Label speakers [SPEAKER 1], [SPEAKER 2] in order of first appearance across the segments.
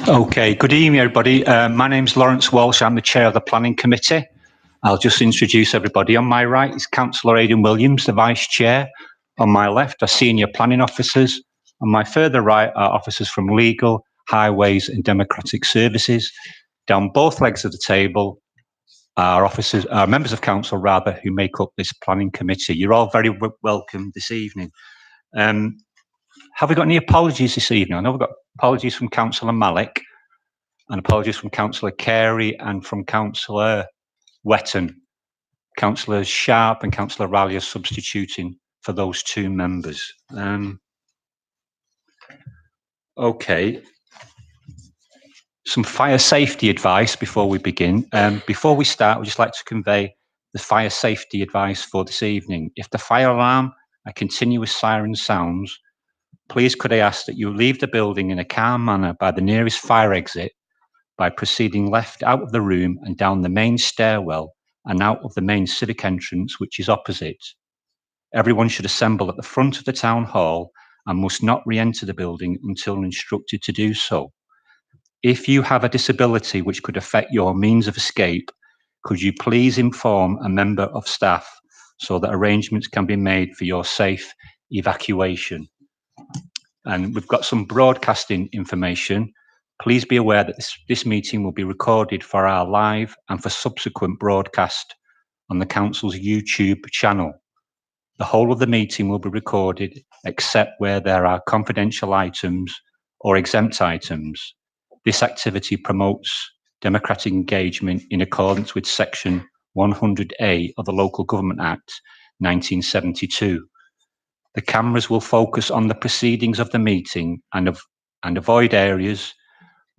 [SPEAKER 1] Okay, good evening, everybody. My name's Lawrence Walsh. I'm the chair of the Planning Committee. I'll just introduce everybody. On my right is Councillor Aidan Williams, the vice chair. On my left are senior planning officers. On my further right are officers from legal, highways and democratic services. Down both legs of the table are officers, members of council rather, who make up this planning committee. You're all very welcome this evening. Have we got any apologies this evening? I know we've got apologies from Councillor Malik and apologies from Councillor Carey and from Councillor Wetton. Councillor Sharp and Councillor Raleigh are substituting for those two members. Okay. Some fire safety advice before we begin. Before we start, we'd just like to convey the fire safety advice for this evening. If the fire alarm and continuous siren sounds, please could I ask that you leave the building in a calm manner by the nearest fire exit by proceeding left out of the room and down the main stairwell and out of the main civic entrance, which is opposite. Everyone should assemble at the front of the town hall and must not re-enter the building until instructed to do so. If you have a disability which could affect your means of escape, could you please inform a member of staff so that arrangements can be made for your safe evacuation? And we've got some broadcasting information. Please be aware that this meeting will be recorded for our live and for subsequent broadcast on the council's YouTube channel. The whole of the meeting will be recorded except where there are confidential items or exempt items. This activity promotes democratic engagement in accordance with Section 100A of the Local Government Act 1972. The cameras will focus on the proceedings of the meeting and avoid areas.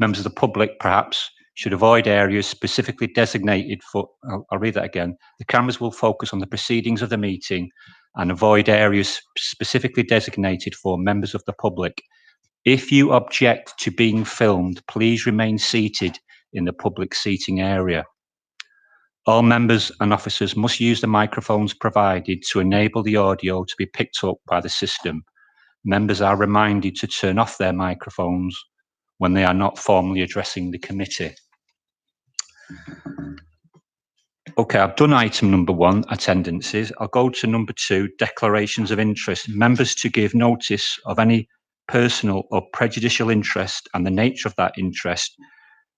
[SPEAKER 1] Members of the public, perhaps, should avoid areas specifically designated for, I'll read that again. The cameras will focus on the proceedings of the meeting and avoid areas specifically designated for members of the public. If you object to being filmed, please remain seated in the public seating area. All members and officers must use the microphones provided to enable the audio to be picked up by the system. Members are reminded to turn off their microphones when they are not formally addressing the committee. Okay, I've done item number 1, attendances. I'll go to number 2, declarations of interest. Members to give notice of any personal or prejudicial interest and the nature of that interest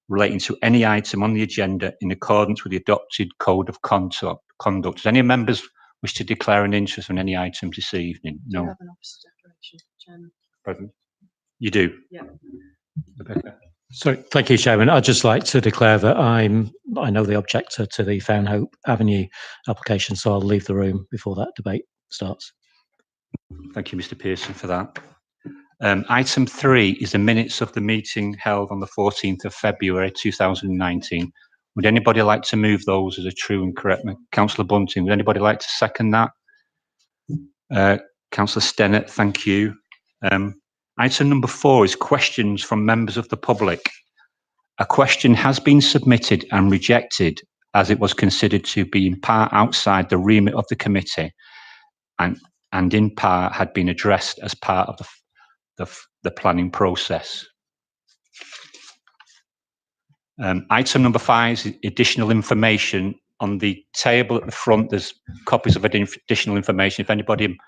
[SPEAKER 1] relating to any item on the agenda in accordance with the adopted code of conduct. Does any members wish to declare an interest on any item this evening? No.
[SPEAKER 2] Do you have an officer declaration, Chairman?
[SPEAKER 1] Present. You do?
[SPEAKER 2] Yeah.
[SPEAKER 1] Rebecca.
[SPEAKER 3] So, thank you, Chairman. I'd just like to declare that I know the objector to the Foundhope Avenue application, so I'll leave the room before that debate starts.
[SPEAKER 1] Thank you, Mr. Pearson, for that. Item 3 is the minutes of the meeting held on the 14th of February 2019. Would anybody like to move those as a true and correct? Councillor Bunting, would anybody like to second that? Councillor Stennett, thank you. Item number 4 is questions from members of the public. A question has been submitted and rejected as it was considered to be in part outside the remit of the committee and in part had been addressed as part of the planning process. Item number 5 is additional information. On the table at the front, there's copies of additional information. If anybody,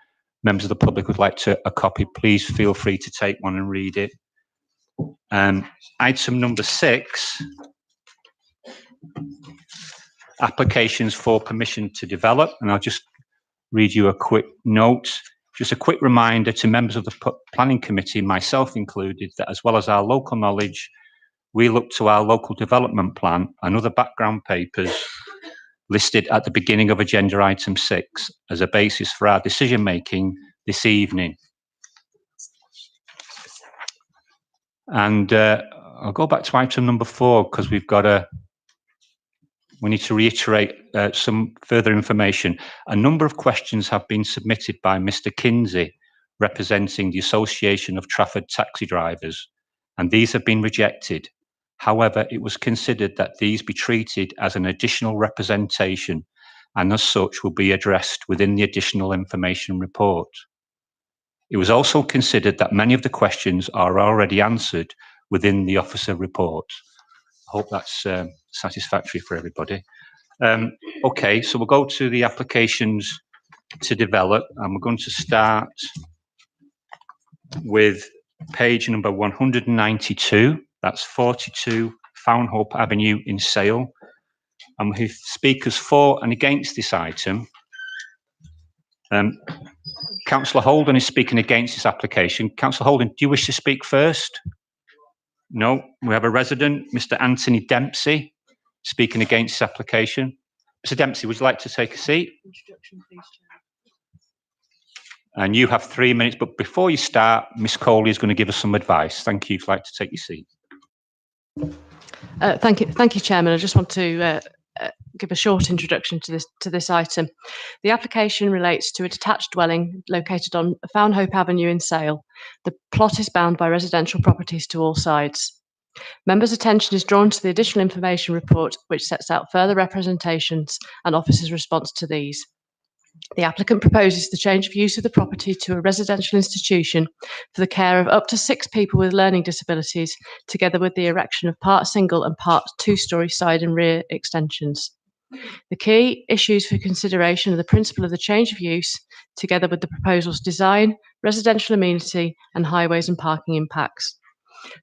[SPEAKER 1] members of the public, would like a copy, please feel free to take one and read it. Item number 6, applications for permission to develop, and I'll just read you a quick note. Just a quick reminder to members of the planning committee, myself included, that as well as our local knowledge, we look to our local development plan and other background papers listed at the beginning of agenda item 6 as a basis for our decision making this evening. And I'll go back to item number 4 because we need to reiterate some further information. A number of questions have been submitted by Mr. Kinsey, representing the Association of Trafford Taxi Drivers, and these have been rejected. However, it was considered that these be treated as an additional representation and as such will be addressed within the additional information report. It was also considered that many of the questions are already answered within the officer report. I hope that's satisfactory for everybody. Okay, so we'll go to the applications to develop, and we're going to start with page number 192. That's 42 Fownhope Avenue in Sale. And we have speakers for and against this item. Councillor Holden is speaking against this application. Councillor Holden, do you wish to speak first? No. We have a resident, Mr. Anthony Dempsey, speaking against this application. Mr. Dempsey, would you like to take a seat?
[SPEAKER 2] Introduction, please, Chair.
[SPEAKER 1] And you have 3 minutes, but before you start, Miss Coley is going to give us some advice. Thank you. If you'd like to take your seat.
[SPEAKER 2] Thank you, Chairman. I just want to give a short introduction to this item. The application relates to a detached dwelling located on Fownhope Avenue in Sale. The plot is bound by residential properties to all sides. Members' attention is drawn to the additional information report, which sets out further representations and officers' response to these. The applicant proposes the change of use of the property to a residential institution for the care of up to 6 people with learning disabilities, together with the erection of part single and part 2-storey side and rear extensions. The key issues for consideration are the principle of the change of use, together with the proposal's design, residential amenity, and highways and parking impacts.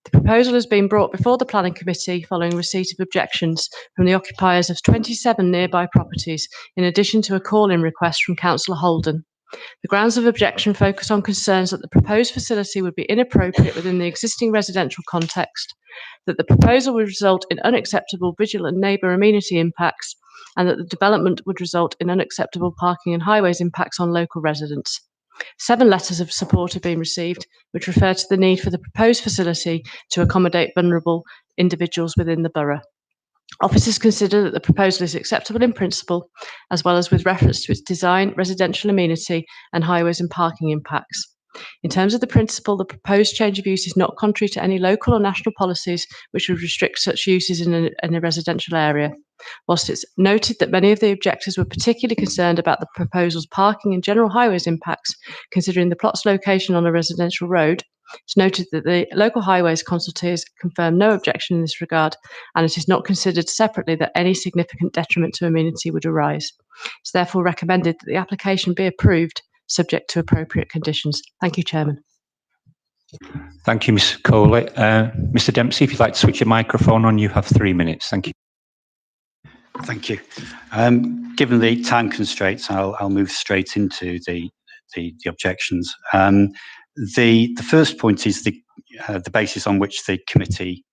[SPEAKER 2] The proposal has been brought before the Planning Committee following receipt of objections from the occupiers of 27 nearby properties, in addition to a call-in request from Councillor Holden. The grounds of objection focus on concerns that the proposed facility would be inappropriate within the existing residential context, that the proposal would result in unacceptable visual and neighbour amenity impacts, and that the development would result in unacceptable parking and highways impacts on local residents. 7 letters of support have been received, which refer to the need for the proposed facility to accommodate vulnerable individuals within the borough. Officers consider that the proposal is acceptable in principle, as well as with reference to its design, residential amenity, and highways and parking impacts. In terms of the principle, the proposed change of use is not contrary to any local or national policies which would restrict such uses in a residential area. Whilst it's noted that many of the objectors were particularly concerned about the proposal's parking and general highways impacts, considering the plot's location on a residential road, it's noted that the local highways consultees confirmed no objection in this regard, and it is not considered separately that any significant detriment to amenity would arise. It's therefore recommended that the application be approved, subject to appropriate conditions. Thank you, Chairman.
[SPEAKER 1] Thank you, Ms. Coley. Mr. Dempsey, if you'd like to switch your microphone on, you have 3 minutes. Thank you.
[SPEAKER 4] Thank you. Given the time constraints, I'll move straight into the objections. The first point is the basis on which the committee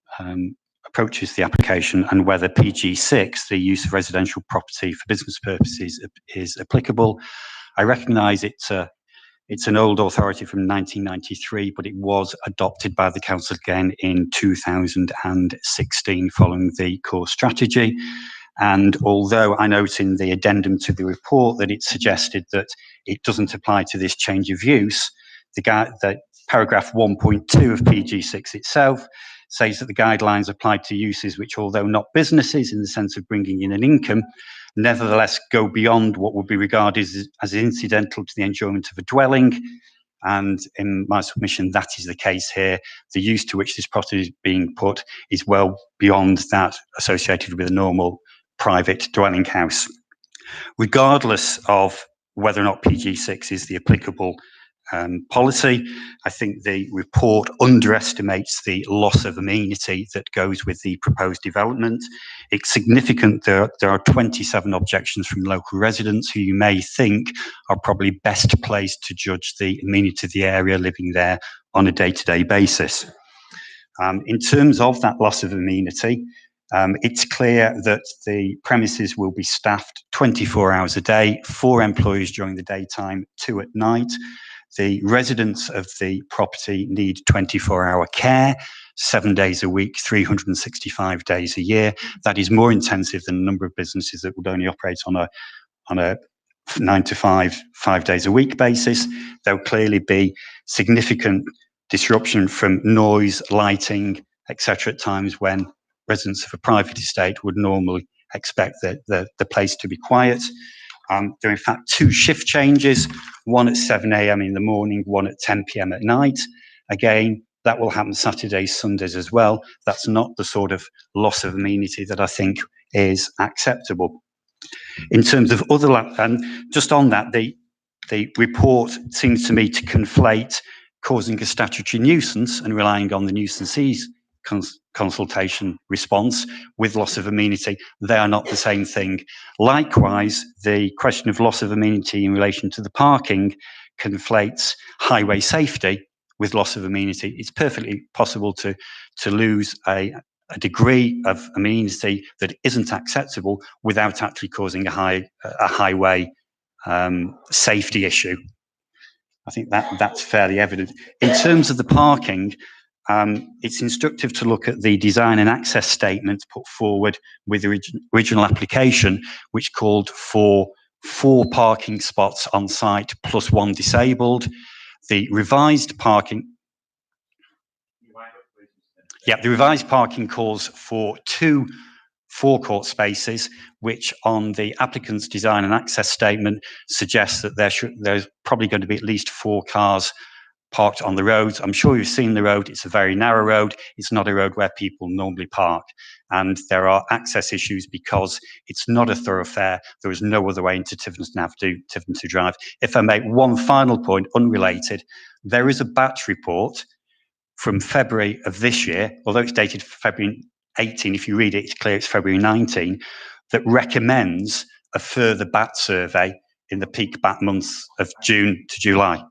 [SPEAKER 4] approaches the application and whether PG6, the use of residential property for business purposes, is applicable. I recognise it's an old authority from 1993, but it was adopted by the council again in 2016 following the core strategy. And although I note in the addendum to the report that it suggested that it doesn't apply to this change of use, the paragraph 1.2 of PG6 itself says that the guidelines apply to uses which, although not businesses in the sense of bringing in an income, nevertheless go beyond what would be regarded as incidental to the enjoyment of a dwelling. And in my submission, that is the case here. The use to which this property is being put is well beyond that associated with a normal private dwelling house. Regardless of whether or not PG6 is the applicable policy, I think the report underestimates the loss of amenity that goes with the proposed development. It's significant that there are 27 objections from local residents who you may think are probably best placed to judge the amenity of the area living there on a day-to-day basis. In terms of that loss of amenity, it's clear that the premises will be staffed 24 hours a day, 4 employees during the daytime, 2 at night. The residents of the property need 24-hour care, 7 days a week, 365 days a year. That is more intensive than a number of businesses that would only operate on a 9 to 5, 5 days a week basis. There will clearly be significant disruption from noise, lighting, etc. at times when residents of a private estate would normally expect the place to be quiet. There are in fact 2 shift changes, one at 7 a.m. in the morning, one at 10 p.m. at night. Again, that will happen Saturdays, Sundays as well. That's not the sort of loss of amenity that I think is acceptable. In terms of other, and just on that, the report seems to me to conflate causing a statutory nuisance and relying on the nuisancee's consultation response with loss of amenity. They are not the same thing. Likewise, the question of loss of amenity in relation to the parking conflates highway safety with loss of amenity. It's perfectly possible to lose a degree of amenity that isn't acceptable without actually causing a highway safety issue. I think that's fairly evident. In terms of the parking, it's instructive to look at the design and access statement put forward with the original application, which called for 4 parking spots on site plus 1 disabled. The revised parking, the revised parking calls for 2 forecourt spaces, which on the applicant's design and access statement suggests that there's probably going to be at least 4 cars parked on the roads. I'm sure you've seen the road. It's a very narrow road. It's not a road where people normally park. And there are access issues because it's not a thoroughfare. There is no other way into Tiverton Drive. If I make one final point, unrelated, there is a batch report from February of this year, although it's dated February 18, if you read it, it's clear it's February 19, that recommends a further bat survey in the peak bat months of June to July.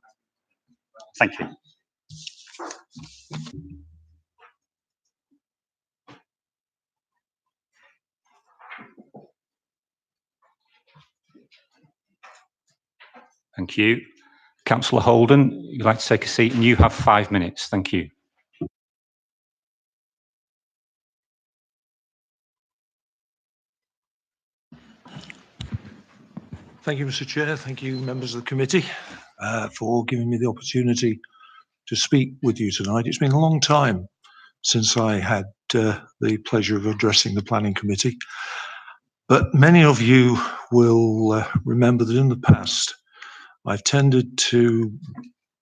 [SPEAKER 4] Thank you.
[SPEAKER 1] Thank you. Councillor Holden, you'd like to take a seat, and you have 5 minutes. Thank you.
[SPEAKER 5] Thank you, Mr. Chair. Thank you, members of the committee, for giving me the opportunity to speak with you tonight. It's been a long time since I had the pleasure of addressing the planning committee, but many of you will remember that in the past I've tended to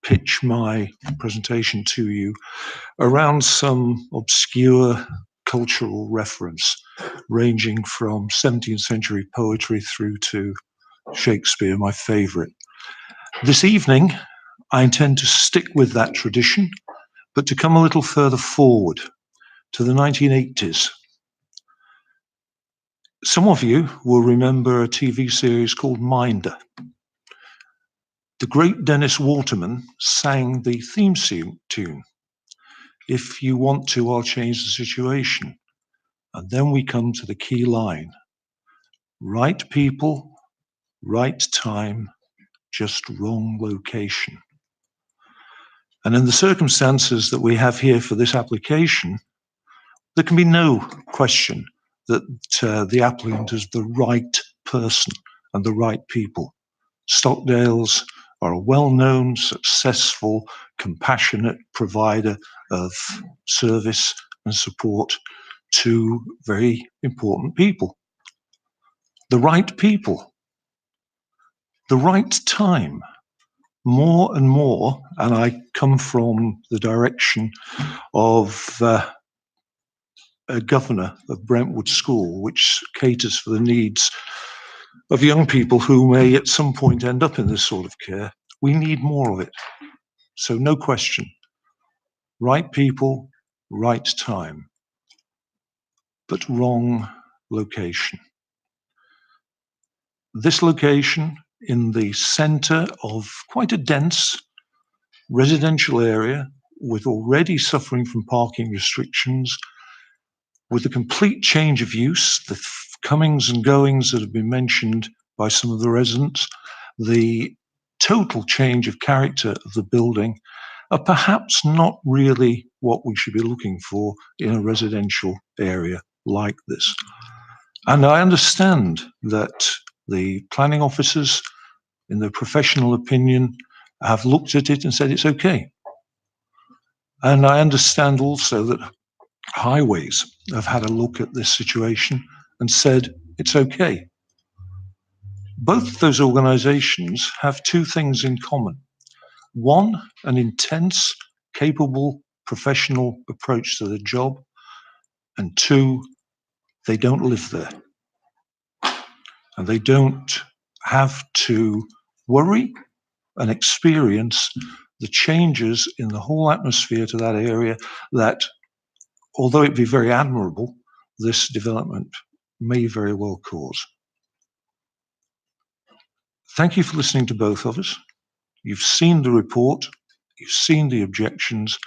[SPEAKER 5] pitch my presentation to you around some obscure cultural reference ranging from 17th century poetry through to Shakespeare, my favourite. This evening, I intend to stick with that tradition, but to come a little further forward to the 1980s. Some of you will remember a TV series called Minder. The great Dennis Waterman sang the theme tune, "If you want to, I'll change the situation." And then we come to the key line: right people, right time, just wrong location. And in the circumstances that we have here for this application, there can be no question that the applicant is the right person and the right people. Stockdales are a well-known, successful, compassionate provider of service and support to very important people. The right people, the right time. More and more, and I come from the direction of a governor of Brentwood School, which caters for the needs of young people who may at some point end up in this sort of care. We need more of it. So no question, right people, right time, but wrong location. This location in the center of quite a dense residential area, with already suffering from parking restrictions, with a complete change of use, the comings and goings that have been mentioned by some of the residents, the total change of character of the building, are perhaps not really what we should be looking for in a residential area like this. And I understand that the planning officers, in their professional opinion, have looked at it and said it's okay. And I understand also that highways have had a look at this situation and said it's okay. Both those organizations have 2 things in common. One, an intense, capable professional approach to the job, and 2, they don't live there. And they don't have to worry and experience the changes in the whole atmosphere to that area that, although it be very admirable, this development may very well cause. Thank you for listening to both of us. You've seen the report, you've seen the objections,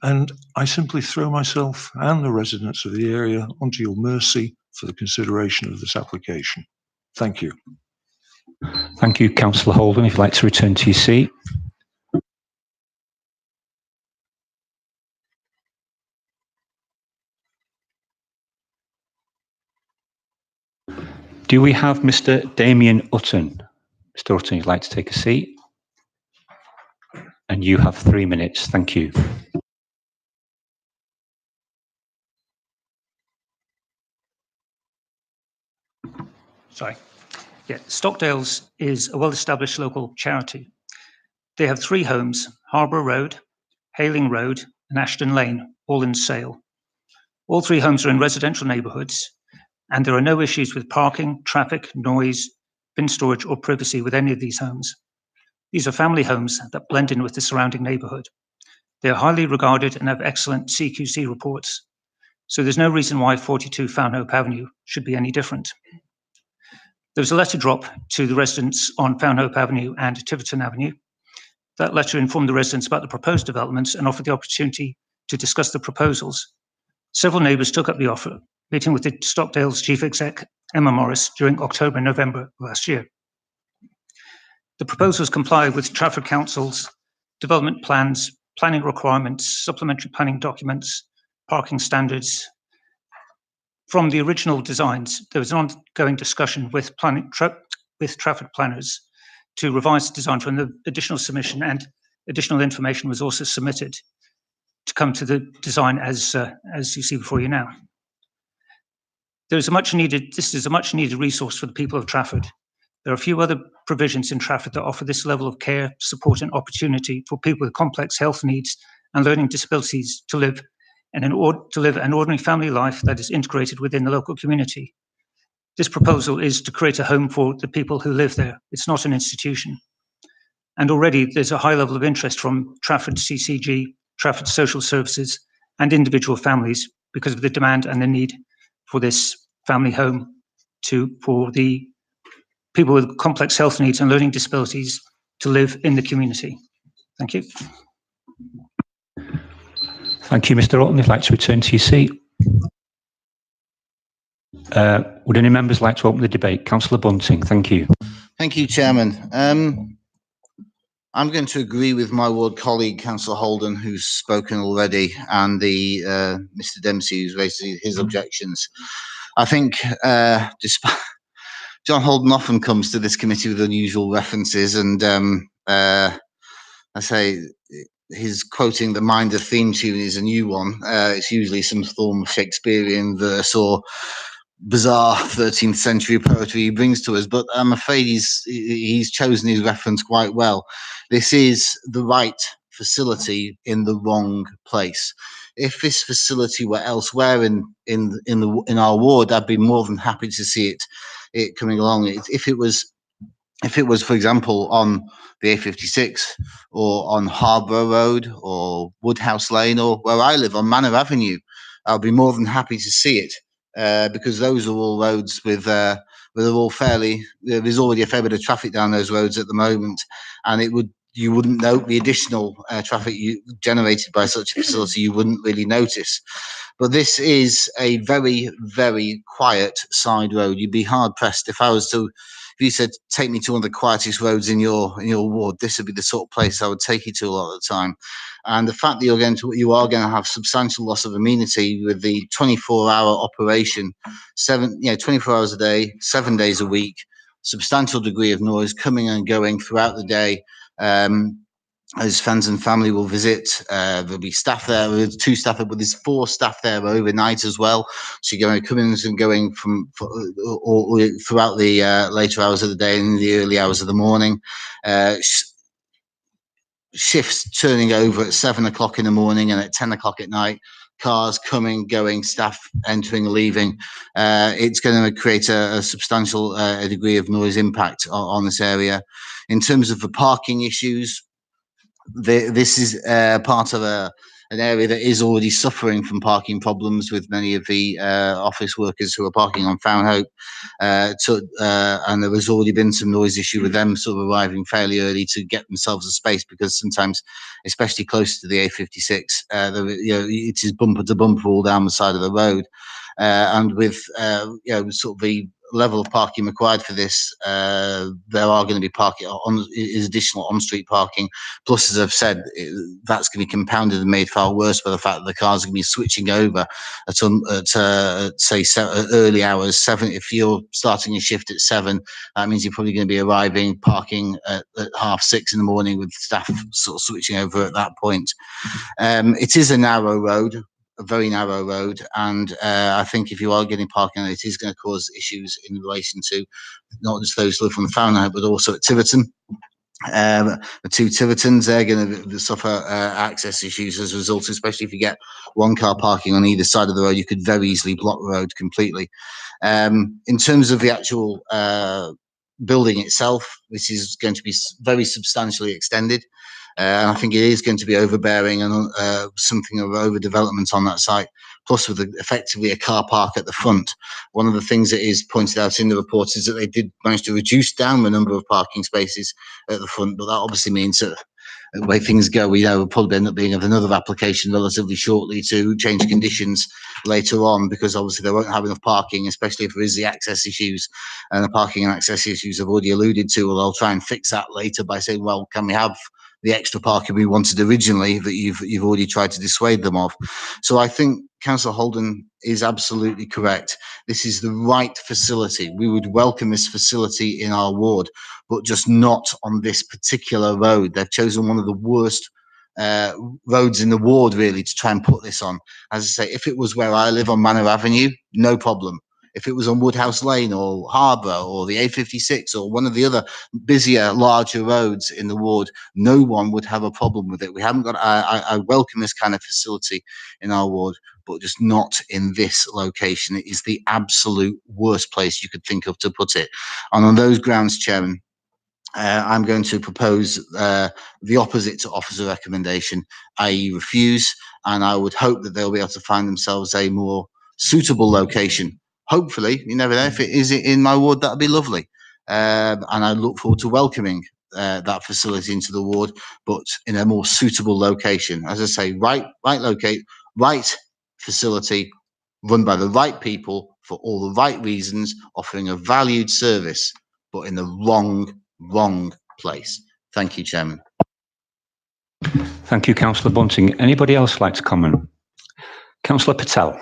[SPEAKER 5] and I simply throw myself and the residents of the area onto your mercy for the consideration of this application. Thank you.
[SPEAKER 1] Thank you, Councillor Holden. If you'd like to return to your seat. Do we have Mr. Damien Utton? Mr. Utton, you'd like to take a seat? And you have 3 minutes. Thank you.
[SPEAKER 6] Sorry. Yeah, Stockdale's is a well-established local charity. They have 3 homes, Harbour Road, Hayling Road and Ashton Lane, all in Sale. All 3 homes are in residential neighbourhoods, and there are no issues with parking, traffic, noise, bin storage or privacy with any of these homes. These are family homes that blend in with the surrounding neighbourhood. They are highly regarded and have excellent CQC reports, so there's no reason why 42 Foundhope Avenue should be any different. There was a letter drop to the residents on Foundhope Avenue and Tiverton Avenue. That letter informed the residents about the proposed developments and offered the opportunity to discuss the proposals. Several neighbours took up the offer, meeting with the Stockdale's Chief Exec, Emma Morris, during October and November last year. The proposals comply with Trafford Council's development plans, planning requirements, supplementary planning documents, parking standards. From the original designs, there was an ongoing discussion with Trafford planners to revise the design from the additional submission, and additional information was also submitted to come to the design as you see before you now. This is a much needed resource for the people of Trafford. There are a few other provisions in Trafford that offer this level of care, support and opportunity for people with complex health needs and learning disabilities to live an ordinary family life that is integrated within the local community. This proposal is to create a home for the people who live there. It's not an institution. And already there's a high level of interest from Trafford CCG, Trafford Social Services and individual families because of the demand and the need for this family home for the people with complex health needs and learning disabilities to live in the community. Thank you.
[SPEAKER 1] Thank you, Mr. Orton. If you'd like to return to your seat. Would any members like to open the debate? Councillor Bunting, thank you.
[SPEAKER 7] Thank you, Chairman. I'm going to agree with my ward colleague, Councillor Holden, who's spoken already, and the Mr. Dempsey, who's raised his objections. I think despite John Holden often comes to this committee with unusual references, and I say his quoting the Minder theme tune is a new one. It's usually some form of Shakespearean verse or bizarre 13th century poetry he brings to us, but I'm afraid he's chosen his reference quite well. This is the right facility in the wrong place. If this facility were elsewhere in our ward, I'd be more than happy to see it coming along. If it was, for example, on the A56 or on Harbour Road or Woodhouse Lane or where I live on Manor Avenue, I'll be more than happy to see it. Because those are all roads where they're all there's already a fair bit of traffic down those roads at the moment, and you wouldn't note the additional traffic generated by such a facility. You wouldn't really notice. But this is a very, very quiet side road. You'd be hard pressed if you said, take me to one of the quietest roads in your ward, this would be the sort of place I would take you to a lot of the time. And the fact that you are going to have substantial loss of amenity with the 24-hour operation, 24 hours a day, 7 days a week, substantial degree of noise coming and going throughout the day. As friends and family will visit, there'll be staff there. There's 2 staff, but there's 4 staff there overnight as well. So you're going to come in and going or throughout the later hours of the day and the early hours of the morning. shifts turning over at 7 o'clock in the morning and at 10 o'clock at night, cars coming, going, staff entering, leaving. It's going to create a substantial degree of noise impact on this area. In terms of the parking issues, this is part of an area that is already suffering from parking problems, with many of the office workers who are parking on Foundhope. And there has already been some noise issue with them sort of arriving fairly early to get themselves a space, because sometimes, especially close to the A56, it is bumper to bumper all down the side of the road. And with sort of the level of parking required for this, there are going to be parking is additional on-street parking. Plus, as I've said, that's going to be compounded and made far worse by the fact that the cars are going to be switching over at say early hours. 7. If you're starting a shift at 7, that means you're probably going to be arriving, parking at 6:30 in the morning, with staff sort of switching over at that point. It is a narrow road, a very narrow road, and I think if you are getting parking, it is going to cause issues in relation to not just those who live on the Foundhope, but also at Tiverton. The two Tivertons, they're going to suffer access issues as a result, especially if you get one car parking on either side of the road. You could very easily block the road completely. In terms of the actual building itself, this is going to be very substantially extended. And I think it is going to be overbearing and something of overdevelopment on that site, plus with effectively a car park at the front. One of the things that is pointed out in the report is that they did manage to reduce down the number of parking spaces at the front, but that obviously means that the way things go, we'll probably end up being of another application relatively shortly to change conditions later on, because obviously they won't have enough parking, especially if there is the access issues. And the parking and access issues I've already alluded to. Well, I'll try and fix that later by saying, well, can we have the extra parking we wanted originally that you've already tried to dissuade them of? So I think Councillor Holden is absolutely correct. This is the right facility. We would welcome this facility in our ward, but just not on this particular road. They've chosen one of the worst roads in the ward, really, to try and put this on. As I say, if it was where I live on Manor Avenue, no problem. If it was on Woodhouse Lane or Harbour or the A56 or one of the other busier, larger roads in the ward, no one would have a problem with it. We haven't got, I welcome this kind of facility in our ward, but just not in this location. It is the absolute worst place you could think of to put it. And on those grounds, Chairman, I'm going to propose the opposite to officer recommendation, i.e. refuse, and I would hope that they'll be able to find themselves a more suitable location. Hopefully, you never know, if it is in my ward, that'd be lovely. And I look forward to welcoming that facility into the ward, but in a more suitable location. As I say, right facility, run by the right people for all the right reasons, offering a valued service, but in the wrong place. Thank you, Chairman.
[SPEAKER 1] Thank you, Councillor Bunting. Anybody else like to comment? Councillor Patel.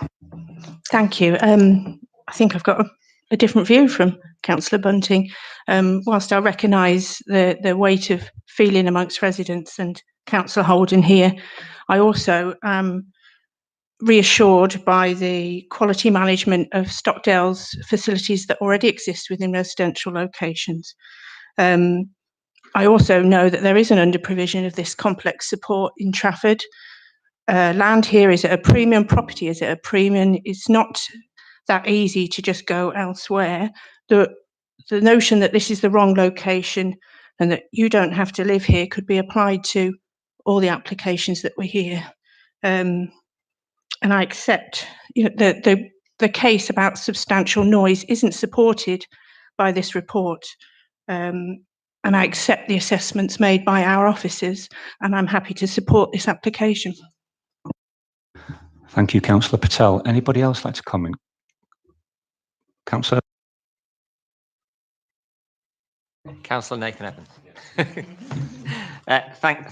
[SPEAKER 8] Thank you. I think I've got a different view from Councillor Bunting. Whilst I recognise the weight of feeling amongst residents and Councillor Holden here, I also am reassured by the quality management of Stockdale's facilities that already exist within residential locations. I also know that there is an under-provision of this complex support in Trafford. Land here is at a premium, property is at a premium. It's not that easy to just go elsewhere. The notion that this is the wrong location and that you don't have to live here could be applied to all the applications that were here. And I accept, the case about substantial noise isn't supported by this report. And I accept the assessments made by our officers, and I'm happy to support this application.
[SPEAKER 1] Thank you, Councillor Patel. Anybody else like to comment? Councillor?
[SPEAKER 9] Councillor Nathan Evans.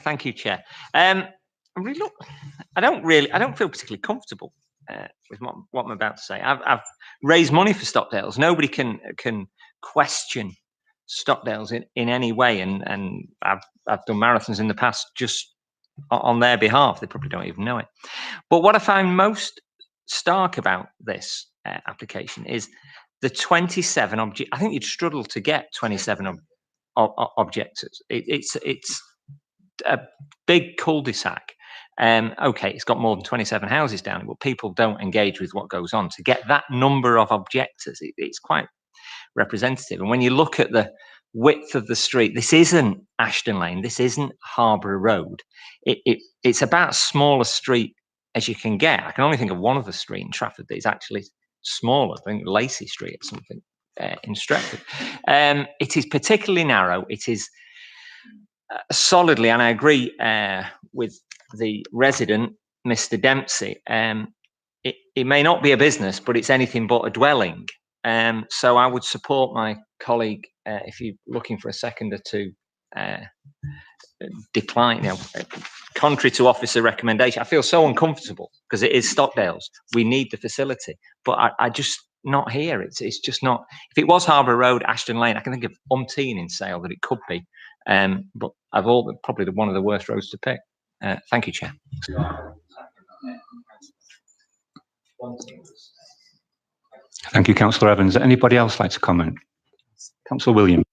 [SPEAKER 9] Thank you, Chair. I don't feel particularly comfortable with what I'm about to say. I've raised money for Stockdale's. Nobody can question Stockdale's in any way, and I've done marathons in the past just on their behalf. They probably don't even know it. But what I find most stark about this application is the 27 objects. I think you'd struggle to get 27 objectors. It's a big cul-de-sac. Okay, it's got more than 27 houses down it, but people don't engage with what goes on. To get that number of objectors, it's quite representative. And when you look at the width of the street, this isn't Ashton Lane, this isn't Harborough Road. It's about as small a street as you can get. I can only think of one other street in Trafford that is actually smaller. I think Lacey Street or something in Stretford. It is particularly narrow. It is solidly, and I agree with the resident, Mr. Dempsey. It may not be a business, but it's anything but a dwelling. So I would support my colleague if you're looking for a seconder to decline. Contrary to officer recommendation, I feel so uncomfortable because it is Stockdale's. We need the facility, but I just not here. It's just not. If it was Harborough Road, Ashton Lane, I can think of umpteen in Sale that it could be. But I've probably one of the worst roads to pick. Thank you, Chair.
[SPEAKER 1] Thank you, Councillor Evans. Anybody else like to comment? Councillor Williams.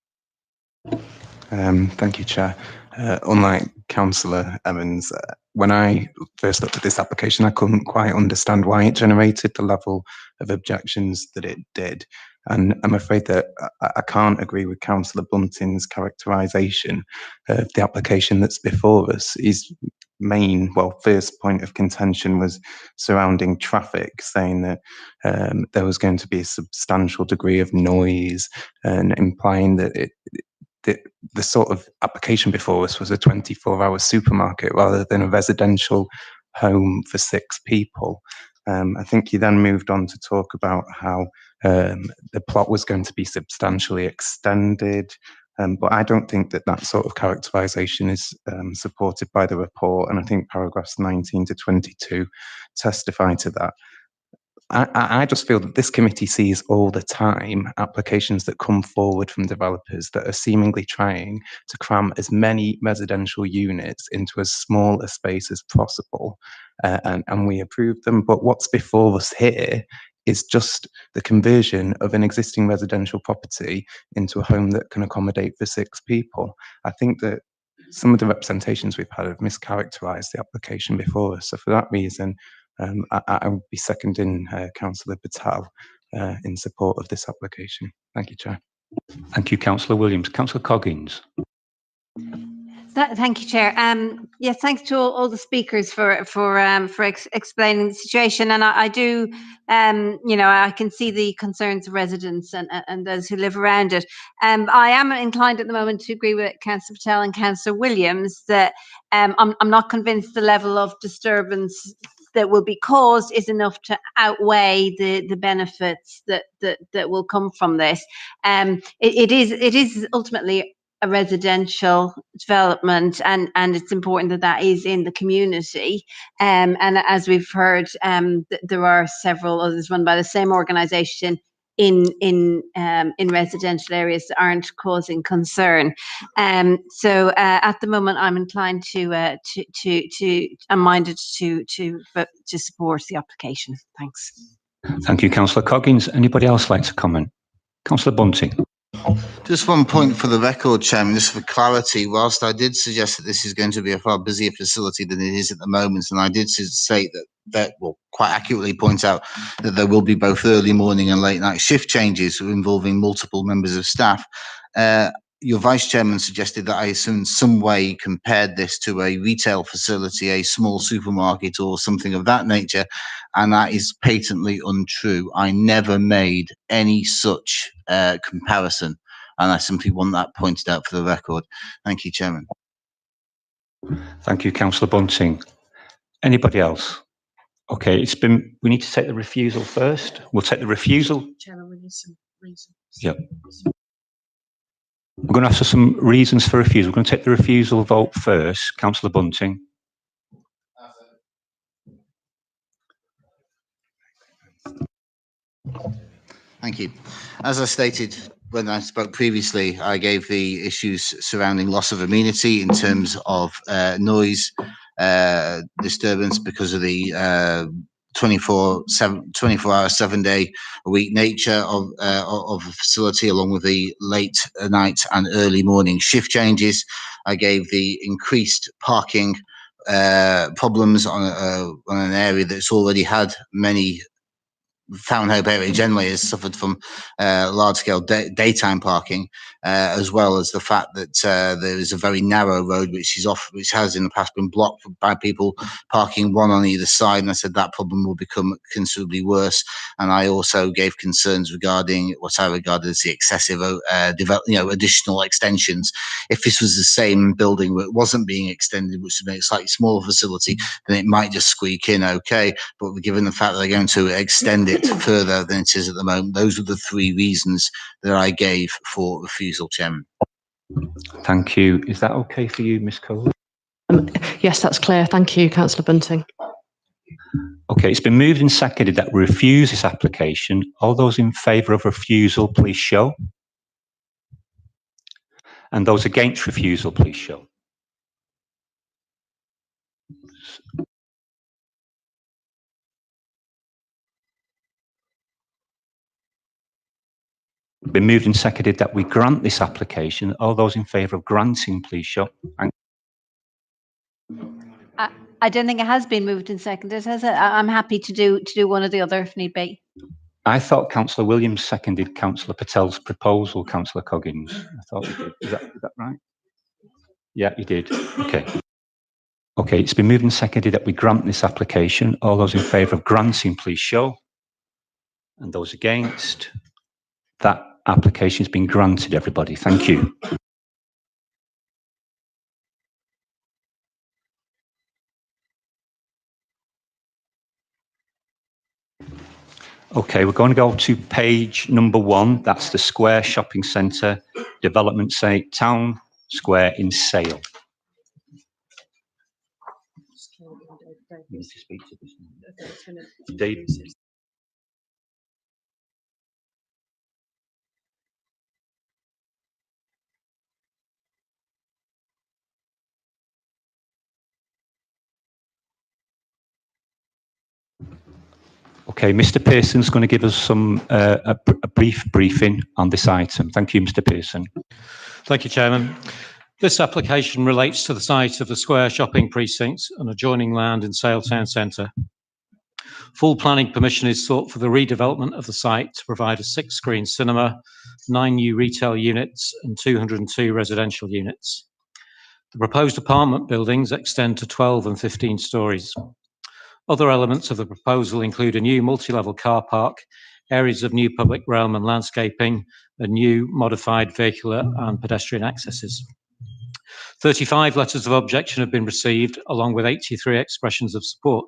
[SPEAKER 10] Thank you, Chair. Unlike Councillor Evans, when I first looked at this application, I couldn't quite understand why it generated the level of objections that it did. And I'm afraid that I can't agree with Councillor Bunting's characterisation of the application that's before us. His first point of contention was surrounding traffic, saying that there was going to be a substantial degree of noise and implying that the sort of application before us was a 24-hour supermarket rather than a residential home for 6 people. I think he then moved on to talk about how the plot was going to be substantially extended, but I don't think that sort of characterisation is supported by the report, and I think paragraphs 19 to 22 testify to that. I just feel that this committee sees all the time applications that come forward from developers that are seemingly trying to cram as many residential units into as small a space as possible, and we approve them. But what's before us here is just the conversion of an existing residential property into a home that can accommodate for 6 people. I think that some of the representations we've had have mischaracterised the application before us. So for that reason, I would be seconding Councillor Patel in support of this application. Thank you, Chair.
[SPEAKER 1] Thank you, Councillor Williams. Councillor Coggins.
[SPEAKER 11] Thank you, Chair. Yes, thanks to all the speakers for explaining the situation. And I do, I can see the concerns of residents and those who live around it. I am inclined at the moment to agree with Councillor Patel and Councillor Williams that I'm not convinced the level of disturbance that will be caused is enough to outweigh the benefits that will come from this. It is ultimately a residential development, and it's important that is in the community. And as we've heard, there are several others run by the same organisation in residential areas that aren't causing concern. So at the moment, I'm inclined I'm minded to support the application. Thanks.
[SPEAKER 1] Thank you, Councillor Coggins. Anybody else like to comment? Councillor Bunting.
[SPEAKER 7] Just one point for the record, Chairman, just for clarity. Whilst I did suggest that this is going to be a far busier facility than it is at the moment, and I did say that will quite accurately point out that there will be both early morning and late night shift changes involving multiple members of staff. Your Vice Chairman suggested that I in some way compared this to a retail facility, a small supermarket or something of that nature, and that is patently untrue. I never made any such comparison, and I simply want that pointed out for the record. Thank you, Chairman.
[SPEAKER 1] Thank you, Councillor Bunting. Anybody else? Okay, we need to take the refusal first. We'll take the refusal.
[SPEAKER 2] Chairman, we need some reasons.
[SPEAKER 1] Yep. We're going to ask for some reasons for refusal. We're going to take the refusal vote first. Councillor Bunting.
[SPEAKER 7] Thank you. As I stated when I spoke previously, I gave the issues surrounding loss of amenity in terms of noise disturbance because of the 24 hour, 7-day a week nature of the facility, along with the late night and early morning shift changes. I gave the increased parking problems on an area that's already had many. Found Hope area generally has suffered from large-scale daytime parking, as well as the fact that there is a very narrow road which has in the past been blocked by people parking one on either side. And I said that problem will become considerably worse. And I also gave concerns regarding what I regarded as the excessive additional extensions. If this was the same building where it wasn't being extended, which would make a slightly smaller facility, then it might just squeak in okay. But given the fact that they're going to extend it further than it is at the moment, those are the three reasons that I gave for refusal, Chairman.
[SPEAKER 1] Thank you. Is that okay for you, Ms. Cole?
[SPEAKER 2] Yes, that's clear. Thank you, Councillor Bunting.
[SPEAKER 1] Okay, it's been moved and seconded that we refuse this application. All those in favour of refusal, please show. And those against refusal, please show. Been moved and seconded that we grant this application. All those in favour of granting, please show.
[SPEAKER 11] I don't think it has been moved and seconded, has it? I'm happy to do one or the other if need be.
[SPEAKER 1] I thought Councillor Williams seconded Councillor Patel's proposal, Councillor Coggins. I thought he did. Is that right? Yeah, you did. Okay. Okay, it's been moved and seconded that we grant this application. All those in favour of granting, please show. And those against, that application has been granted, everybody. Thank you. Okay, we're going to go to page number 1. That's the Square Shopping Centre Development Town Square in Sale. You need to speak to this. Dave. Okay, Mr. Pearson's going to give us some a brief briefing on this item. Thank you, Mr. Pearson.
[SPEAKER 3] Thank you, Chairman. This application relates to the site of the Square Shopping Precinct and adjoining land in Sale Town Centre. Full planning permission is sought for the redevelopment of the site to provide a 6-screen cinema, 9 new retail units and 202 residential units. The proposed apartment buildings extend to 12 and 15 stories. Other elements of the proposal include a new multi-level car park, areas of new public realm and landscaping, and new modified vehicular and pedestrian accesses. 35 letters of objection have been received, along with 83 expressions of support.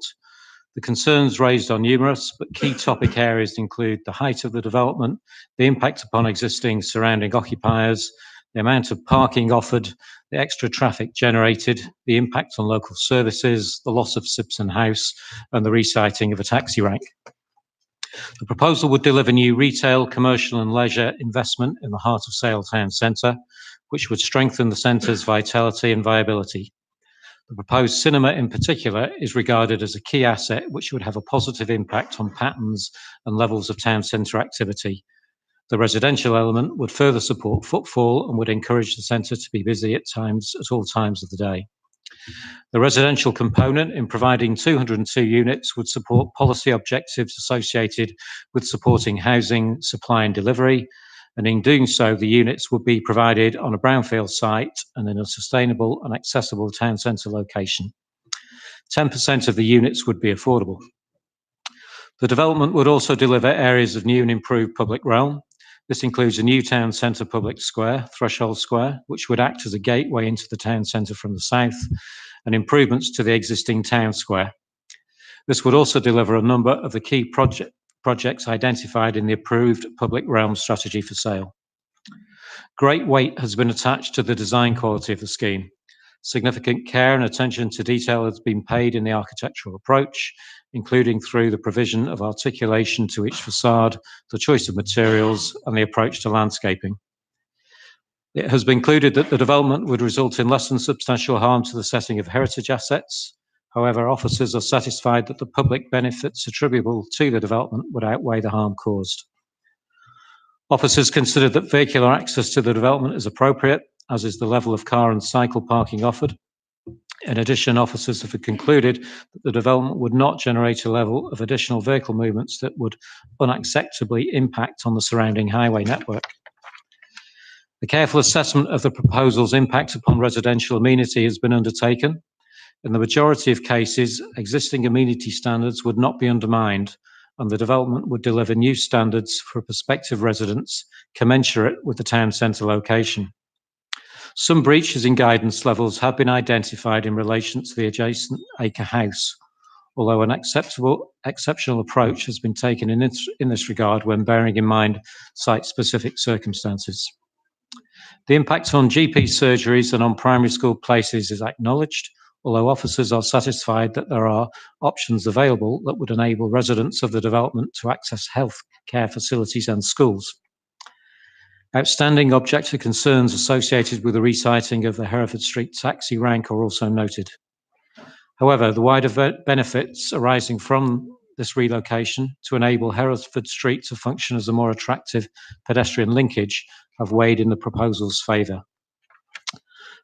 [SPEAKER 3] The concerns raised are numerous, but key topic areas include the height of the development, the impact upon existing surrounding occupiers, the amount of parking offered, the extra traffic generated, the impact on local services, the loss of Simpson House, and the resiting of a taxi rank. The proposal would deliver new retail, commercial and leisure investment in the heart of Sale Town Centre, which would strengthen the centre's vitality and viability. The proposed cinema in particular is regarded as a key asset which would have a positive impact on patterns and levels of town centre activity. The residential element would further support footfall and would encourage the centre to be busy at all times of the day. The residential component in providing 202 units would support policy objectives associated with supporting housing, supply and delivery, and in doing so, the units would be provided on a brownfield site and in a sustainable and accessible town centre location. 10% of the units would be affordable. The development would also deliver areas of new and improved public realm. This includes a new town centre public square, Threshold Square, which would act as a gateway into the town centre from the south, and improvements to the existing town square. This would also deliver a number of the key projects identified in the approved public realm strategy for Sale. Great weight has been attached to the design quality of the scheme. Significant care and attention to detail has been paid in the architectural approach, including through the provision of articulation to each facade, the choice of materials, and the approach to landscaping. It has been concluded that the development would result in less than substantial harm to the setting of heritage assets, However, officers are satisfied that the public benefits attributable to the development would outweigh the harm caused. Officers considered that vehicular access to the development is appropriate, as is the level of car and cycle parking offered. In addition, officers have concluded that the development would not generate a level of additional vehicle movements that would unacceptably impact on the surrounding highway network. A careful assessment of the proposal's impact upon residential amenity has been undertaken. In the majority of cases, existing amenity standards would not be undermined, and the development would deliver new standards for prospective residents commensurate with the town centre location. Some breaches in guidance levels have been identified in relation to the adjacent acre house, although an exceptional approach has been taken in this regard when bearing in mind site-specific circumstances. The impact on GP surgeries and on primary school places is acknowledged, although officers are satisfied that there are options available that would enable residents of the development to access health care facilities and schools. Outstanding objective concerns associated with the resiting of the Hereford Street taxi rank are also noted. However, the wider benefits arising from this relocation to enable Hereford Street to function as a more attractive pedestrian linkage have weighed in the proposal's favour.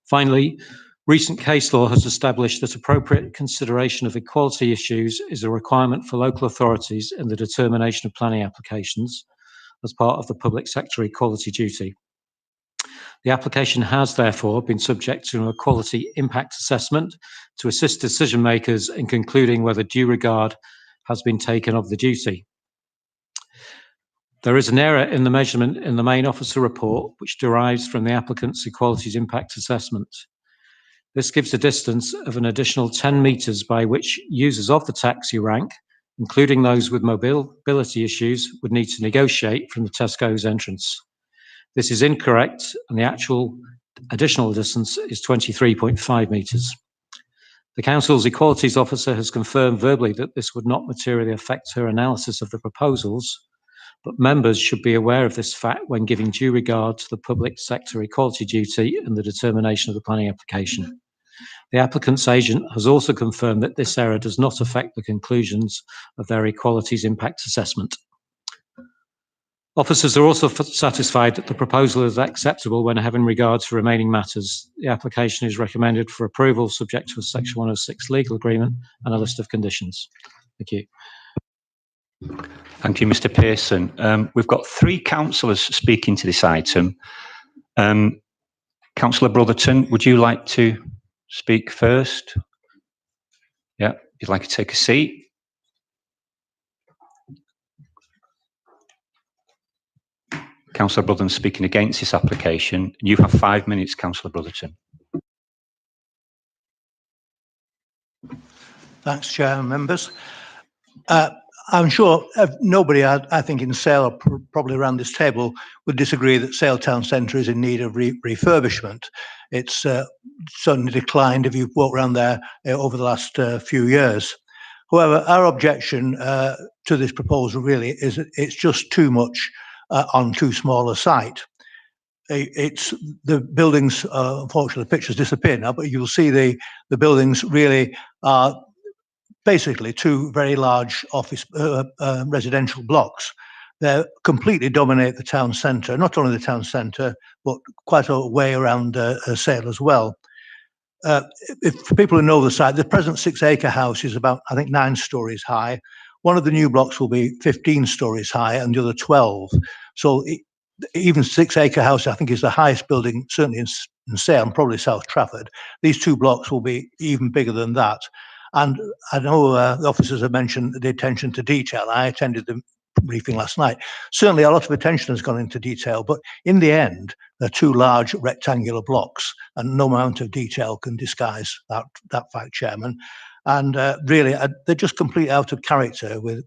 [SPEAKER 3] Finally, recent case law has established that appropriate consideration of equality issues is a requirement for local authorities in the determination of planning applications as part of the public sector equality duty. The application has therefore been subject to an equality impact assessment to assist decision makers in concluding whether due regard has been taken of the duty. There is an error in the measurement in the main officer report, which derives from the applicant's equalities impact assessment. This gives a distance of an additional 10 metres by which users of the taxi rank, including those with mobility issues, would need to negotiate from the Tesco's entrance. This is incorrect, and the actual additional distance is 23.5 metres. The Council's Equalities Officer has confirmed verbally that this would not materially affect her analysis of the proposals, but members should be aware of this fact when giving due regard to the public sector equality duty and the determination of the planning application. The applicant's agent has also confirmed that this error does not affect the conclusions of their equalities impact assessment. Officers are also satisfied that the proposal is acceptable when having regard to remaining matters. The application is recommended for approval subject to a Section 106 legal agreement and a list of conditions. Thank you.
[SPEAKER 1] Thank you, Mr. Pearson. We've got 3 councillors speaking to this item. Councillor Brotherton, would you like to speak first? Yeah, you'd like to take a seat? Councillor Brotherton speaking against this application. You have 5 minutes, Councillor Brotherton.
[SPEAKER 12] Thanks, Chair and members. I'm sure nobody, I think, in Sale, or probably around this table, would disagree that Sale Town Centre is in need of refurbishment. It's certainly declined if you've walked around there over the last few years. However, our objection to this proposal really is that it's just too much on too small a site. It's the buildings, unfortunately the pictures disappear now, but you'll see the buildings really are basically 2 very large office residential blocks. They completely dominate the town centre, not only the town centre, but quite a way around Sale as well. For people who know the site, the present 6-acre house is about, I think, 9 stories high. One of the new blocks will be 15 stories high and the other 12. So even 6-acre house, I think, is the highest building, certainly in Sale and probably South Trafford. These 2 blocks will be even bigger than that. And I know the officers have mentioned the attention to detail. I attended the briefing last night. Certainly a lot of attention has gone into detail, but in the end, they're 2 large rectangular blocks and no amount of detail can disguise that fact, Chairman. And really, they're just completely out of character with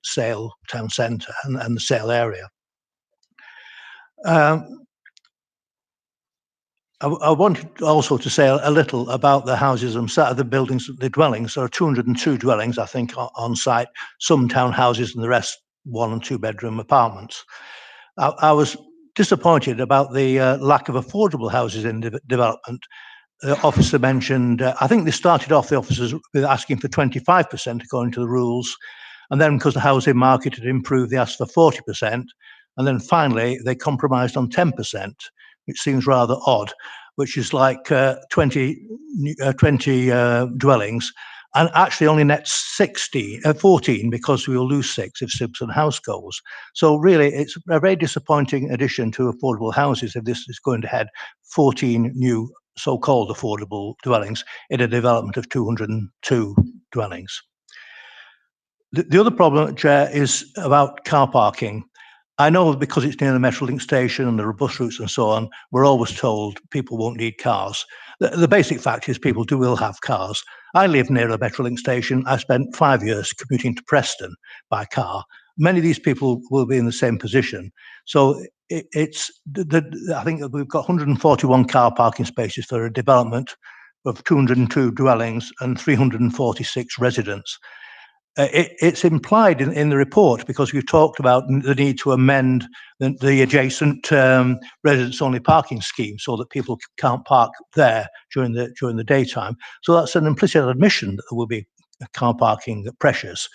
[SPEAKER 12] Sale Town Centre and the Sale area. I wanted also to say a little about the houses themselves, the buildings, the dwellings. There are 202 dwellings, I think, on site, some townhouses and the rest 1- and 2-bedroom apartments. I was disappointed about the lack of affordable houses in development. the officer mentioned, I think they started off, the officers, with asking for 25% according to the rules. And then because the housing market had improved, they asked for 40%. And then finally, they compromised on 10%, which seems rather odd, which is like 20 dwellings. And actually only net 14 because we will lose 6 if Simpson House goes. So really, it's a very disappointing addition to affordable houses if this is going to head 14 new so-called affordable dwellings in a development of 202 dwellings. The other problem, Chair, is about car parking. I know because it's near the Metrolink station and there are bus routes and so on, we're always told people won't need cars. The basic fact is people will have cars. I live near a Metrolink station. I spent 5 years commuting to Preston by car. Many of these people will be in the same position. So I think that we've got 141 car parking spaces for a development of 202 dwellings and 346 residents. It's implied in the report because we've talked about the need to amend the adjacent residents-only parking scheme so that people can't park there during the daytime. So that's an implicit admission that there will be car parking pressures.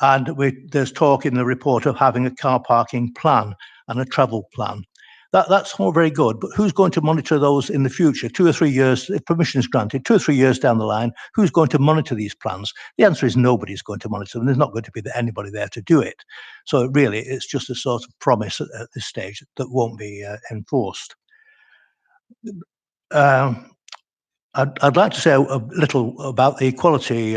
[SPEAKER 12] And there's talk in the report of having a car parking plan and a travel plan. That's all very good, but who's going to monitor those in the future? 2 or 3 years, if permission is granted, 2 or 3 years down the line, who's going to monitor these plans? The answer is nobody's going to monitor them. There's not going to be anybody there to do it. So really, it's just a sort of promise at this stage that won't be enforced. I'd like to say a little about the equality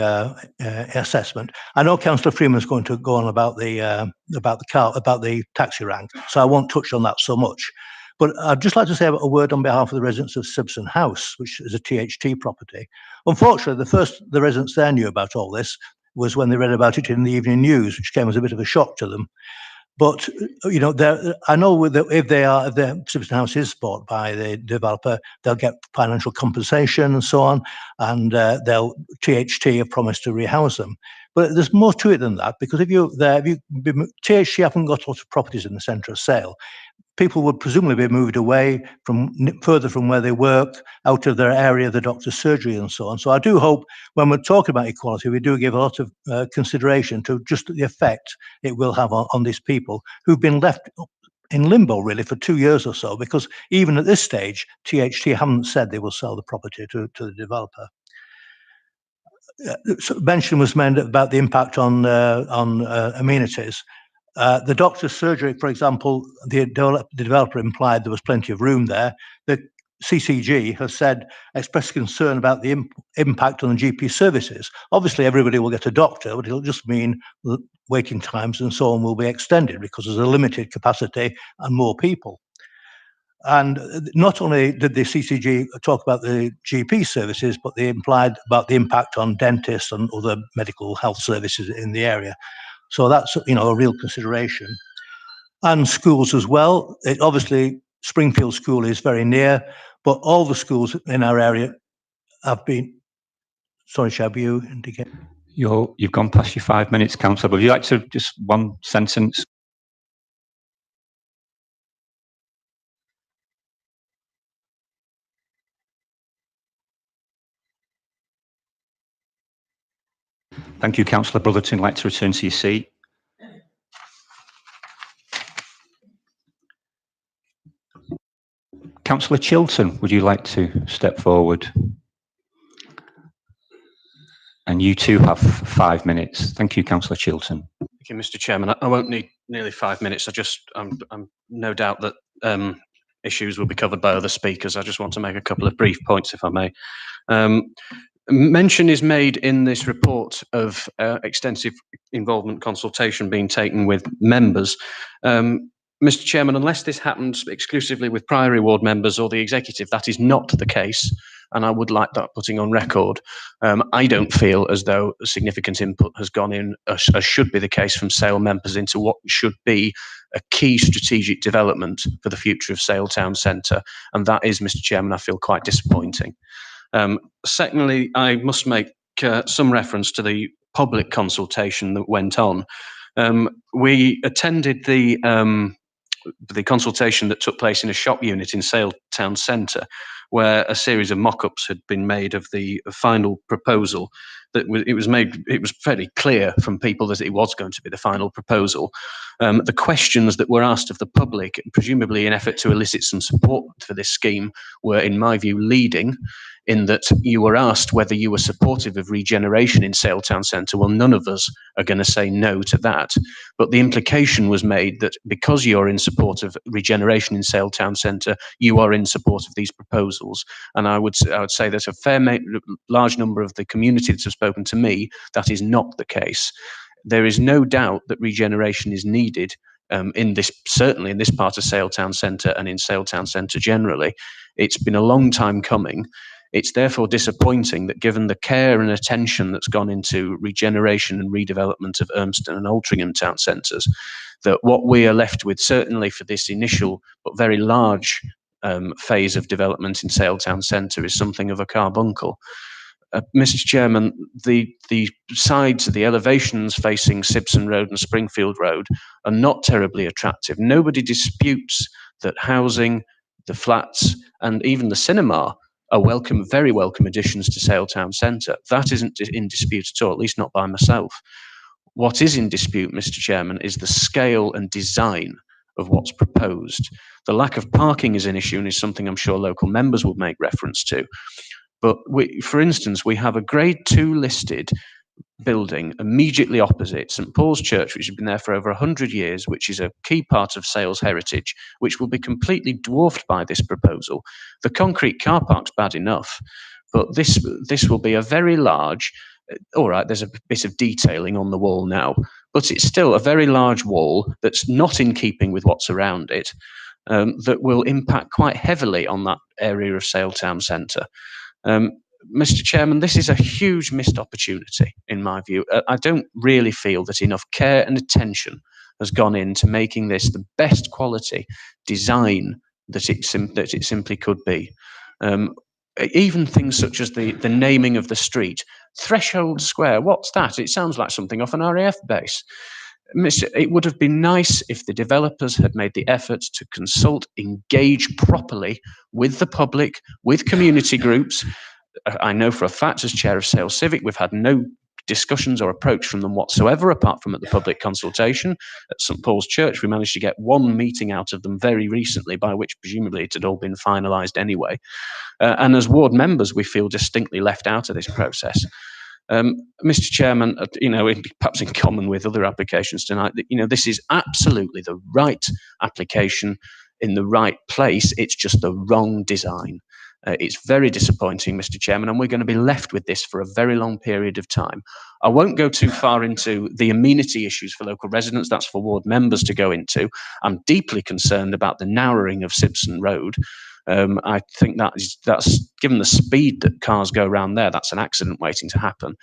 [SPEAKER 12] assessment. I know Councillor Freeman's going to go on about the taxi rank, so I won't touch on that so much. But I'd just like to say a word on behalf of the residents of Simpson House, which is a THT property. Unfortunately, the residents there knew about all this was when they read about it in the evening news, which came as a bit of a shock to them. But you know, I know that if Simpson House is bought by the developer, they'll get financial compensation and so on, and THT have promised to rehouse them. But there's more to it than that, because THT haven't got a lot of properties in the centre of Sale. People would presumably be moved away further from where they work, out of their area, the doctor's surgery and so on. So I do hope when we're talking about equality, we do give a lot of consideration to just the effect it will have on these people who've been left in limbo really for 2 years or so, because even at this stage, THT haven't said they will sell the property to the developer. Mention was made about the impact on amenities. The doctor's surgery, for example, the developer implied there was plenty of room there. The CCG has expressed concern about the impact on the GP services. Obviously, everybody will get a doctor, but it'll just mean waiting times and so on will be extended because there's a limited capacity and more people. And not only did the CCG talk about the GP services, but they implied about the impact on dentists and other medical health services in the area. So that's, you know, a real consideration. And schools as well. Obviously, Springfield School is very near, but all the schools in our area have been. Sorry, Shab, you indicate?
[SPEAKER 1] You've gone past your 5 minutes, Councillor. But would you like to just one sentence? Thank you, Councillor Brotherton. I'd like to return to your seat. Councillor Chilton, would you like to step forward? And you too have 5 minutes. Thank you, Councillor Chilton.
[SPEAKER 13] Thank you, Mr. Chairman. I won't need nearly 5 minutes. I'm no doubt that issues will be covered by other speakers. I just want to make a couple of brief points, if I may. Mention is made in this report of extensive involvement consultation being taken with members. Mr. Chairman, unless this happens exclusively with Priory Ward members or the executive, that is not the case, and I would like that putting on record. I don't feel as though significant input has gone in, as should be the case, from Sale members into what should be a key strategic development for the future of Sale Town Centre, and that is, Mr. Chairman, I feel quite disappointing. Secondly, I must make some reference to the public consultation that went on. We attended the consultation that took place in a shop unit in Sale Town Centre, where a series of mock-ups had been made of the final proposal. It was fairly clear from people that it was going to be the final proposal. The questions that were asked of the public, presumably in effort to elicit some support for this scheme, were, in my view, leading, in that you were asked whether you were supportive of regeneration in Sale Town Centre. Well, none of us are going to say no to that. But the implication was made that because you're in support of regeneration in Sale Town Centre, you are in support of these proposals. And I would say that a large number of the community that have spoken to me, that is not the case. There is no doubt that regeneration is needed certainly in this part of Sale Town Centre and in Sale Town Centre generally. It's been a long time coming. It's therefore disappointing that, given the care and attention that's gone into regeneration and redevelopment of Urmston and Altrincham town centres, that what we are left with, certainly for this initial but very large phase of development in Sale Town Centre, is something of a carbuncle. Mr. Chairman, the sides of the elevations facing Sibson Road and Springfield Road are not terribly attractive. Nobody disputes that housing, the flats, and even the cinema are very welcome additions to Sale Town Centre. That isn't in dispute at all, at least not by myself. What is in dispute, Mr. Chairman, is the scale and design of what's proposed. The lack of parking is an issue and is something I'm sure local members will make reference to. But for instance, we have a Grade 2 listed building immediately opposite St Paul's Church, which has been there for over 100 years, which is a key part of Sale's heritage, which will be completely dwarfed by this proposal. The concrete car park's bad enough, but this will be a very large, all right, there's a bit of detailing on the wall now, but it's still a very large wall that's not in keeping with what's around it, that will impact quite heavily on that area of Sale Town Centre. Mr. Chairman, this is a huge missed opportunity, in my view. I don't really feel that enough care and attention has gone into making this the best quality design that it simply could be. Even things such as the naming of the street. Threshold Square, what's that? It sounds like something off an RAF base. It would have been nice if the developers had made the effort to consult, engage properly with the public, with community groups. I know for a fact, as chair of Sale Civic, we've had no discussions or approach from them whatsoever, apart from at the public consultation. At St Paul's Church, we managed to get one meeting out of them very recently, by which presumably it had all been finalised anyway. And as ward members, we feel distinctly left out of this process. Mr. Chairman, perhaps in common with other applications tonight, this is absolutely the right application in the right place. It's just the wrong design. It's very disappointing, Mr. Chairman, and we're going to be left with this for a very long period of time. I won't go too far into the amenity issues for local residents. That's for ward members to go into. I'm deeply concerned about the narrowing of Sibson Road. I think that's given the speed that cars go around there, that's an accident waiting to happen.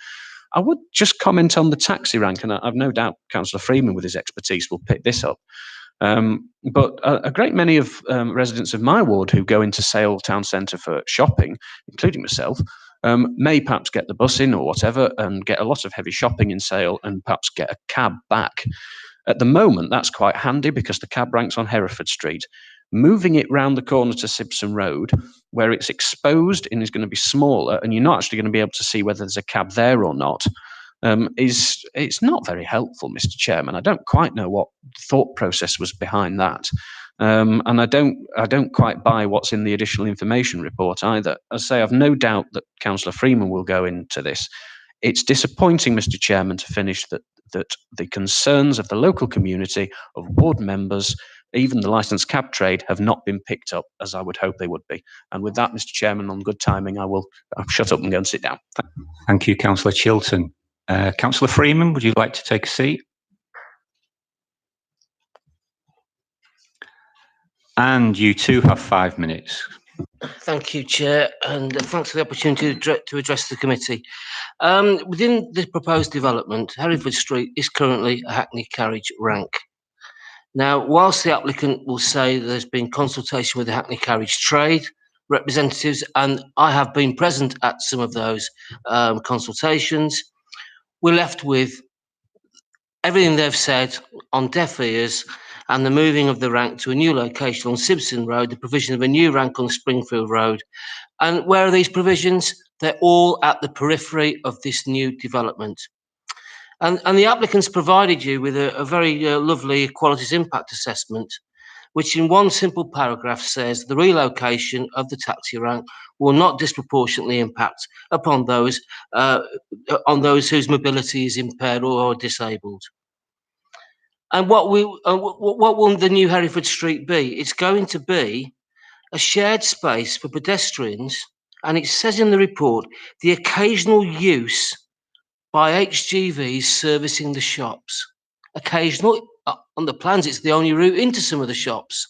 [SPEAKER 13] I would just comment on the taxi rank, and I've no doubt Councillor Freeman, with his expertise, will pick this up. But a great many of residents of my ward who go into Sale Town Centre for shopping, including myself, may perhaps get the bus in or whatever and get a lot of heavy shopping in Sale and perhaps get a cab back. At the moment, that's quite handy because the cab rank's on Hereford Street. Moving it round the corner to Sibson Road, where it's exposed and is going to be smaller, and you're not actually going to be able to see whether there's a cab there or not, it's not very helpful, Mr. Chairman. I don't quite know what thought process was behind that, and I don't quite buy what's in the additional information report either. As I say, I've no doubt that Councillor Freeman will go into this. It's disappointing, Mr. Chairman, to finish that the concerns of the local community, of ward members, even the licensed cab trade, have not been picked up as I would hope they would be. And with that, Mr. Chairman, on good timing, I'll shut up and go and sit down.
[SPEAKER 1] Thank you, Councillor Chilton. Councillor Freeman, would you like to take a seat? And you too have 5 minutes.
[SPEAKER 14] Thank you, Chair, and thanks for the opportunity to address the committee. Within the proposed development, Hereford Street is currently a hackney carriage rank. Now, whilst the applicant will say there's been consultation with the hackney carriage trade representatives, and I have been present at some of those consultations, we're left with everything they've said on deaf ears, and the moving of the rank to a new location on Simpson Road, the provision of a new rank on Springfield Road. And where are these provisions? They're all at the periphery of this new development. And the applicants provided you with a very lovely qualities impact assessment, which in one simple paragraph says the relocation of the taxi rank will not disproportionately impact upon those whose mobility is impaired or disabled. And what will the new Hereford Street be? It's going to be a shared space for pedestrians, and it says in the report, the occasional use by HGVs servicing the shops. Occasional, on the plans, it's the only route into some of the shops.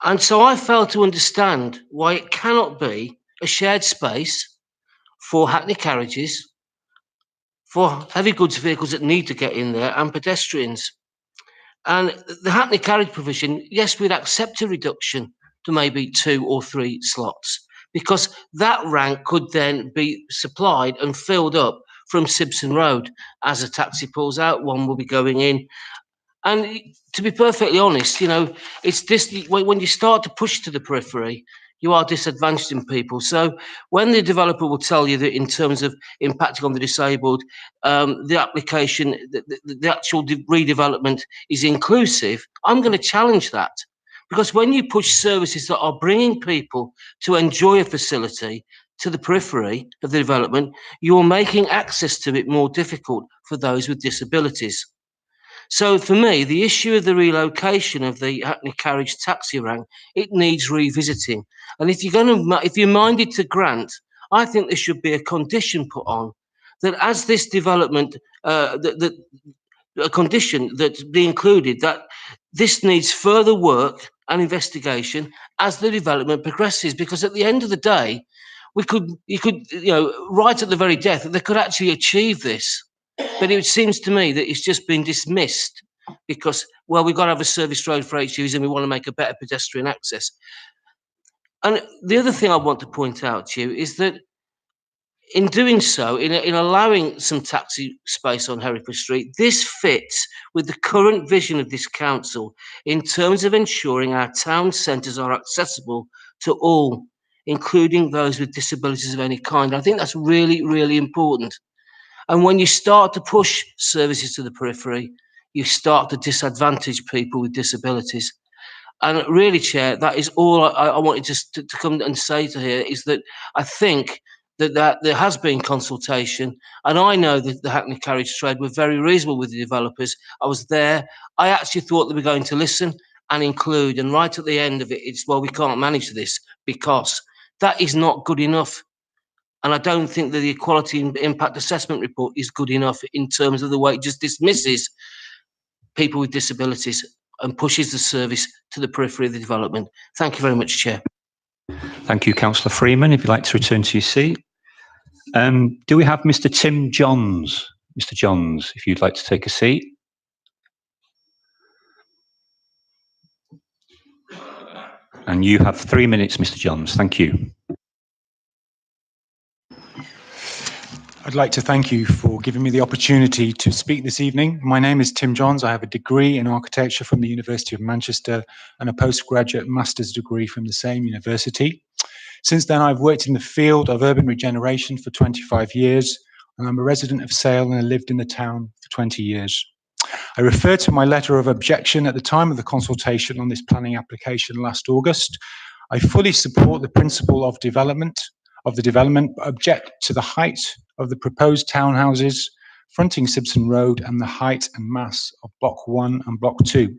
[SPEAKER 14] And so I fail to understand why it cannot be a shared space for hackney carriages, for heavy goods vehicles that need to get in there, and pedestrians. And the hackney carriage provision, yes, we'd accept a reduction to maybe 2 or 3 slots, because that rank could then be supplied and filled up from Simpson Road. As a taxi pulls out, one will be going in. And to be perfectly honest, it's this, when you start to push to the periphery, you are disadvantaging people. So when the developer will tell you that in terms of impacting on the disabled, the application, the actual redevelopment is inclusive, I'm going to challenge that. Because when you push services that are bringing people to enjoy a facility to the periphery of the development, you're making access to it more difficult for those with disabilities. So for me, the issue of the relocation of the hackney carriage taxi rank, it needs revisiting. And if you're minded to grant, I think there should be a condition put on that as this development, a condition that be included that this needs further work and investigation as the development progresses. Because at the end of the day, you could, right at the very death, they could actually achieve this. But it seems to me that it's just been dismissed because, well, we've got to have a service road for HGVs and we want to make a better pedestrian access. And the other thing I want to point out to you is that in doing so, in allowing some taxi space on Hereford Street, this fits with the current vision of this council in terms of ensuring our town centres are accessible to all, including those with disabilities of any kind. I think that's really, really important. And when you start to push services to the periphery, you start to disadvantage people with disabilities. And really, Chair, that is all I wanted to come and say to here, is that I think that there has been consultation, and I know that the hackney carriage trade were very reasonable with the developers. I was there. I actually thought they were going to listen and include, and right at the end of it, it's, well, we can't manage this, because that is not good enough. And I don't think that the Equality Impact Assessment report is good enough in terms of the way it just dismisses people with disabilities and pushes the service to the periphery of the development. Thank you very much, Chair.
[SPEAKER 1] Thank you, Councillor Freeman. If you'd like to return to your seat. Do we have Mr. Tim Johns? Mr. Johns, if you'd like to take a seat. And you have 3 minutes, Mr. Johns. Thank you.
[SPEAKER 15] I'd like to thank you for giving me the opportunity to speak this evening. My name is Tim Johns. I have a degree in architecture from the University of Manchester and a postgraduate master's degree from the same university. Since then, I've worked in the field of urban regeneration for 25 years, and I'm a resident of Sale and I lived in the town for 20 years. I refer to my letter of objection at the time of the consultation on this planning application last August. I fully support the principle of the development, but object to the height of the proposed townhouses fronting Simpson Road and the height and mass of Block 1 and Block 2.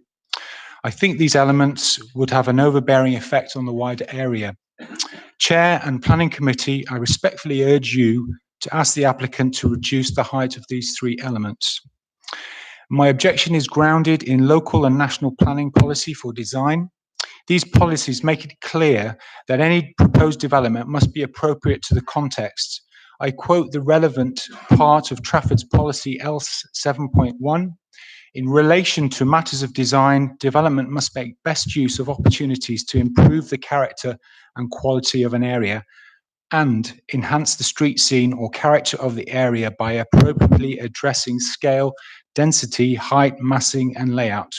[SPEAKER 15] I think these elements would have an overbearing effect on the wider area. Chair and Planning Committee, I respectfully urge you to ask the applicant to reduce the height of these 3 elements. My objection is grounded in local and national planning policy for design. These policies make it clear that any proposed development must be appropriate to the context. I quote the relevant part of Trafford's policy else 7.1. In relation to matters of design, development must make best use of opportunities to improve the character and quality of an area and enhance the street scene or character of the area by appropriately addressing scale, density, height, massing, and layout.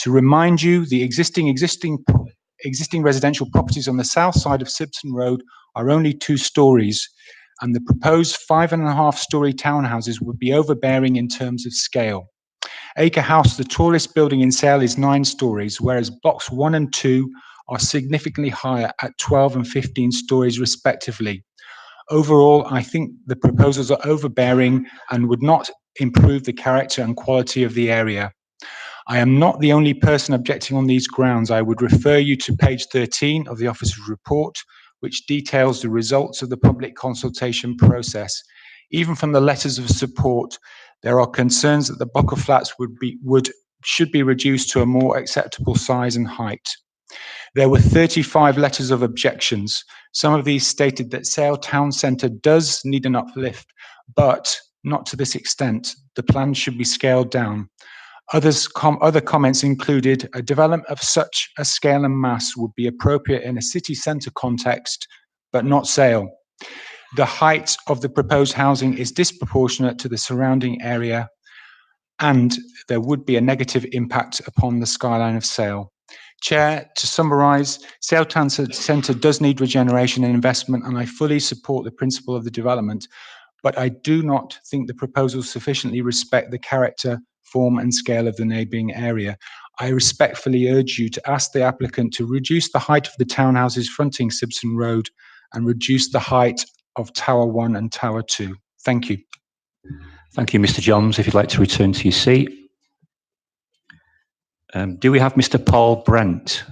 [SPEAKER 15] To remind you, the existing residential properties on the south side of Simpson Road are only 2 stories, and the proposed 5.5-story townhouses would be overbearing in terms of scale. Acre House, the tallest building in Sale, is 9 stories, whereas blocks 1 and 2 are significantly higher at 12 and 15 stories respectively. Overall, I think the proposals are overbearing and would not improve the character and quality of the area. I am not the only person objecting on these grounds. I would refer you to page 13 of the officer's report, which details the results of the public consultation process. Even from the letters of support, there are concerns that the block of flats should be reduced to a more acceptable size and height. There were 35 letters of objections. Some of these stated that Sale Town Centre does need an uplift, but not to this extent. The plan should be scaled down. Other comments included a development of such a scale and mass would be appropriate in a city centre context, but not Sale. The height of the proposed housing is disproportionate to the surrounding area, and there would be a negative impact upon the skyline of Sale. Chair, to summarise, Sale Town Centre does need regeneration and investment, and I fully support the principle of the development, but I do not think the proposals sufficiently respect the character, form and scale of the neighbouring area. I respectfully urge you to ask the applicant to reduce the height of the townhouses fronting Simpson Road and reduce the height of Tower 1 and Tower 2. Thank you.
[SPEAKER 1] Thank you, Mr. Johns. If you'd like to return to your seat. Do we have Mr. Paul Brent?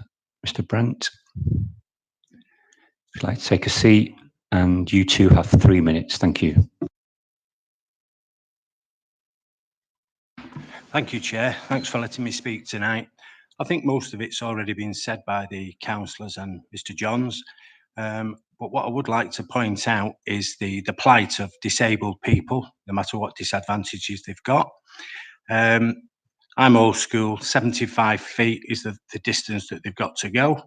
[SPEAKER 1] Mr. Brent, if you'd like to take a seat, and you two have 3 minutes. Thank you.
[SPEAKER 16] Thank you, Chair. Thanks for letting me speak tonight. I think most of it's already been said by the councillors and Mr. Johns. But what I would like to point out is the plight of disabled people, no matter what disadvantages they've got. I'm old school, 75 feet is the distance that they've got to go.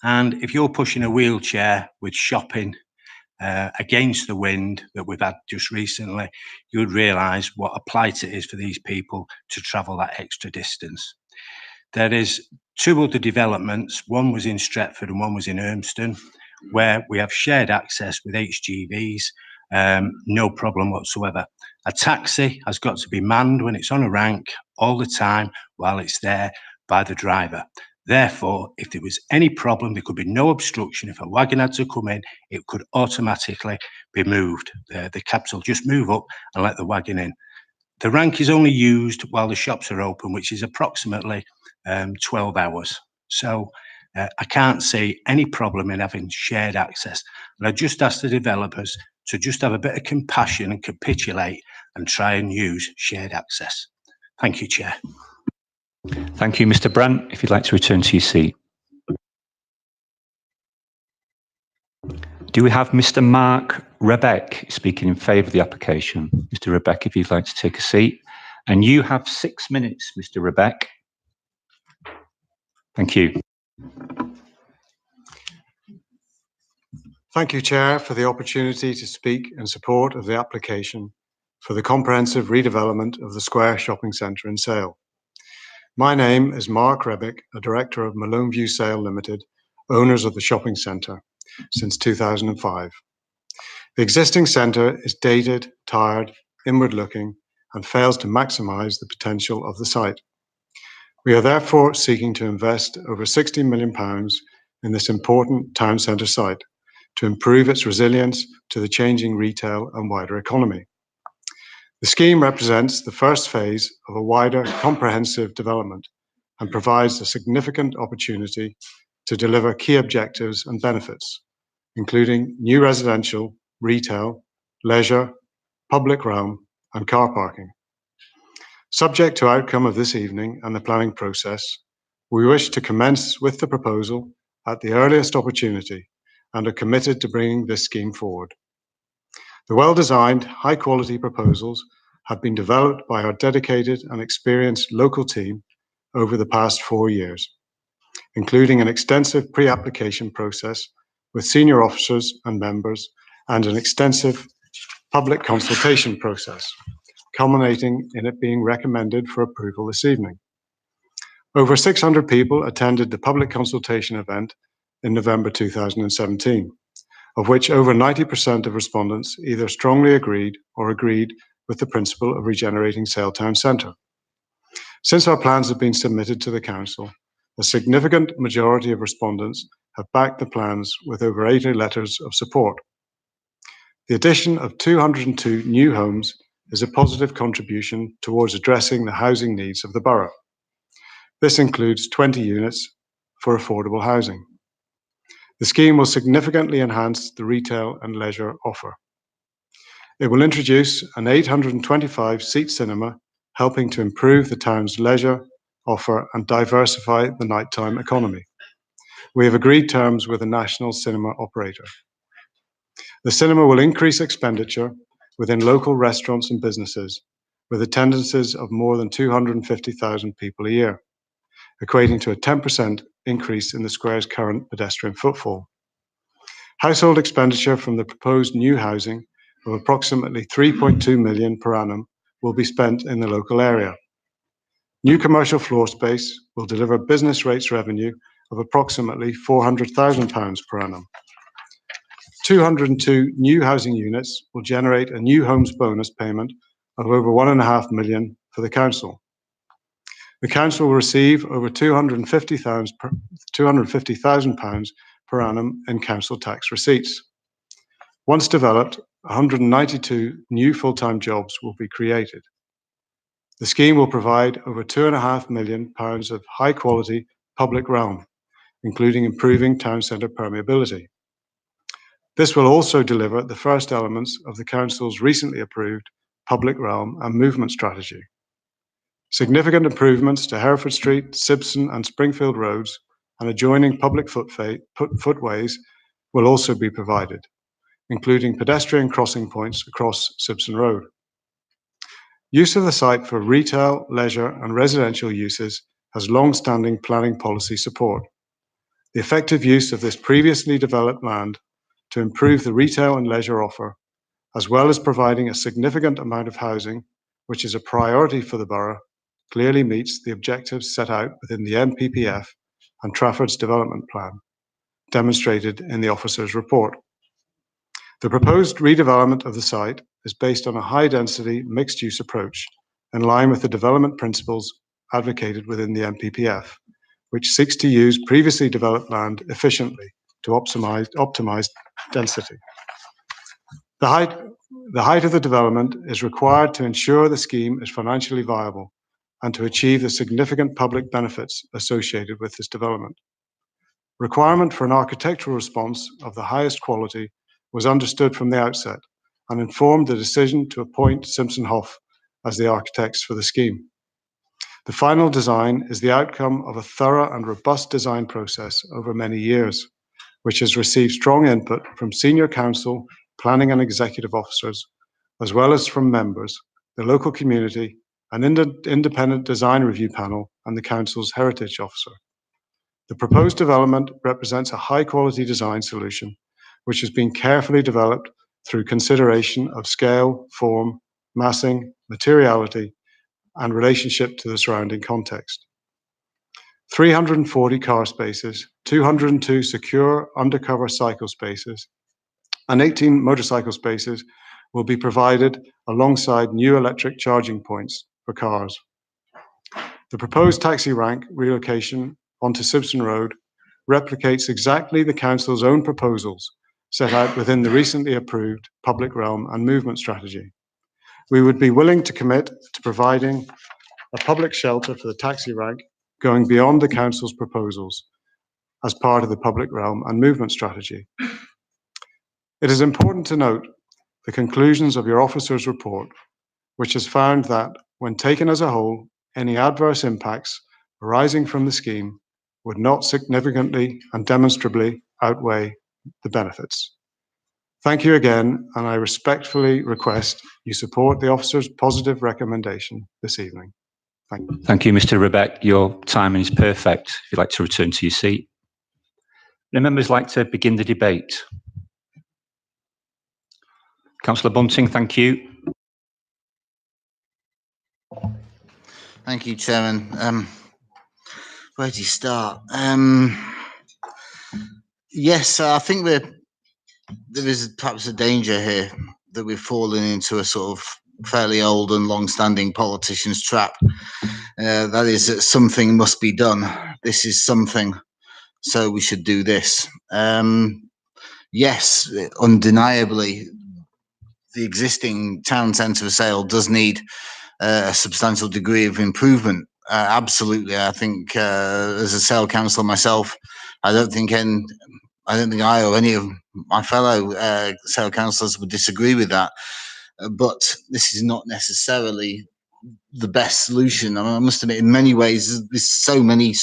[SPEAKER 16] And if you're pushing a wheelchair with shopping against the wind that we've had just recently, you would realise what a plight it is for these people to travel that extra distance. There is 2 other developments. One was in Stretford and one was in Urmston, where we have shared access with HGVs, no problem whatsoever. A taxi has got to be manned when it's on a rank all the time while it's there by the driver. Therefore, if there was any problem, there could be no obstruction. If a wagon had to come in, it could automatically be moved. The cabs will just move up and let the wagon in. The rank is only used while the shops are open, which is approximately 12 hours. So I can't see any problem in having shared access. And I just ask the developers to just have a bit of compassion and capitulate and try and use shared access. Thank you, Chair.
[SPEAKER 1] Thank you, Mr. Brandt. If you'd like to return to your seat. Do we have Mr. Mark Rebeck speaking in favour of the application? Mr. Rebeck, if you'd like to take a seat. And you have 6 minutes, Mr. Rebeck. Thank you.
[SPEAKER 17] Thank you, Chair, for the opportunity to speak in support of the application for the comprehensive redevelopment of the Square Shopping Centre in Sale. My name is Mark Rebick, a director of Malone View Sale Limited, owners of the shopping centre since 2005. The existing centre is dated, tired, inward-looking, and fails to maximise the potential of the site. We are therefore seeking to invest over £60 million in this important town centre site to improve its resilience to the changing retail and wider economy. The scheme represents the first phase of a wider comprehensive development and provides a significant opportunity to deliver key objectives and benefits, including new residential, retail, leisure, public realm, and car parking. Subject to outcome of this evening and the planning process, we wish to commence with the proposal at the earliest opportunity and are committed to bringing this scheme forward. The well-designed, high-quality proposals have been developed by our dedicated and experienced local team over the past 4 years, including an extensive pre-application process with senior officers and members and an extensive public consultation process, culminating in it being recommended for approval this evening. Over 600 people attended the public consultation event in November 2017, of which over 90% of respondents either strongly agreed or agreed with the principle of regenerating Sale Town Centre. Since our plans have been submitted to the Council, a significant majority of respondents have backed the plans with over 80 letters of support. The addition of 202 new homes is a positive contribution towards addressing the housing needs of the borough. This includes 20 units for affordable housing. The scheme will significantly enhance the retail and leisure offer. It will introduce an 825-seat cinema, helping to improve the town's leisure offer and diversify the nighttime economy. We have agreed terms with a national cinema operator. The cinema will increase expenditure within local restaurants and businesses, with attendances of more than 250,000 people a year, equating to a 10% increase in the square's current pedestrian footfall. Household expenditure from the proposed new housing of approximately 3.2 million per annum will be spent in the local area. New commercial floor space will deliver business rates revenue of approximately £400,000 per annum. 202 new housing units will generate a new homes bonus payment of over £1.5 million for the council. The council will receive over £250,000 per annum in council tax receipts. Once developed, 192 new full-time jobs will be created. The scheme will provide over £2.5 million of high-quality public realm, including improving town centre permeability. This will also deliver the first elements of the council's recently approved public realm and movement strategy. Significant improvements to Hereford Street, Sibson and Springfield roads and adjoining public footways will also be provided, including pedestrian crossing points across Sibson Road. Use of the site for retail, leisure and residential uses has long-standing planning policy support. The effective use of this previously developed land to improve the retail and leisure offer, as well as providing a significant amount of housing, which is a priority for the borough, clearly meets the objectives set out within the NPPF and Trafford's development plan, demonstrated in the officer's report. The proposed redevelopment of the site is based on a high-density mixed-use approach in line with the development principles advocated within the NPPF, which seeks to use previously developed land efficiently to optimize density. The height of the development is required to ensure the scheme is financially viable and to achieve the significant public benefits associated with this development. Requirement for an architectural response of the highest quality was understood from the outset and informed the decision to appoint Simpson Hoff as the architects for the scheme. The final design is the outcome of a thorough and robust design process over many years, which has received strong input from senior council, planning and executive officers, as well as from members, the local community, an independent design review panel, and the council's heritage officer. The proposed development represents a high-quality design solution, which has been carefully developed through consideration of scale, form, massing, materiality, and relationship to the surrounding context. 340 car spaces, 202 secure undercover cycle spaces, and 18 motorcycle spaces will be provided alongside new electric charging points for cars. The proposed taxi rank relocation onto Sibson Road replicates exactly the council's own proposals set out within the recently approved public realm and movement strategy. We would be willing to commit to providing a public shelter for the taxi rank going beyond the council's proposals as part of the public realm and movement strategy. It is important to note the conclusions of your officer's report, which has found that, when taken as a whole, any adverse impacts arising from the scheme would not significantly and demonstrably outweigh the benefits. Thank you again, and I respectfully request you support the officer's positive recommendation this evening. Thank you.
[SPEAKER 1] Thank you, Mr. Rebeck. Your timing is perfect. If you'd like to return to your seat. Do members like to begin the debate? Councillor Bunting, thank you.
[SPEAKER 7] Thank you, Chairman. Where do you start? Yes, I think there is perhaps a danger here that we've fallen into a sort of fairly old and long-standing politician's trap. That is that something must be done. This is something, so we should do this. Yes, undeniably, the existing town centre of Sale does need a substantial degree of improvement. Absolutely, I think as a Sale councillor myself, I don't think I or any of my fellow Sale councillors would disagree with that. But this is not necessarily the best solution. I must admit, in many ways, there's so many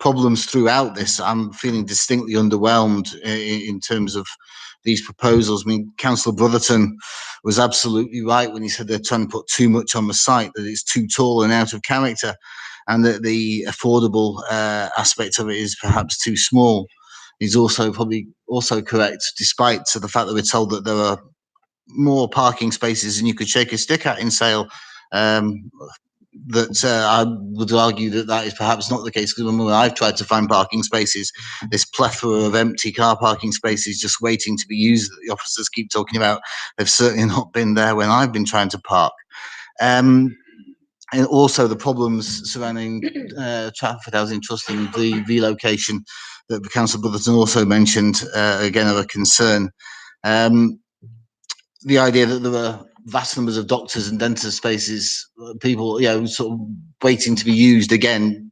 [SPEAKER 7] problems throughout this. I'm feeling distinctly underwhelmed in terms of these proposals. I mean, Councillor Brotherton was absolutely right when he said they're trying to put too much on the site, that it's too tall and out of character, and that the affordable aspect of it is perhaps too small. He's also probably also correct, despite the fact that we're told that there are more parking spaces than you could shake a stick at in Sale. That I would argue that that is perhaps not the case, because when I've tried to find parking spaces, this plethora of empty car parking spaces just waiting to be used that the officers keep talking about, they've certainly not been there when I've been trying to park. And also the problems surrounding Trafford Housing Trust and the relocation that Councillor Brotherton also mentioned, again, are a concern. The idea that there are vast numbers of doctors and dentist spaces, people, sort of waiting to be used again,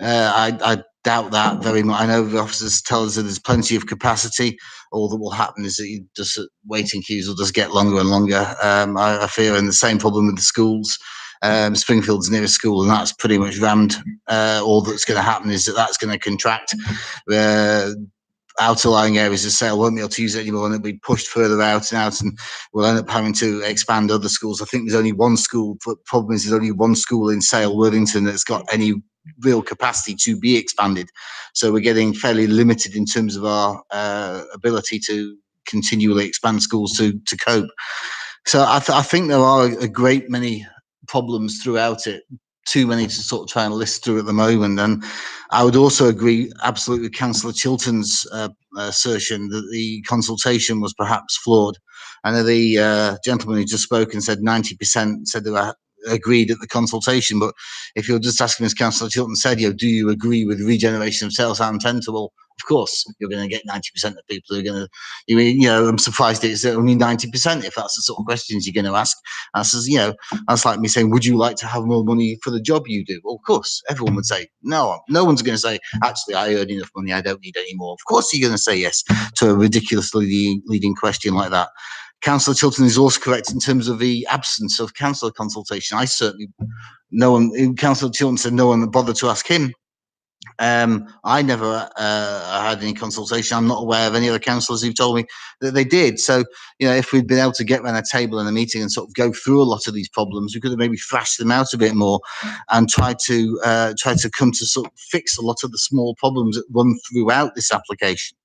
[SPEAKER 7] I doubt that very much. I know the officers tell us that there's plenty of capacity. All that will happen is that you just waiting queues will just get longer and longer. I fear, and the same problem with the schools. Springfield's nearest school, and that's pretty much rammed. All that's going to happen is that that's going to contract. Outer-lying areas of Sale won't be able to use it anymore, and it'll be pushed further out and out, and we'll end up having to expand other schools. I think there's only one school, but the problem is there's only one school in Sale, Worthington, that's got any real capacity to be expanded. So we're getting fairly limited in terms of our ability to continually expand schools to cope. So I think there are a great many problems throughout it, too many to sort of try and list through at the moment. And I would also agree absolutely with Councillor Chilton's assertion that the consultation was perhaps flawed. I know the gentleman who just spoke and said 90% said they were agreed at the consultation, but if you're just asking, as Councillor Chilton said, do you agree with regeneration of Sale Town Centre? Well, of course, you're going to get 90% of people who are going to, I'm surprised it's only 90% if that's the sort of questions you're going to ask. That's like me saying, would you like to have more money for the job you do? Well, of course, everyone would say, no. No one's going to say, actually, I earn enough money, I don't need any more. Of course, you're going to say yes to a ridiculously leading question like that. Councillor Chilton is also correct in terms of the absence of councillor consultation. Councillor Chilton said no one bothered to ask him. I never had any consultation. I'm not aware of any other councillors who've told me that they did. So, if we'd been able to get around a table in a meeting and sort of go through a lot of these problems, we could have maybe thrashed them out a bit more and tried to come to sort of fix a lot of the small problems that run throughout this application.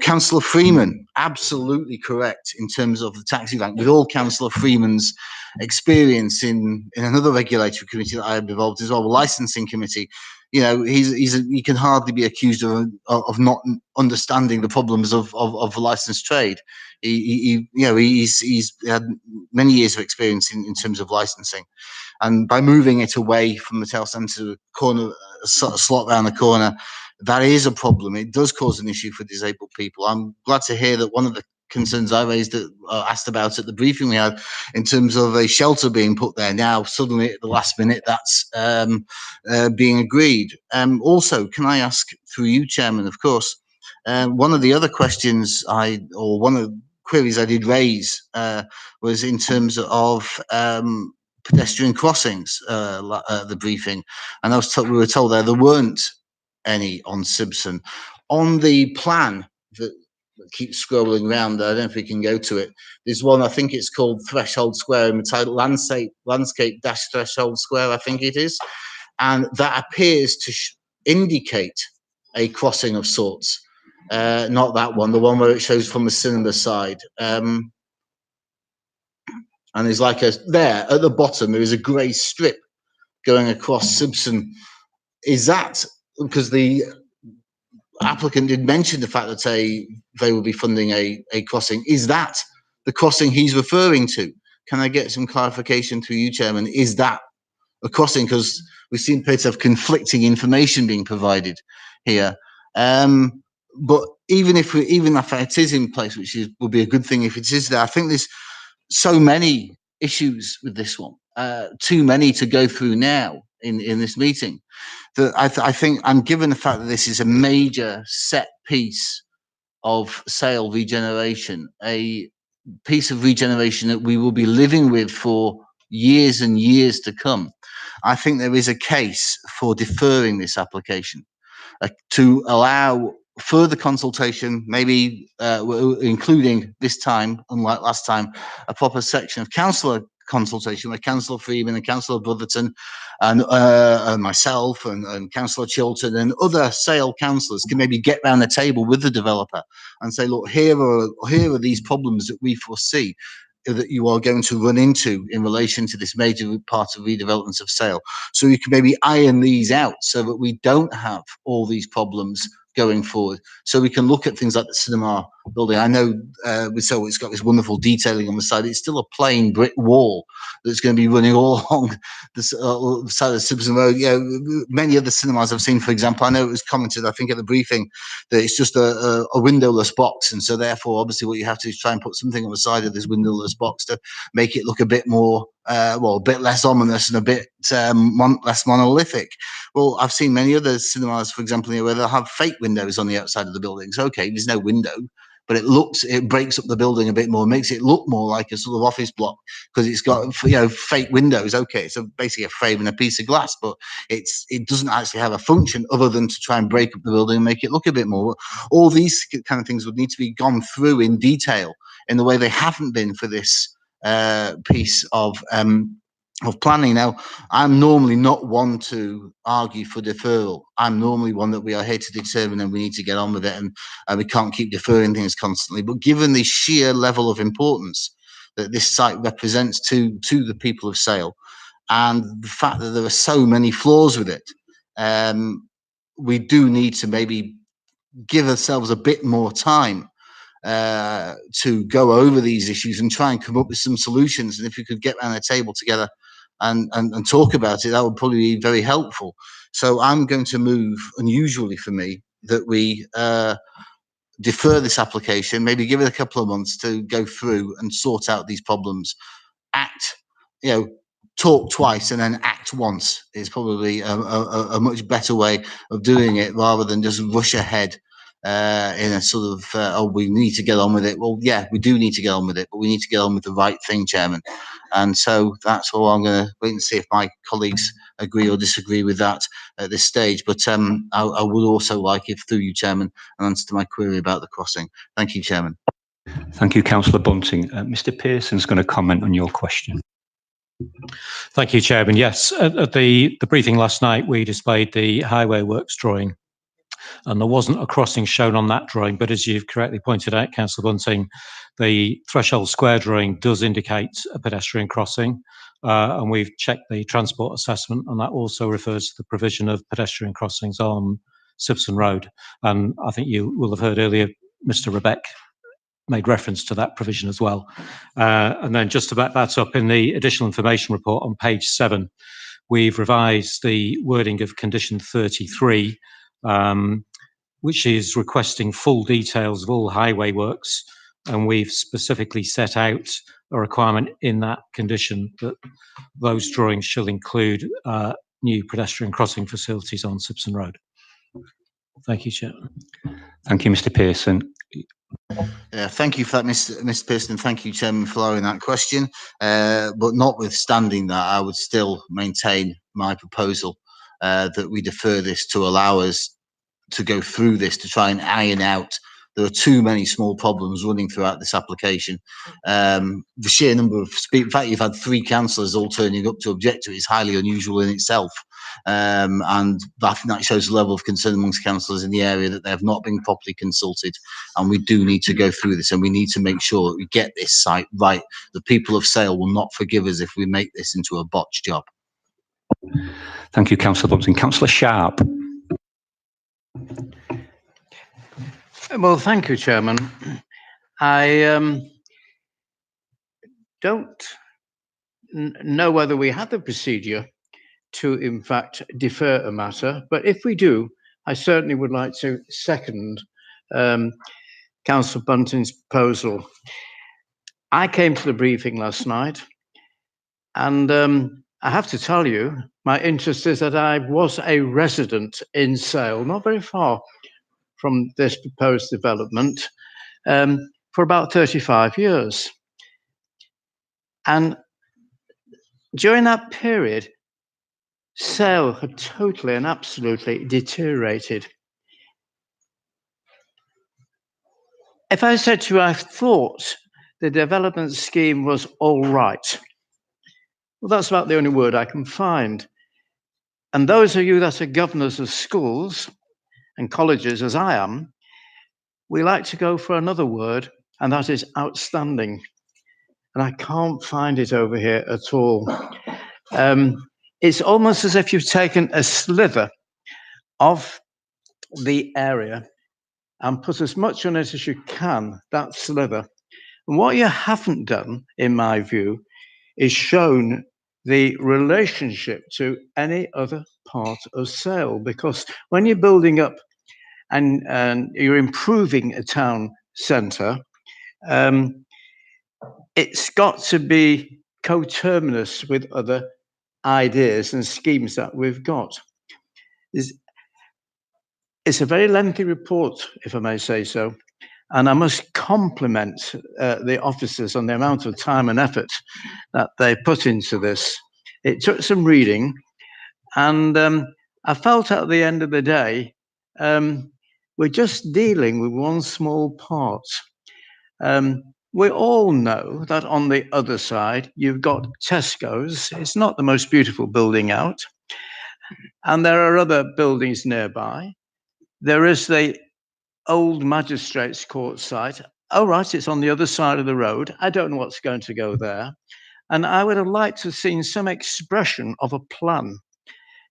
[SPEAKER 7] Councillor Freeman, absolutely correct in terms of the taxi rank. With all Councillor Freeman's experience in another regulatory committee that I have involved as well, the licensing committee, he can hardly be accused of not understanding the problems of the licensed trade. He's had many years of experience in terms of licensing, and by moving it away from the tail centre corner, slot around the corner, that is a problem. It does cause an issue for disabled people. I'm glad to hear that one of the concerns I raised, asked about at the briefing we had, in terms of a shelter being put there, now suddenly at the last minute that's being agreed. Also, can I ask through you, Chairman, of course, one of the other questions one of the queries I did raise was in terms of pedestrian crossings at the briefing, and we were told there weren't any on Simpson. On the plan that keeps scrolling around, I don't know if we can go to it. There's one, I think it's called Threshold Square, in the title, Landscape Dash Threshold Square, I think it is. And that appears to indicate a crossing of sorts. Not that one, the one where it shows from the cinema side. And there's there at the bottom, there is a grey strip going across Simpson. Is that because the applicant did mention the fact that they will be funding a crossing? Is that the crossing he's referring to? Can I get some clarification through you, Chairman? Is that a crossing? Because we seem to have conflicting information being provided here. But even if it is in place, which would be a good thing if it is there, I think there's so many issues with this one, too many to go through now in this meeting, that I think, and given the fact that this is a major set piece of Sale regeneration, a piece of regeneration that we will be living with for years and years to come, I think there is a case for deferring this application to allow further consultation, maybe including this time, unlike last time, a proper section of councillor consultation where Councillor Freeman and Councillor Brotherton and myself and Councillor Chilton and other Sale councillors can maybe get round the table with the developer and say, look, here are these problems that we foresee that you are going to run into in relation to this major part of redevelopment of Sale. So you can maybe iron these out so that we don't have all these problems going forward. So we can look at things like the cinema building. I know so it's got this wonderful detailing on the side. It's still a plain brick wall that's going to be running all along the side of Simpson Road. Yeah, many other cinemas I've seen, for example, I know it was commented, I think at the briefing, that it's just a windowless box. And so therefore, obviously what you have to do is try and put something on the side of this windowless box to make it look a bit more, a bit less ominous and a bit less monolithic. Well, I've seen many other cinemas, for example, where they'll have fake windows on the outside of the buildings. Okay, there's no window, but it breaks up the building a bit more, makes it look more like a sort of office block because it's got fake windows. Okay, so basically a frame and a piece of glass, but it doesn't actually have a function other than to try and break up the building and make it look a bit more. All these kind of things would need to be gone through in detail in the way they haven't been for this piece of planning. Now, I'm normally not one to argue for deferral. I'm normally one that we are here to determine and we need to get on with it, and we can't keep deferring things constantly. But given the sheer level of importance that this site represents to the people of Sale, and the fact that there are so many flaws with it, we do need to maybe give ourselves a bit more time to go over these issues and try and come up with some solutions. And if we could get around the table together and talk about it, that would probably be very helpful. So I'm going to move, unusually for me, that we defer this application, maybe give it a couple of months to go through and sort out these problems. Talk twice and then act once is probably a much better way of doing it, rather than just rush ahead in a sort of, we need to get on with it. Well, yeah, we do need to get on with it, but we need to get on with the right thing, Chairman. And so that's all. I'm going to wait and see if my colleagues agree or disagree with that at this stage. But I would also like, if through you, Chairman, an answer to my query about the crossing. Thank you, Chairman.
[SPEAKER 1] Thank you, Councillor Bunting. Mr. Pearson's going to comment on your question.
[SPEAKER 3] Thank you, Chairman. Yes, at the briefing last night, we displayed the highway works drawing, and there wasn't a crossing shown on that drawing, but as you've correctly pointed out, Councillor Bunting, the threshold square drawing does indicate a pedestrian crossing, and we've checked the transport assessment, and that also refers to the provision of pedestrian crossings on Simpson Road. And I think you will have heard earlier, Mr. Rebeck made reference to that provision as well. And then just to back that up, in the additional information report on page 7, we've revised the wording of condition 33, which is requesting full details of all highway works, and we've specifically set out a requirement in that condition that those drawings shall include new pedestrian crossing facilities on Simpson Road. Thank you, Chairman.
[SPEAKER 1] Thank you, Mr. Pearson.
[SPEAKER 7] Thank you for that, Mr. Pearson. Thank you, Chairman, for allowing that question. But notwithstanding that, I would still maintain my proposal that we defer this to allow us to go through this to try and iron out. There are too many small problems running throughout this application. The sheer number of, in fact, you've had 3 councillors all turning up to object to it is highly unusual in itself. And I think that shows the level of concern amongst councillors in the area that they have not been properly consulted. And we do need to go through this, and we need to make sure that we get this site right. The people of Sale will not forgive us if we make this into a botched job.
[SPEAKER 1] Thank you, Councillor Bunting. Councillor Sharp.
[SPEAKER 18] Well, thank you, Chairman. I don't know whether we have the procedure to, in fact, defer a matter, but if we do, I certainly would like to second Councillor Bunting's proposal. I came to the briefing last night, and I have to tell you, my interest is that I was a resident in Sale, not very far from this proposed development, for about 35 years. And during that period, Sale had totally and absolutely deteriorated. If I said to you, I thought the development scheme was all right, well, that's about the only word I can find. And those of you that are governors of schools and colleges, as I am, we like to go for another word, and that is outstanding. And I can't find it over here at all. It's almost as if you've taken a sliver of the area and put as much on it as you can, that sliver. And what you haven't done, in my view, is shown the relationship to any other part of Sale, because when you're building up and you're improving a town centre, it's got to be coterminous with other ideas and schemes that we've got. It's a very lengthy report, if I may say so, and I must compliment the officers on the amount of time and effort that they put into this. It took some reading, and I felt at the end of the day, we're just dealing with one small part. We all know that on the other side, you've got Tesco's. It's not the most beautiful building out. And there are other buildings nearby. There is the old magistrates' court site. Oh, right, it's on the other side of the road. I don't know what's going to go there. And I would have liked to have seen some expression of a plan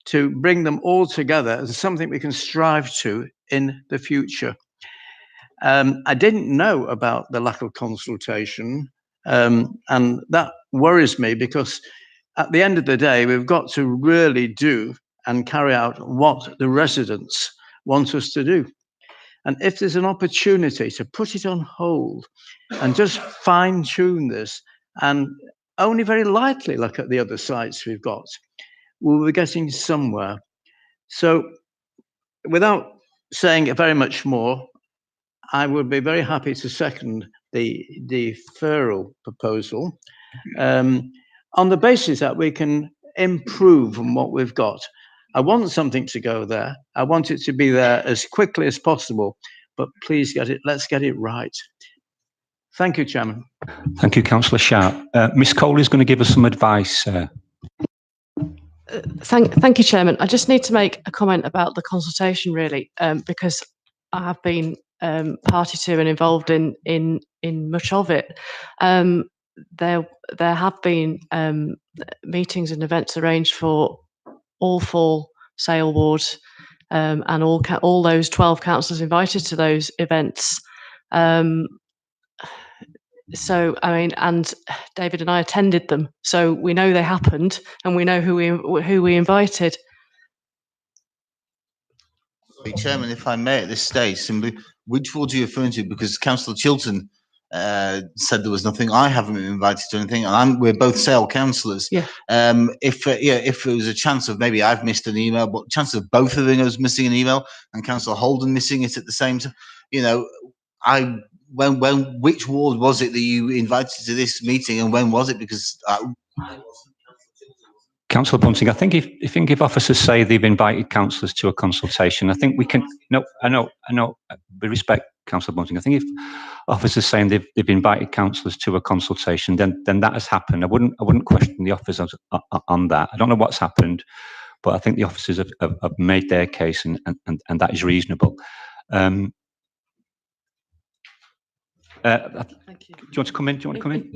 [SPEAKER 18] to bring them all together as something we can strive to in the future. I didn't know about the lack of consultation, and that worries me, because at the end of the day, we've got to really do and carry out what the residents want us to do. And if there's an opportunity to put it on hold and just fine tune this and only very lightly look at the other sites we've got, we'll be getting somewhere. So without saying very much more, I would be very happy to second the deferral proposal on the basis that we can improve on what we've got. I want something to go there. I want it to be there as quickly as possible, but please let's get it right. Thank you, Chairman.
[SPEAKER 1] Thank you, Councillor Sharp. Ms. Cole is going to give us some advice.
[SPEAKER 2] Thank you, Chairman. I just need to make a comment about the consultation, really, because I have been party to and involved in much of it. There have been meetings and events arranged for all 4 Sale wards, and all those 12 councillors invited to those events. So, I mean, and David and I attended them, so we know they happened, and we know who we invited.
[SPEAKER 7] Chairman, if I may, at this stage, simply, which ward are you referring to? Because Councillor Chilton said there was nothing. I haven't been invited to anything, and we're both Sale councillors.
[SPEAKER 2] Yeah.
[SPEAKER 7] If there was a chance of maybe I've missed an email, but chance of both of us missing an email and Councillor Holden missing it at the same time, which ward was it that you invited to this meeting, and when was it? Because
[SPEAKER 1] Councillor Bunting, I think if officers say they've invited councillors to a consultation, I think we can. No, I know. We respect Councillor Bunting. I think if officers saying they've invited councillors to a consultation, then that has happened. I wouldn't question the officers on that. I don't know what's happened, but I think the officers have made their case, and that is reasonable.
[SPEAKER 2] Thank you.
[SPEAKER 1] Do you want to come in? Do you want to come in?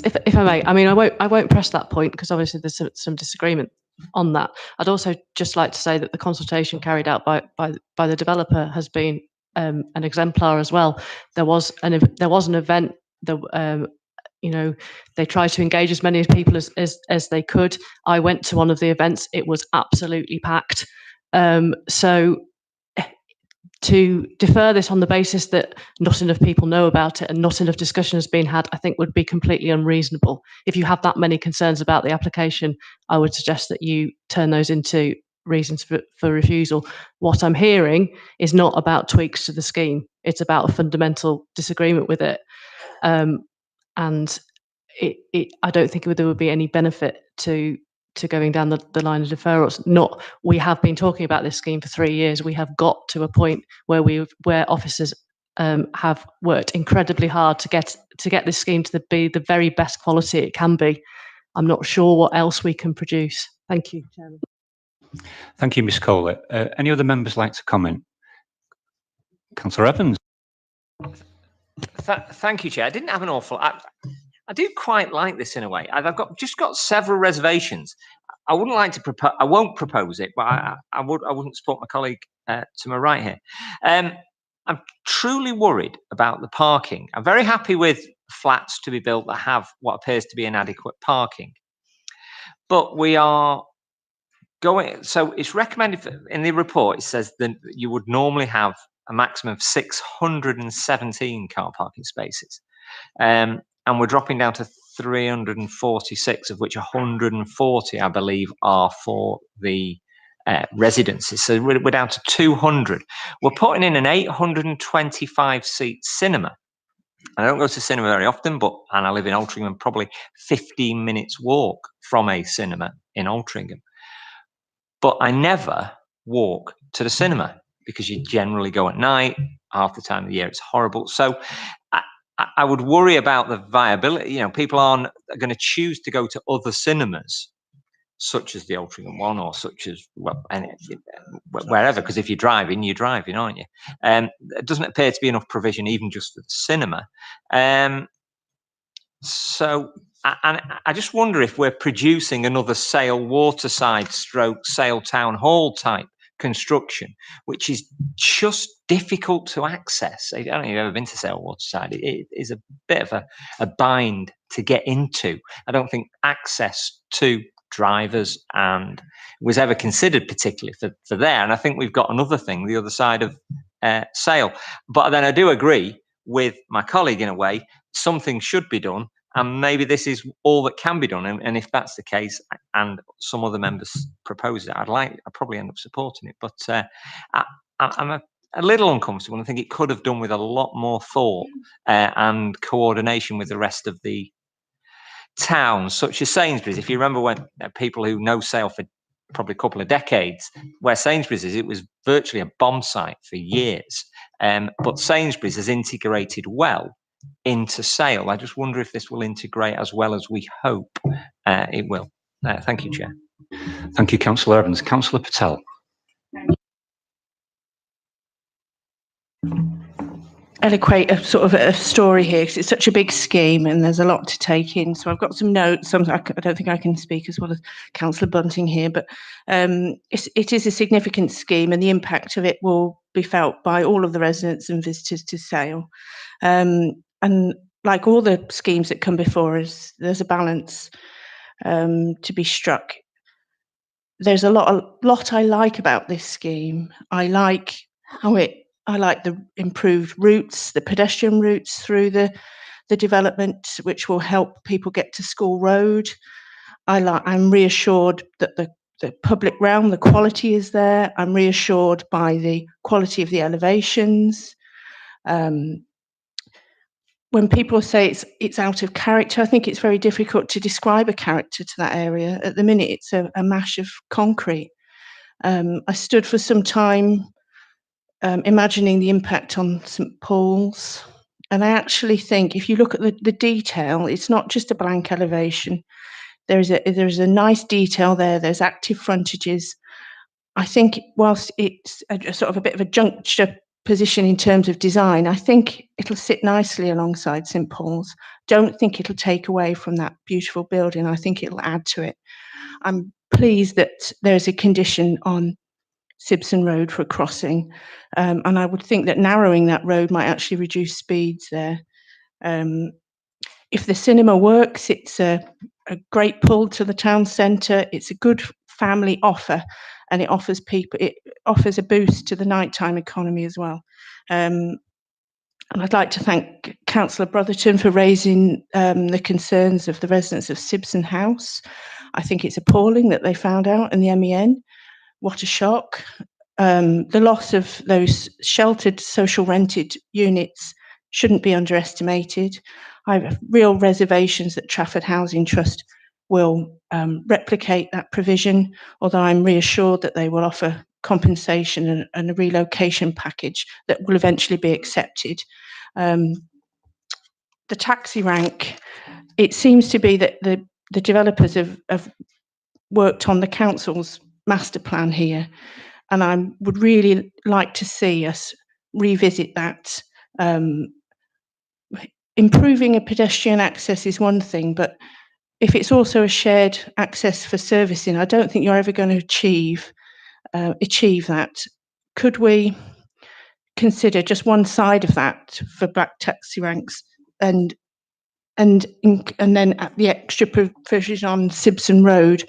[SPEAKER 2] If I may, I mean, I won't press that point, because obviously there's some disagreement on that. I'd also just like to say that the consultation carried out by the developer has been an exemplar as well. There was an event that they tried to engage as many people as they could. I went to one of the events; it was absolutely packed. So to defer this on the basis that not enough people know about it and not enough discussion has been had, I think would be completely unreasonable. If you have that many concerns about the application, I would suggest that you turn those into reasons for refusal. What I'm hearing is not about tweaks to the scheme. It's about a fundamental disagreement with it. And I don't think there would be any benefit to going down the line of deferrals. We have been talking about this scheme for 3 years. We have got to a point where officers have worked incredibly hard to get this scheme to be the very best quality it can be. I'm not sure what else we can produce. Thank you, Chairman.
[SPEAKER 1] Thank you, Ms. Coley. Any other members like to comment? Councillor Evans.
[SPEAKER 9] Thank you, Chair. I didn't have an awful. I do quite like this in a way. I've got several reservations. I wouldn't like to propose. I won't propose it, but I wouldn't support my colleague to my right here. I'm truly worried about the parking. I'm very happy with flats to be built that have what appears to be inadequate parking, but we are going. So it's recommended in the report. It says that you would normally have a maximum of 617 car parking spaces. And we're dropping down to 346, of which 140, I believe, are for the residences. So we're down to 200. We're putting in an 825-seat cinema. I don't go to cinema very often, and I live in Altrincham, probably 15 minutes walk from a cinema in Altrincham. But I never walk to the cinema because you generally go at night. Half the time of the year, it's horrible. So I would worry about the viability. People aren't going to choose to go to other cinemas, such as the Altrincham one, or such as wherever. Because if you're driving, aren't you? There doesn't appear to be enough provision, even just for the cinema. So I just wonder if we're producing another Sale Waterside / Sale Town Hall type construction, which is just difficult to access. I don't know if you've ever been to Sale Waterside. It is a bit of a bind to get into. I don't think access to drivers and was ever considered particularly for there. And I think we've got another thing, the other side of Sale. But then I do agree with my colleague in a way, something should be done. And maybe this is all that can be done. And if that's the case, and some other members propose it, I'd probably end up supporting it. But I'm a little uncomfortable. I think it could have done with a lot more thought and coordination with the rest of the towns, such as Sainsbury's. If you remember when people who know Sale for probably a couple of decades, where Sainsbury's is, it was virtually a bomb site for years. But Sainsbury's has integrated well into Sale. I just wonder if this will integrate as well as we hope it will. Thank you, Chair.
[SPEAKER 1] Thank you, Councillor Evans. Councillor Patel.
[SPEAKER 8] Eloquate a sort of a story here because it's such a big scheme and there's a lot to take in. So I've got some notes. I don't think I can speak as well as Councillor Bunting here, but it is a significant scheme and the impact of it will be felt by all of the residents and visitors to Sale. And like all the schemes that come before us, there's a balance to be struck. There's a lot I like about this scheme. I like the improved routes, the pedestrian routes through the development, which will help people get to School Road. I'm reassured that the public realm, the quality is there. I'm reassured by the quality of the elevations. When people say it's out of character, I think it's very difficult to describe a character to that area. At the minute, it's a mash of concrete. I stood for some time imagining the impact on St Paul's. And I actually think if you look at the detail, it's not just a blank elevation. There's a nice detail there. There's active frontages. I think whilst it's a sort of a bit of a juncture position in terms of design, I think it'll sit nicely alongside St Paul's. Don't think it'll take away from that beautiful building. I think it'll add to it. I'm pleased that there's a condition on Sibson Road for a crossing, and I would think that narrowing that road might actually reduce speeds there. If the cinema works, it's a great pull to the town centre. It's a good family offer, and it offers a boost to the nighttime economy as well. And I'd like to thank Councillor Brotherton for raising the concerns of the residents of Sibson House. I think it's appalling that they found out in the MEN. What a shock. The loss of those sheltered social rented units shouldn't be underestimated. I have real reservations that Trafford Housing Trust will replicate that provision, although I'm reassured that they will offer compensation and a relocation package that will eventually be accepted. The taxi rank, it seems to be that the developers have worked on the council's master plan here, and I would really like to see us revisit that. Improving a pedestrian access is one thing, but if it's also a shared access for servicing, I don't think you're ever going to achieve that. Could we consider just one side of that for black taxi ranks, and then at the extra provision on Sibson Road,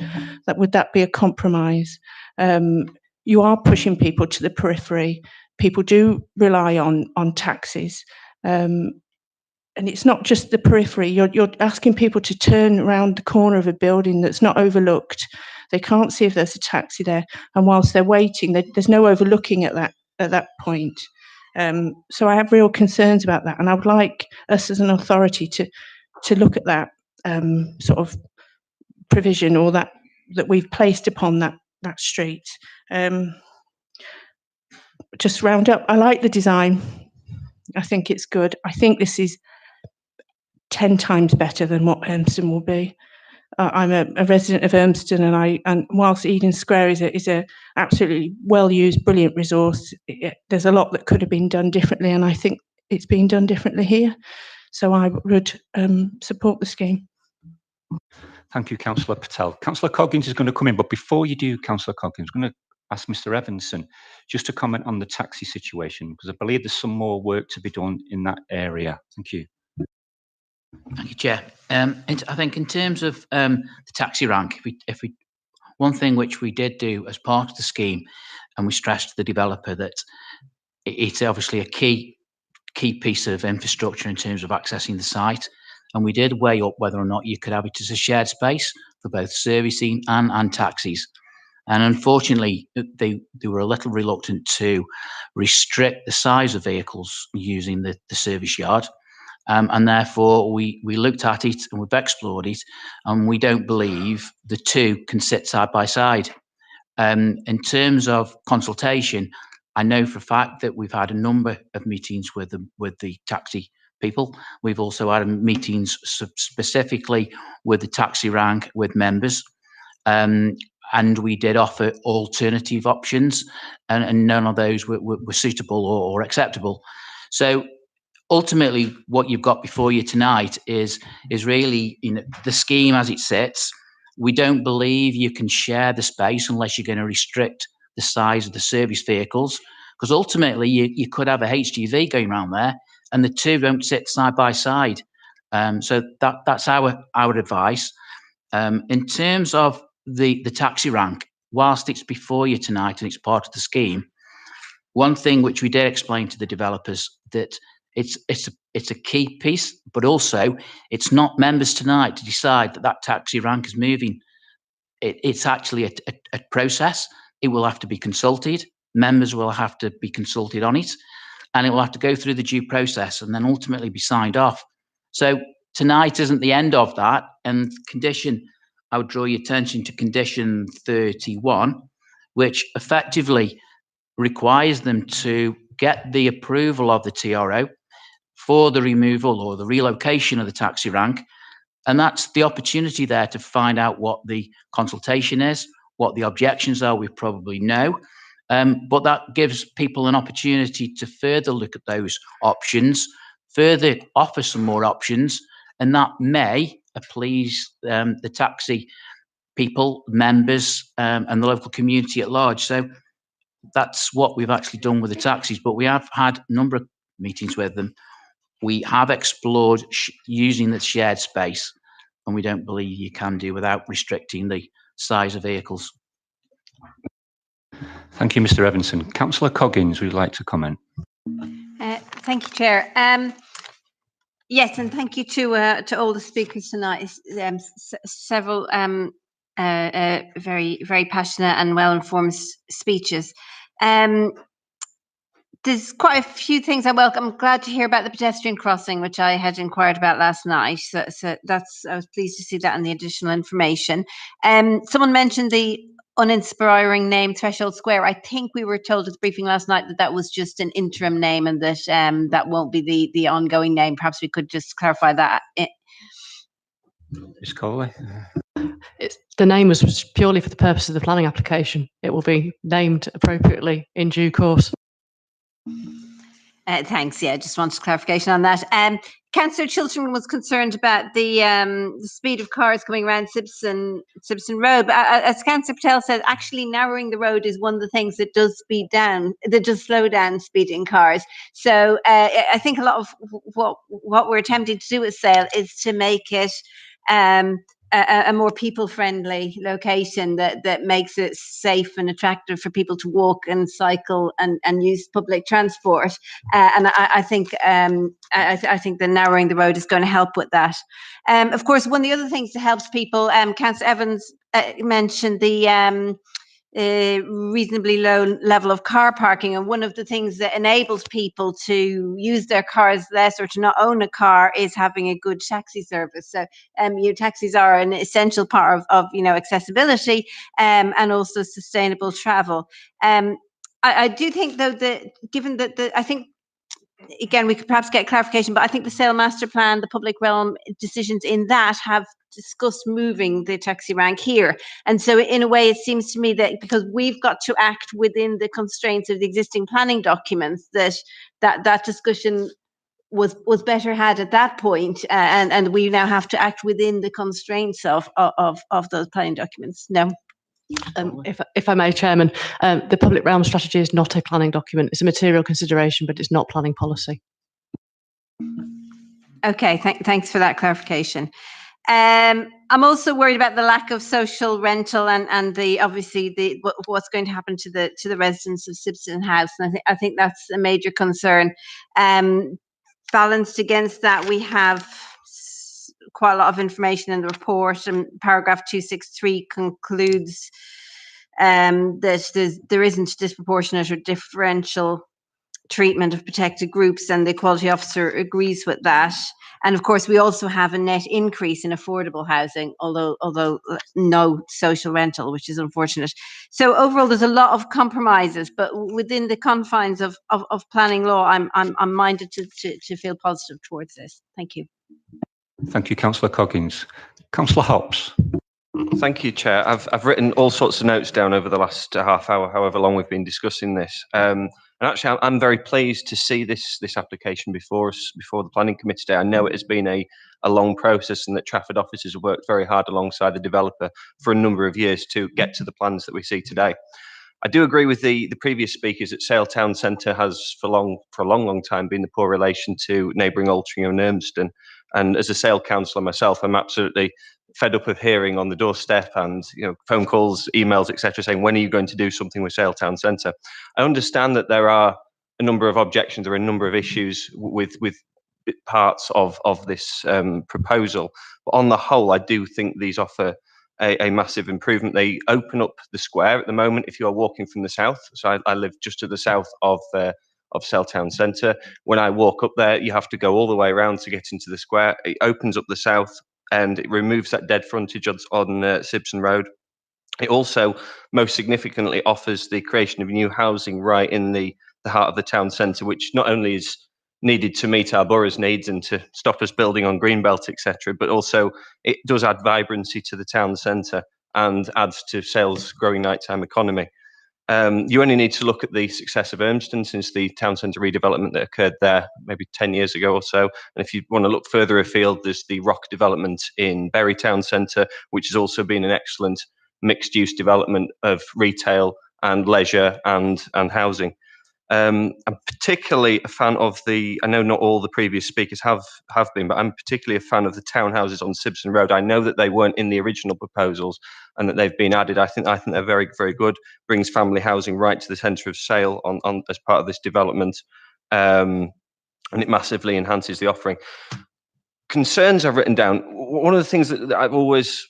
[SPEAKER 8] would that be a compromise? You are pushing people to the periphery. People do rely on taxis. And it's not just the periphery. You're asking people to turn around the corner of a building that's not overlooked. They can't see if there's a taxi there, and whilst they're waiting, there's no overlooking at that point. So I have real concerns about that, and I would like us as an authority to look at that sort of provision, or that we've placed upon that street. Just round up, I like the design. I think it's good. I think this is 10 times better than what Urmston will be. I'm a resident of Urmston, and whilst Eden Square is a absolutely well used, brilliant resource, there's a lot that could have been done differently, and I think it's been done differently here. So I would support the scheme.
[SPEAKER 1] Thank you, Councillor Patel. Councillor Coggins is going to come in, but before you do, Councillor Coggins, I'm going to ask Mr. Evanson just to comment on the taxi situation, because I believe there's some more work to be done in that area. Thank you.
[SPEAKER 19] Thank you, Chair. I think in terms of the taxi rank, if we one thing which we did do as part of the scheme, and we stressed to the developer that it's obviously a key piece of infrastructure in terms of accessing the site, and we did weigh up whether or not you could have it as a shared space for both servicing and taxis. And unfortunately, they were a little reluctant to restrict the size of vehicles using the service yard. And therefore, we looked at it and we've explored it, and we don't believe the two can sit side by side. In terms of consultation, I know for a fact that we've had a number of meetings with the taxi people. We've also had meetings specifically with the taxi rank with members. And we did offer alternative options, and none of those were suitable or acceptable. So ultimately, what you've got before you tonight is really, the scheme as it sits. We don't believe you can share the space unless you're going to restrict the size of the service vehicles, because ultimately you could have a HGV going around there, and the two don't sit side by side. So that's our advice. In terms of the taxi rank, whilst it's before you tonight and it's part of the scheme, one thing which we did explain to the developers that it's a key piece, but also it's not members tonight to decide that taxi rank is moving. It's actually a process. It will have to be consulted. Members will have to be consulted on it, and it will have to go through the due process and then ultimately be signed off. So tonight isn't the end of that. And I would draw your attention to condition 31, which effectively requires them to get the approval of the TRO for the removal or the relocation of the taxi rank. And that's the opportunity there to find out what the consultation is, what the objections are, we probably know. But that gives people an opportunity to further look at those options, further offer some more options, and that may please the taxi people, members, and the local community at large. So that's what we've actually done with the taxis, but we have had a number of meetings with them. We have explored using the shared space, and we don't believe you can do without restricting the size of vehicles.
[SPEAKER 1] Thank you, Mr. Evanson. Councillor Coggins, would you like to comment?
[SPEAKER 11] Thank you, Chair. Yes, and thank you to all the speakers tonight. Several very passionate and well-informed speeches. There's quite a few things I welcome. I'm glad to hear about the pedestrian crossing, which I had inquired about last night. So I was pleased to see that in the additional information. Someone mentioned the uninspiring name Threshold Square. I think we were told at the briefing last night that that was just an interim name and that that won't be the ongoing name. Perhaps we could just clarify that.
[SPEAKER 1] Ms. Coley.
[SPEAKER 2] The name was purely for the purpose of the planning application. It will be named appropriately in due course.
[SPEAKER 11] Thanks. Yeah, just wanted clarification on that. Councillor Chiltern was concerned about the speed of cars coming around Simpson Road. But as Councillor Patel said, actually narrowing the road is one of the things that does slow down speeding cars. So I think a lot of what we're attempting to do with Sale is to make it a more people-friendly location that makes it safe and attractive for people to walk and cycle and use public transport. And I think the narrowing the road is going to help with that. Of course, one of the other things that helps people, Councillor Evans mentioned the reasonably low level of car parking, and one of the things that enables people to use their cars less or to not own a car is having a good taxi service. So taxis are an essential part of accessibility and also sustainable travel. I do think though that given that I think again, we could perhaps get clarification, but I think the Sale Master Plan, the public realm decisions in that have discussed moving the taxi rank here. And so in a way, it seems to me that because we've got to act within the constraints of the existing planning documents, that discussion was better had at that point, and we now have to act within the constraints of those planning documents. No.
[SPEAKER 2] If I may, Chairman, the public realm strategy is not a planning document. It's a material consideration, but it's not planning policy.
[SPEAKER 11] Okay, thanks for that clarification. I'm also worried about the lack of social rental and obviously what's going to happen to the residents of Simpson House, and I think that's a major concern. Balanced against that, we have quite a lot of information in the report, and paragraph 263 concludes that there isn't disproportionate or differential treatment of protected groups, and the Equality Officer agrees with that. And of course, we also have a net increase in affordable housing, although no social rental, which is unfortunate. So overall, there's a lot of compromises, but within the confines of planning law, I'm minded to feel positive towards this. Thank you.
[SPEAKER 1] Thank you, Councillor Coggins. Councillor Hobbs.
[SPEAKER 20] Thank you, Chair. I've written all sorts of notes down over the last half hour, however long we've been discussing this. And actually, I'm very pleased to see this application before us, before the Planning Committee today. I know it has been a long process, and that Trafford officers have worked very hard alongside the developer for a number of years to get to the plans that we see today. I do agree with the previous speakers that Sale Town Centre has for a long time been the poor relation to neighbouring Altrincham and Urmston. And as a Sale councillor myself, I'm absolutely fed up of hearing on the doorstep and phone calls, emails, etc., saying, when are you going to do something with Sale Town Centre? I understand that there are a number of objections, there are a number of issues with parts of this proposal, but on the whole, I do think these offer a massive improvement. They open up the square at the moment if you are walking from the south. So I live just to the south of Sale Town Centre. When I walk up there, you have to go all the way around to get into the square. It opens up the south and it removes that dead frontage on Simpson Road. It also, most significantly, offers the creation of new housing right in the heart of the town centre, which not only is needed to meet our borough's needs and to stop us building on Greenbelt, etc., but also it does add vibrancy to the town centre and adds to Sale's growing nighttime economy. You only need to look at the success of Urmston since the town centre redevelopment that occurred there maybe 10 years ago or so. And if you want to look further afield, there's the Rock development in Bury Town Centre, which has also been an excellent mixed-use development of retail and leisure and housing. I'm particularly a fan of I know not all the previous speakers have been, but I'm particularly a fan of the townhouses on Sibson Road. I know that they weren't in the original proposals and that they've been added. I think they're very, very good. Brings family housing right to the centre of Sale on as part of this development, and it massively enhances the offering. Concerns I've written down. One of the things that I've always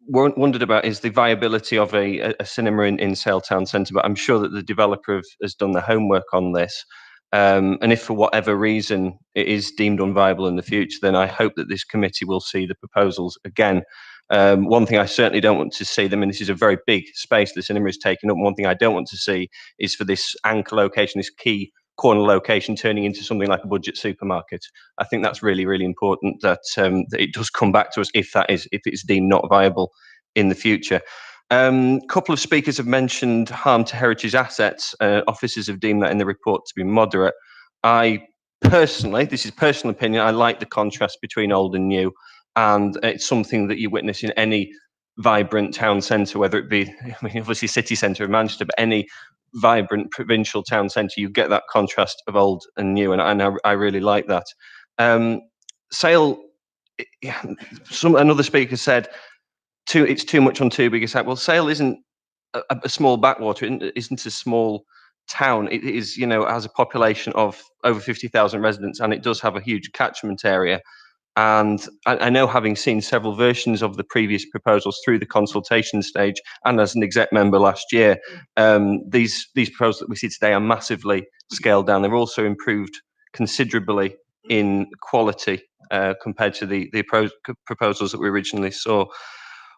[SPEAKER 20] wondered about is the viability of a cinema in Sale Town Centre, but I'm sure that the developer has done their homework on this. And if for whatever reason it is deemed unviable in the future, then I hope that this committee will see the proposals again. One thing I certainly don't want to see them, and this is a very big space the cinema is taking up, one thing I don't want to see is for this anchor location, this key corner location, turning into something like a budget supermarket. I think that's really, really important that it does come back to us if it's deemed not viable in the future. A couple of speakers have mentioned harm to heritage assets. Officers have deemed that in the report to be moderate. I personally, this is personal opinion, I like the contrast between old and new, and it's something that you witness in any vibrant town centre, whether it be, obviously city centre of Manchester, but any vibrant provincial town centre, you get that contrast of old and new, and I really like that. Sale, another speaker said, it's too much on too big a site. Well, Sale isn't a small backwater, it isn't a small town. It is, has a population of over 50,000 residents, and it does have a huge catchment area. And I know, having seen several versions of the previous proposals through the consultation stage and as an exec member last year, these proposals that we see today are massively scaled down. They're also improved considerably in quality compared to the proposals that we originally saw.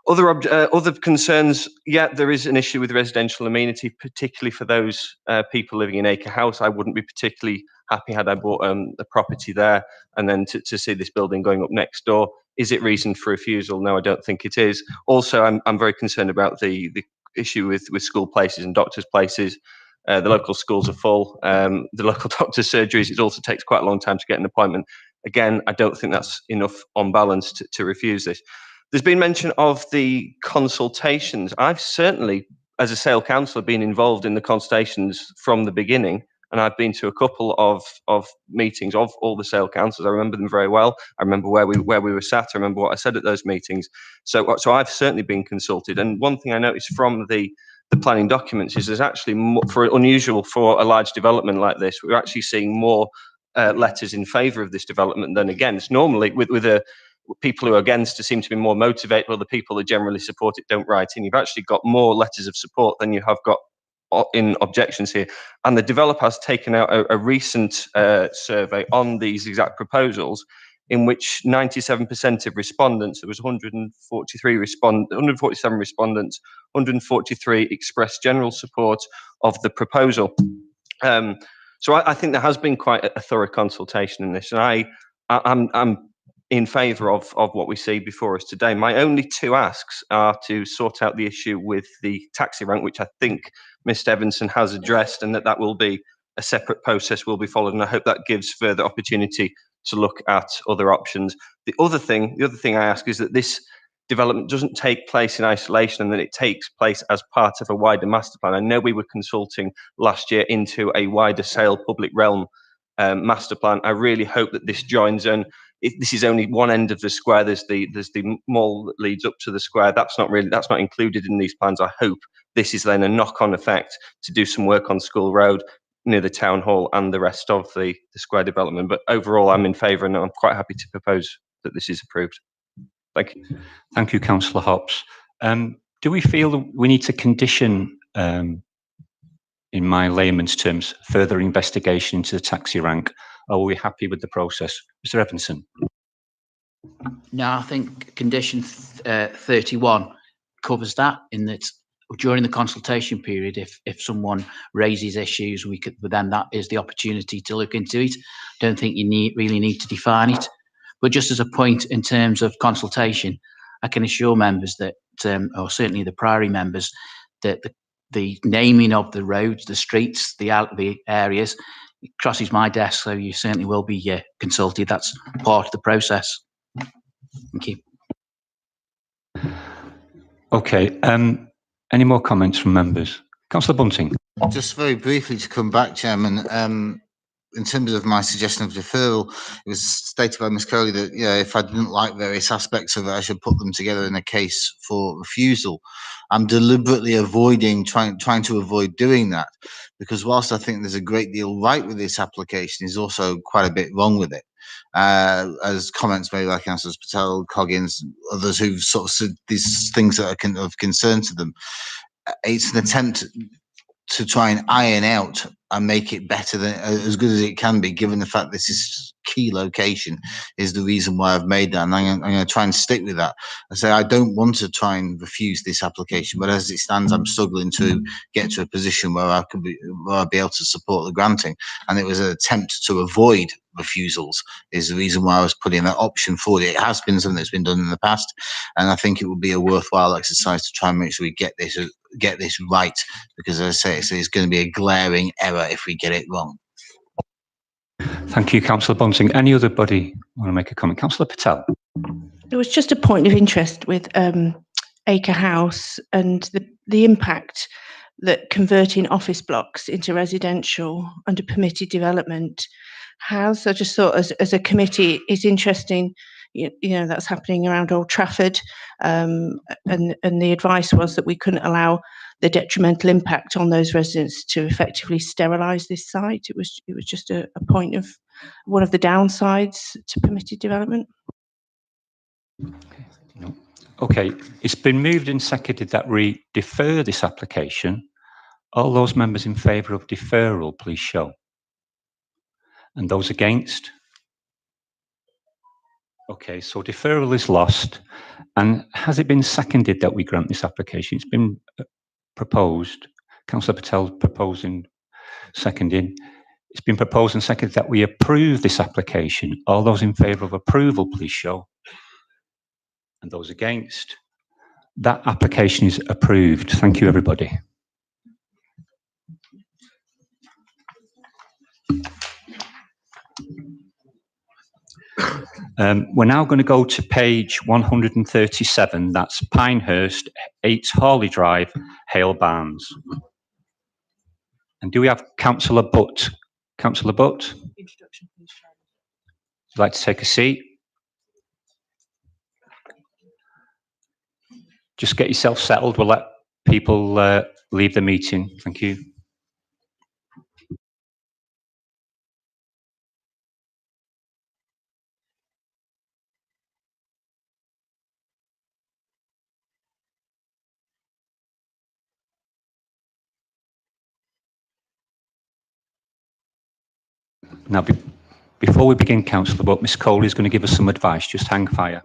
[SPEAKER 20] Other concerns, there is an issue with residential amenity, particularly for those people living in Acre House. I wouldn't be particularly happy had I bought a property there and then to see this building going up next door. Is it reason for refusal? No, I don't think it is. Also, I'm very concerned about the issue with school places and doctors' places. The local schools are full. The local doctor's surgeries, it also takes quite a long time to get an appointment. Again, I don't think that's enough on balance to refuse this. There's been mention of the consultations. I've certainly, as a Sale councillor, been involved in the consultations from the beginning, and I've been to a couple of meetings of all the Sale councillors. I remember them very well. I remember where we were sat. I remember what I said at those meetings. So I've certainly been consulted. And one thing I noticed from the planning documents is there's actually more, unusual for a large development like this, we're actually seeing more letters in favour of this development than against. Normally, with people who are against seem to be more motivated, while the people who generally support it don't write in. You've actually got more letters of support than you have got in objections here. And the developer has taken out a recent survey on these exact proposals, in which 97% of respondents, there was 147 respondents, 143 expressed general support of the proposal. So I think there has been quite a thorough consultation in this, and I'm in favour of what we see before us today. My only two asks are to sort out the issue with the taxi rank, which I think Mr. Evanson has addressed, and that will be a separate process will be followed, and I hope that gives further opportunity to look at other options. The other thing I ask is that this development doesn't take place in isolation, and that it takes place as part of a wider master plan. I know we were consulting last year into a wider Sale public realm master plan. I really hope that this joins in. This is only one end of the square. There's the mall that leads up to the square. That's not included in these plans. I hope this is then a knock-on effect to do some work on School Road near the town hall and the rest of the square development. But overall, I'm in favour, and I'm quite happy to propose that this is approved. Thank you.
[SPEAKER 1] Thank you, Councillor Hobbs. Do we feel that we need to condition, in my layman's terms, further investigation into the taxi rank? Or are we happy with the process? Mr. Evanson.
[SPEAKER 19] No, I think condition 31 covers that, in that during the consultation period, if someone raises issues, then that is the opportunity to look into it. Don't think you really need to define it. But just as a point in terms of consultation, I can assure members that, or certainly the Priory members, that the naming of the roads, the streets, the areas. It crosses my desk, so you certainly will be consulted. That's part of the process. Thank you.
[SPEAKER 1] Okay. Any more comments from members? Councillor Bunting.
[SPEAKER 7] Just very briefly to come back, Chairman, in terms of my suggestion of deferral, it was stated by Ms. Coley that if I didn't like various aspects of it, I should put them together in a case for refusal. I'm deliberately trying to avoid doing that, because whilst I think there's a great deal right with this application, there's also quite a bit wrong with it. As comments made by Councillors Patel, Coggins, others who've sort of said these things that are of concern to them. It's an attempt to try and iron out and make it better than as good as it can be, given the fact this is key location is the reason why I've made that, and I'm going to try and stick with that. I say I don't want to try and refuse this application, but as it stands, I'm struggling to get to a position where I'll be able to support the granting, and it was an attempt to avoid refusals is the reason why I was putting that option forward. It has been something that's been done in the past, and I think it would be a worthwhile exercise to try and make sure we get this right, because as I say, it's going to be a glaring error if we get it wrong.
[SPEAKER 1] Thank you, Councillor Bunting. Any other body want to make a comment? Councillor Patel.
[SPEAKER 8] There was just a point of interest with Acre House and the impact that converting office blocks into residential under permitted development has. I just thought as a committee, it's interesting, you know, that's happening around Old Trafford, and the advice was that we couldn't allow the detrimental impact on those residents to effectively sterilise this site. It was just a point of one of the downsides to permitted development.
[SPEAKER 1] Okay, it's been moved and seconded that we defer this application. All those members in favour of deferral, please show. And those against? Okay, so deferral is lost. And has it been seconded that we grant this application? It's been proposed. Councillor Patel proposing, seconding. It's been proposed and seconded that we approve this application. All those in favour of approval, please show. And those against? That application is approved. Thank you, everybody. We're now going to go to page 137. That's Pinehurst, 8 Hawley Drive, Hale Barnes. And do we have Councillor Butt? Councillor Butt? Introduction, please. Would you like to take a seat? Just get yourself settled. We'll let people leave the meeting. Thank you. Now, before we begin, Councillor Butt, Ms Coley is going to give us some advice. Just hang fire.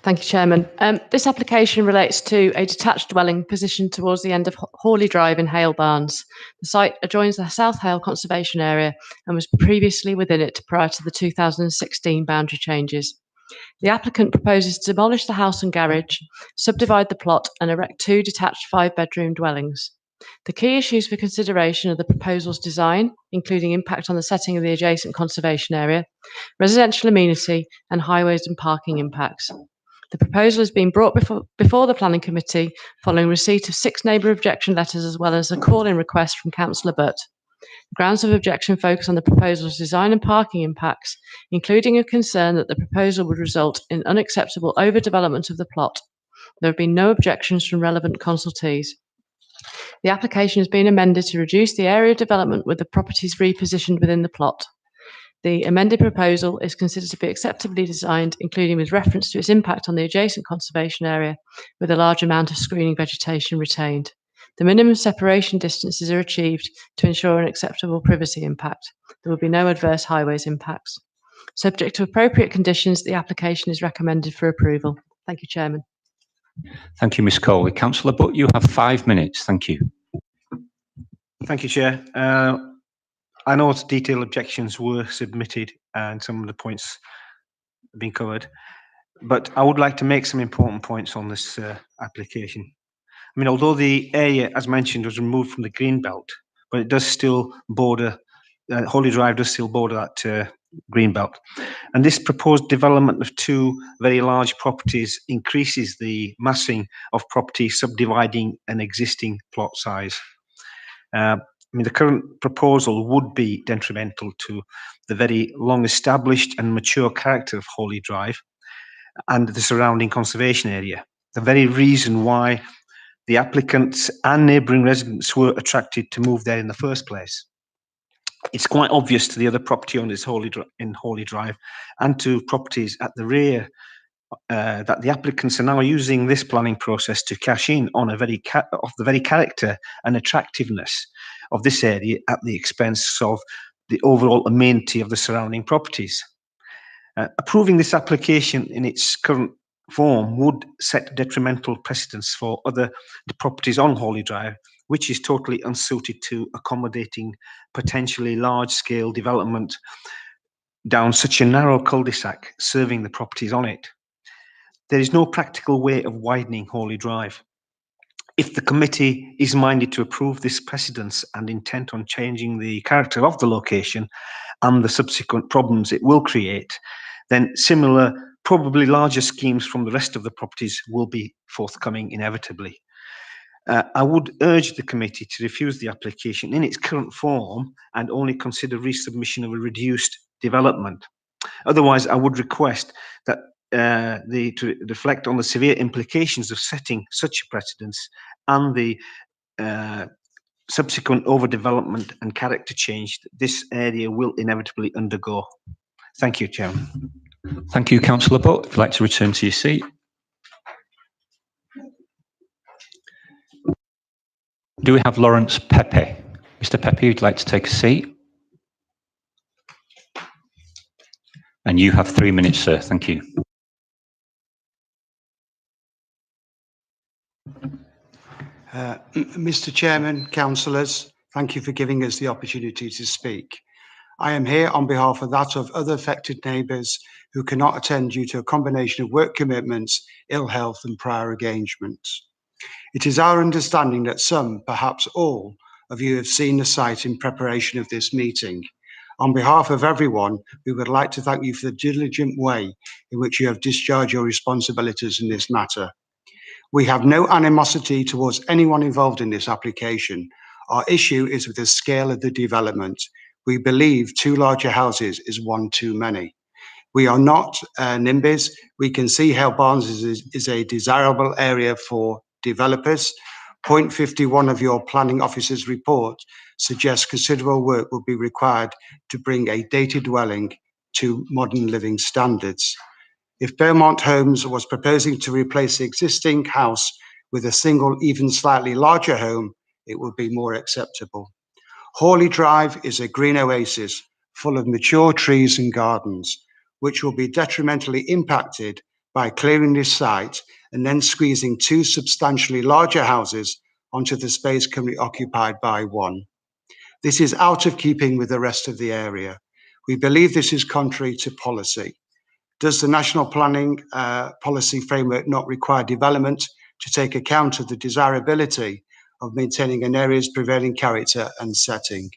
[SPEAKER 2] Thank you, Chairman. This application relates to a detached dwelling positioned towards the end of Hawley Drive in Hale Barnes. The site adjoins the South Hale Conservation Area and was previously within it prior to the 2016 boundary changes. The applicant proposes to demolish the house and garage, subdivide the plot and erect 2 detached 5-bedroom dwellings. The key issues for consideration are the proposal's design, including impact on the setting of the adjacent conservation area, residential amenity and highways and parking impacts. The proposal has been brought before the Planning Committee following receipt of 6 neighbour objection letters as well as a call-in request from Councillor Butt. The grounds of objection focus on the proposal's design and parking impacts, including a concern that the proposal would result in unacceptable overdevelopment of the plot. There have been no objections from relevant consultees. The application has been amended to reduce the area of development with the properties repositioned within the plot. The amended proposal is considered to be acceptably designed, including with reference to its impact on the adjacent conservation area, with a large amount of screening vegetation retained. The minimum separation distances are achieved to ensure an acceptable privacy impact. There will be no adverse highways impacts. Subject to appropriate conditions, the application is recommended for approval. Thank you, Chairman.
[SPEAKER 1] Thank you, Ms Coley. Councillor Butt, you have 5 minutes. Thank you.
[SPEAKER 16] Thank you, Chair. I know detailed objections were submitted and some of the points have been covered, but I would like to make some important points on this application.
[SPEAKER 21] I mean, although the area, as mentioned, was removed from the green belt, but it does still border, Holy Drive does still border that green belt. And this proposed development of two very large properties increases the massing of property subdividing an existing plot size. I mean, the current proposal would be detrimental to the very long established and mature character of Holy Drive and the surrounding conservation area. The very reason why the applicants and neighbouring residents were attracted to move there in the first place. It's quite obvious to the other property owners in Holy Drive and to properties at the rear that the applicants are now using this planning process to cash in on the very character and attractiveness of this area at the expense of the overall amenity of the surrounding properties. Approving this application in its current form would set detrimental precedents for the properties on Holy Drive, which is totally unsuited to accommodating potentially large-scale development down such a narrow cul-de-sac serving the properties on it. There is no practical way of widening Holy Drive. If the committee is minded to approve this precedence and intent on changing the character of the location and the subsequent problems it will create, then similar, probably larger schemes from the rest of the properties will be forthcoming inevitably. I would urge the committee to refuse the application in its current form and only consider resubmission of a reduced development. Otherwise, I would request that to reflect on the severe implications of setting such a precedence and the subsequent overdevelopment and character change that this area will inevitably undergo. Thank you, Chairman.
[SPEAKER 1] Thank you, Councillor Butt. If you'd like to return to your seat. Do we have Lawrence Pepe? Mr. Pepe, you'd like to take a seat? And you have 3 minutes, sir. Thank you.
[SPEAKER 22] Mr. Chairman, councillors, thank you for giving us the opportunity to speak. I am here on behalf of that of other affected neighbours who cannot attend due to a combination of work commitments, ill health and prior engagements. It is our understanding that some, perhaps all, of you have seen the site in preparation of this meeting. On behalf of everyone, we would like to thank you for the diligent way in which you have discharged your responsibilities in this matter. We have no animosity towards anyone involved in this application. Our issue is with the scale of the development. We believe 2 larger houses is one too many. We are not NIMBYs. We can see how Barnes is a desirable area for developers. Point 51 of your planning officer's report suggests considerable work will be required to bring a dated dwelling to modern living standards. If Beaumont Homes was proposing to replace the existing house with a single, even slightly larger home, it would be more acceptable. Hawley Drive is a green oasis full of mature trees and gardens, which will be detrimentally impacted by clearing this site and then squeezing 2 substantially larger houses onto the space currently occupied by one. This is out of keeping with the rest of the area. We believe this is contrary to policy. Does the National Planning Policy Framework not require development to take account of the desirability of maintaining an area's prevailing character and setting?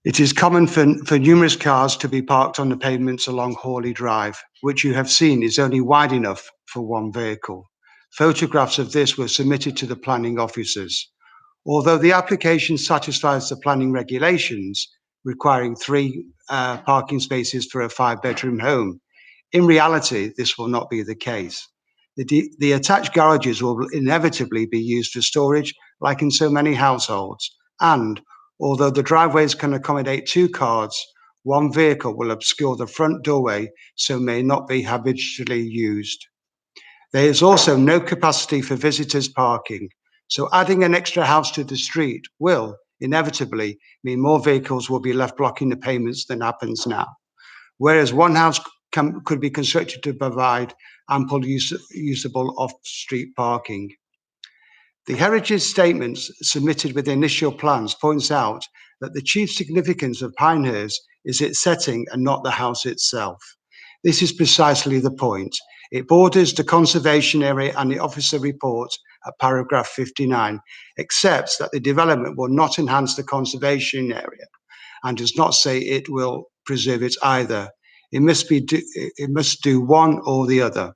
[SPEAKER 22] It is common for numerous cars to be parked on the pavements along Hawley Drive, which you have seen is only wide enough for one vehicle. Photographs of this were submitted to the planning officers. Although the application satisfies the planning regulations, requiring 3 parking spaces for a 5-bedroom home, in reality, this will not be the case. The attached garages will inevitably be used for storage, like in so many households, and although the driveways can accommodate 2 cars, 1 vehicle will obscure the front doorway, so may not be habitually used. There is also no capacity for visitors parking, so adding an extra house to the street will inevitably mean more vehicles will be left blocking the pavements than happens now, whereas 1 house could be constructed to provide ample usable off-street parking. The heritage statements submitted with the initial plans points out that the chief significance of Pinehurst is its setting and not the house itself. This is precisely the point. It borders the conservation area, and the officer report at paragraph 59 accepts that the development will not enhance the conservation area and does not say it will preserve it either. It must do one or the other.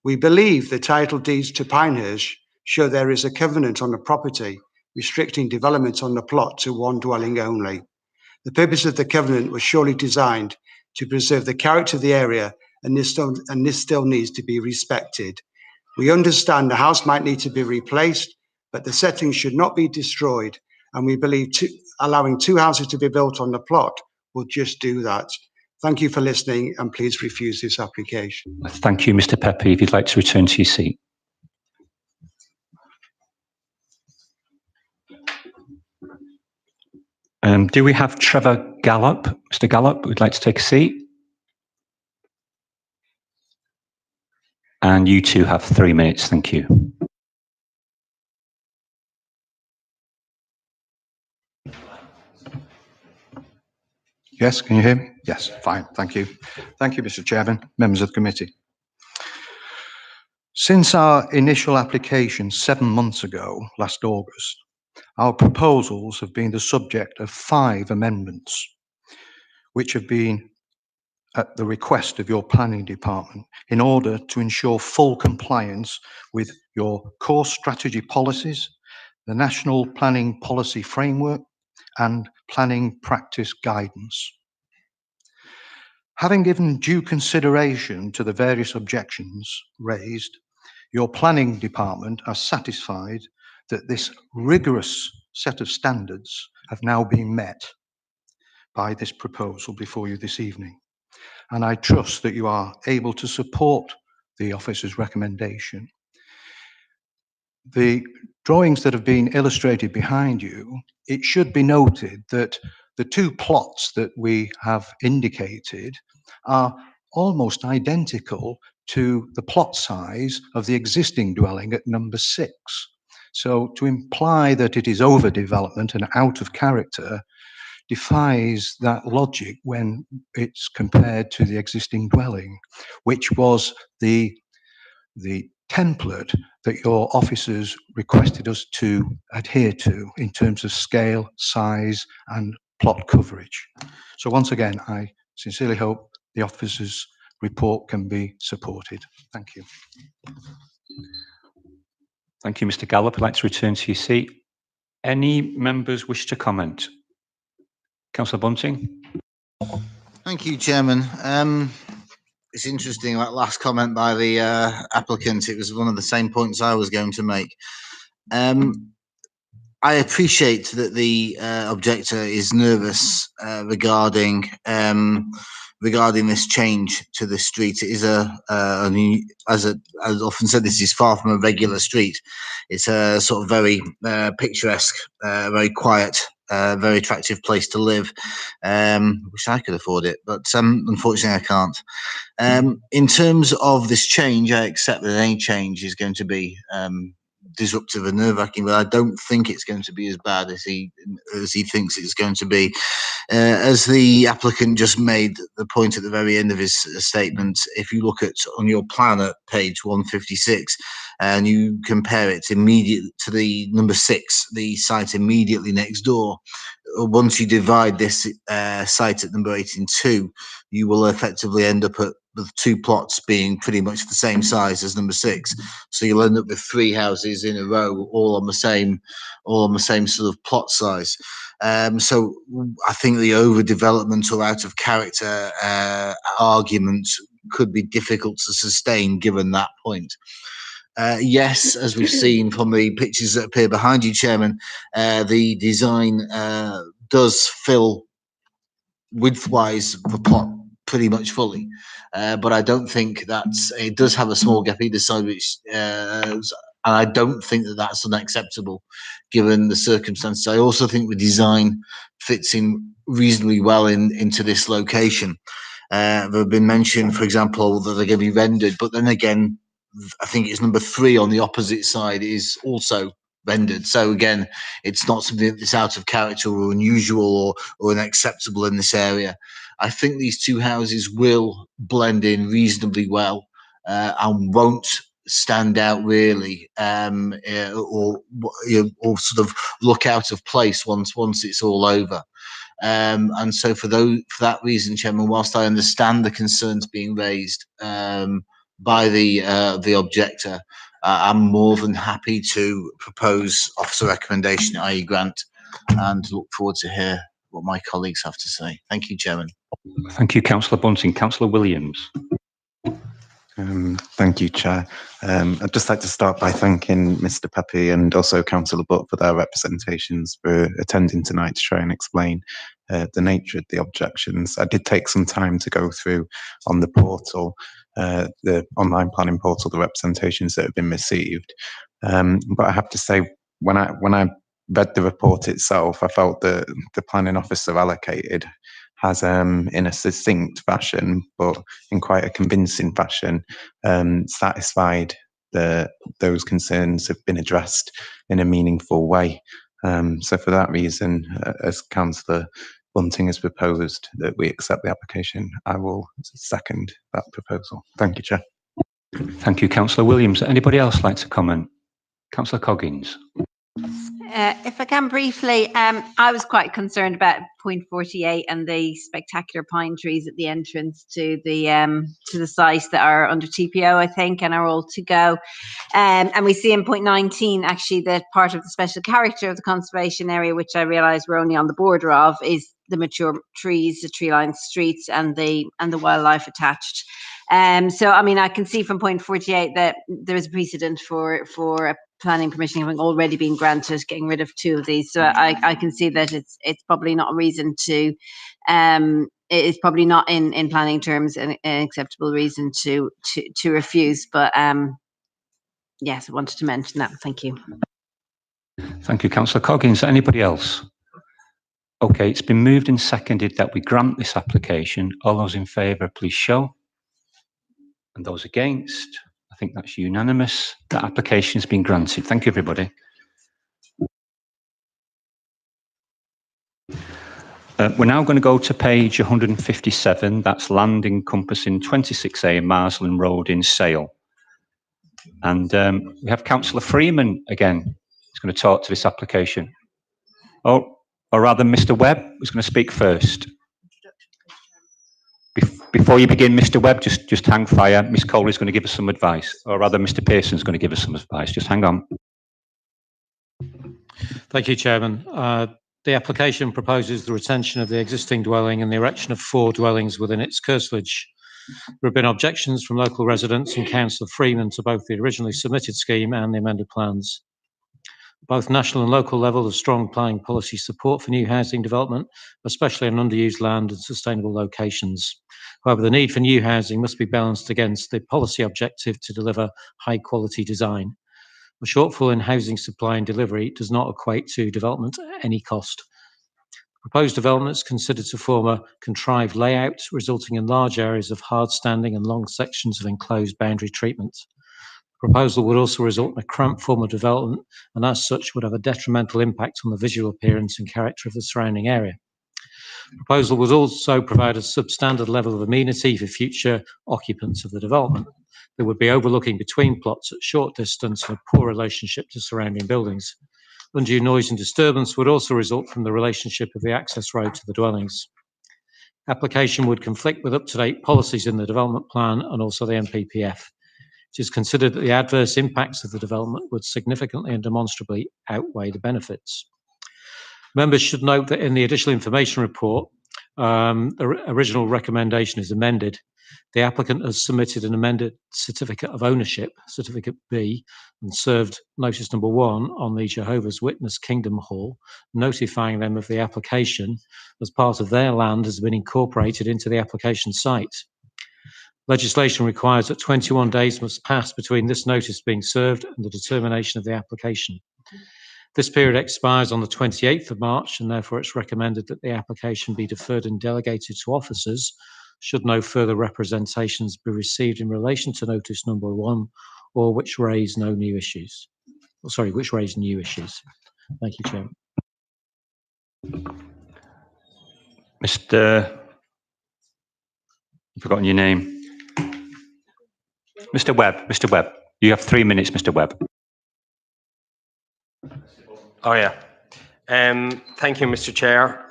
[SPEAKER 22] We believe the title deeds to Pinehurst show there is a covenant on the property restricting development on the plot to one dwelling only. The purpose of the covenant was surely designed to preserve the character of the area, and this still needs to be respected. We understand the house might need to be replaced, but the setting should not be destroyed, and we believe allowing two houses to be built on the plot will just do that. Thank you for listening, and please refuse this application.
[SPEAKER 1] Thank you, Mr. Pepe. If you'd like to return to your seat. Do we have Trevor Gallop? Mr. Gallop, would like to take a seat? And you two have 3 minutes. Thank you.
[SPEAKER 4] Yes, can you hear me? Yes, fine, thank you. Thank you, Mr. Chairman, members of the committee. Since our initial application 7 months ago, last August, our proposals have been the subject of 5 amendments, which have been at the request of your planning department in order to ensure full compliance with your core strategy policies, the National Planning Policy Framework, and planning practice guidance. Having given due consideration to the various objections raised, your planning department are satisfied that this rigorous set of standards have now been met by this proposal before you this evening. And I trust that you are able to support the officer's recommendation. The drawings that have been illustrated behind you, it should be noted that the 2 plots that we have indicated are almost identical to the plot size of the existing dwelling at number 6. So to imply that it is overdevelopment and out of character defies that logic when it's compared to the existing dwelling, which was the template that your officers requested us to adhere to in terms of scale, size, and plot coverage. So once again, I sincerely hope the officers' report can be supported. Thank you.
[SPEAKER 1] Thank you, Mr. Gallop. I'd like to return to your seat. Any members wish to comment? Councillor Bunting.
[SPEAKER 7] Thank you, Chairman. It's interesting, that last comment by the applicant. It was one of the same points I was going to make. I appreciate that the objector is nervous regarding this change to the street. It is as often said, this is far from a regular street. It's a sort of very picturesque, very quiet, very attractive place to live. Wish I could afford it, but unfortunately I can't. In terms of this change, I accept that any change is going to be disruptive and nerve-wracking, but I don't think it's going to be as bad as he thinks it's going to be. As the applicant just made the point at the very end of his statement, if you look at on your plan at page 156 and you compare it immediately to the number 6, the site immediately next door, once you divide this site at number 8 in 2, you will effectively end up at the 2 plots being pretty much the same size as number 6. So you'll end up with 3 houses in a row, all on the same sort of plot size. So I think the overdevelopment or out of character argument could be difficult to sustain given that point. Yes, as we've seen from the pictures that appear behind you, Chairman, the design does fill widthwise the plot pretty much fully, but I don't think it does have a small gap either side, which and I don't think that that's unacceptable given the circumstances. I also think the design fits in reasonably well into this location. There have been mentioned, for example, that they're going to be rendered, but then again, I think it's number 3 on the opposite side is also rendered. So again, it's not something that's out of character or unusual or unacceptable in this area. I think these 2 houses will blend in reasonably well. and won't stand out really, or sort of look out of place once it's all over. And so for that reason, Chairman, whilst I understand the concerns being raised by the objector, I'm more than happy to propose officer recommendation, i.e. grant, and look forward to hear what my colleagues have to say. Thank you, Chairman.
[SPEAKER 1] Thank you, Councillor Bunting. Councillor Williams.
[SPEAKER 10] Thank you, Chair. I'd just like to start by thanking Mr. Pepe and also Councillor Butt for their representations for attending tonight to try and explain the nature of the objections. I did take some time to go through on the portal, the online planning portal, the representations that have been received. But I have to say, when I read the report itself, I felt that the planning officer allocated has, in a succinct fashion, but in quite a convincing fashion, satisfied that those concerns have been addressed in a meaningful way. So for that reason, as Councillor Bunting has proposed that we accept the application, I will second that proposal. Thank you, Chair.
[SPEAKER 1] Thank you, Councillor Williams. Anybody else like to comment? Councillor Coggins.
[SPEAKER 11] If I can briefly, I was quite concerned about point 48 and the spectacular pine trees at the entrance to the site that are under TPO, I think, and are all to go. And we see in point 19 actually that part of the special character of the conservation area, which I realise we're only on the border of, is the mature trees, the tree-lined streets, and the wildlife attached. So I mean, I can see from point 48 that there is a precedent for a planning permission having already been granted, getting rid of 2 of these. So I can see that it's probably not a reason to, it's probably not in planning terms an acceptable reason to refuse. But yes, I wanted to mention that. Thank you.
[SPEAKER 1] Thank you, Councillor Coggins. Anybody else? Okay, it's been moved and seconded that we grant this application. All those in favour, please show. And those against? I think that's unanimous. That application has been granted. Thank you, everybody. We're now going to go to page 157. That's land encompassing 26A Marsland Road in Sale. And we have Councillor Freeman again. He's going to talk to this application. Or rather, Mr. Webb was going to speak first. Before you begin, Mr. Webb, just hang fire. Miss Coley is going to give us some advice, or rather, Mr. Pearson is going to give us some advice. Just hang on.
[SPEAKER 3] Thank you, Chairman. The application proposes the retention of the existing dwelling and the erection of 4 dwellings within its curtilage. There have been objections from local residents and Councillor Freeman to both the originally submitted scheme and the amended plans. Both national and local level of strong planning policy support for new housing development, especially on underused land and sustainable locations. However, the need for new housing must be balanced against the policy objective to deliver high quality design. A shortfall in housing supply and delivery does not equate to development at any cost. Proposed developments considered to form a contrived layout, resulting in large areas of hard standing and long sections of enclosed boundary treatment. The proposal would also result in a cramped form of development and as such would have a detrimental impact on the visual appearance and character of the surrounding area. The proposal would also provide a substandard level of amenity for future occupants of the development. There would be overlooking between plots at short distance and a poor relationship to surrounding buildings. Undue noise and disturbance would also result from the relationship of the access road to the dwellings. Application would conflict with up-to-date policies in the development plan and also the NPPF. It is considered that the adverse impacts of the development would significantly and demonstrably outweigh the benefits. Members should note that in the additional information report, the original recommendation is amended. The applicant has submitted an amended certificate of ownership, certificate B, and served notice number 1 on the Jehovah's Witness Kingdom Hall, notifying them of the application as part of their land has been incorporated into the application site. Legislation requires that 21 days must pass between this notice being served and the determination of the application. This period expires on the 28th of March, and therefore it's recommended that the application be deferred and delegated to officers should no further representations be received in relation to notice number 1 or which raise no new issues. Which raise new issues. Thank you, Chairman.
[SPEAKER 1] Mr. I've forgotten your name. Mr. Webb, you have 3 minutes, Mr. Webb.
[SPEAKER 5] Oh, yeah. Thank you, Mr. Chair.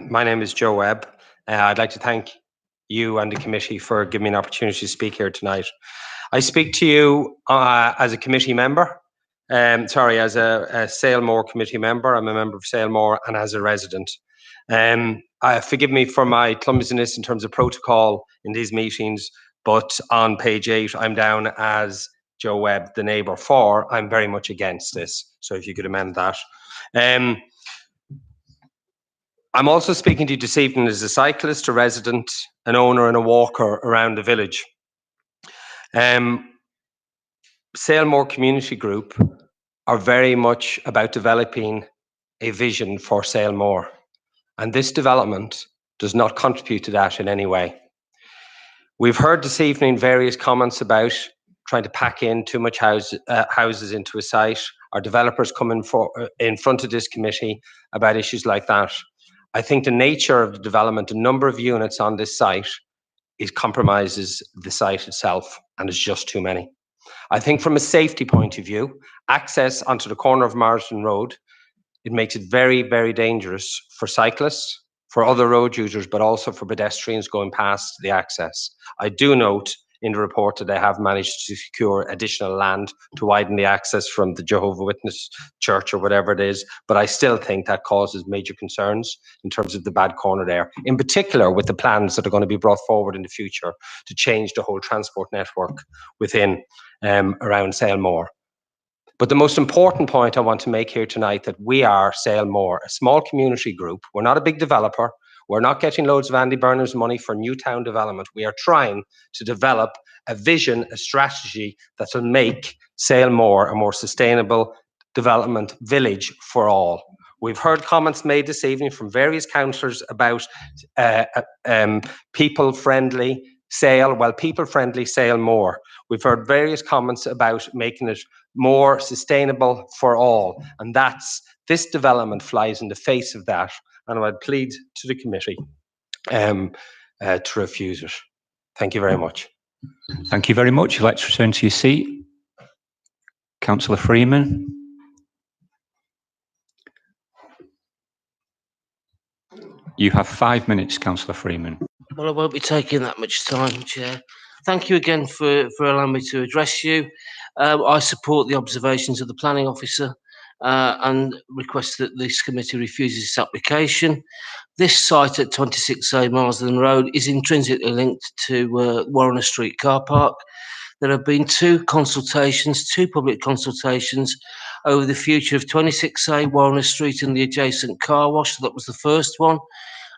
[SPEAKER 5] My name is Joe Webb. I'd like to thank you and the committee for giving me an opportunity to speak here tonight. I speak to you as a committee member, as a Salemore committee member. I'm a member of Salemore and as a resident. Forgive me for my clumsiness in terms of protocol in these meetings, but on page 8, I'm down as Joe Webb, the neighbour for. I'm very much against this. So if you could amend that. I'm also speaking to you this evening as a cyclist, a resident, an owner and a walker around the village. Salemore Community Group are very much about developing a vision for Salemore, and this development does not contribute to that in any way. We've heard this evening various comments about trying to pack in too much houses into a site, or developers coming in front of this committee about issues like that. I think the nature of the development, the number of units on this site, compromises the site itself, and it's just too many. I think from a safety point of view, access onto the corner of Marsden Road, it makes it very, very dangerous for cyclists, for other road users, but also for pedestrians going past the access. I do note in the report that they have managed to secure additional land to widen the access from the Jehovah's Witness Church or whatever it is, but I still think that causes major concerns in terms of the bad corner there, in particular with the plans that are going to be brought forward in the future to change the whole transport network within around Salemore. But the most important point I want to make here tonight, that we are Salemore, a small community group. We're not a big developer. We're not getting loads of Andy Burnham's money for new town development. We are trying to develop a vision, a strategy that will make Salemore a more sustainable development village for all. We've heard comments made this evening from various councillors about people-friendly Sale, well, people-friendly Salemore. We've heard various comments about making it more sustainable for all, and this development flies in the face of that, and I'd plead to the committee to refuse it. Thank you very much.
[SPEAKER 1] Thank you very much. You'd like to return to your seat. Councillor Freeman. You have 5 minutes, Councillor Freeman.
[SPEAKER 14] Well, I won't be taking that much time, Chair. Thank you again for allowing me to address you. I support the observations of the planning officer and request that this committee refuses this application. This site at 26A Marsden Road is intrinsically linked to Warriner Street car park. There have been two public consultations over the future of 26A Warriner Street and the adjacent car wash. That was the first one.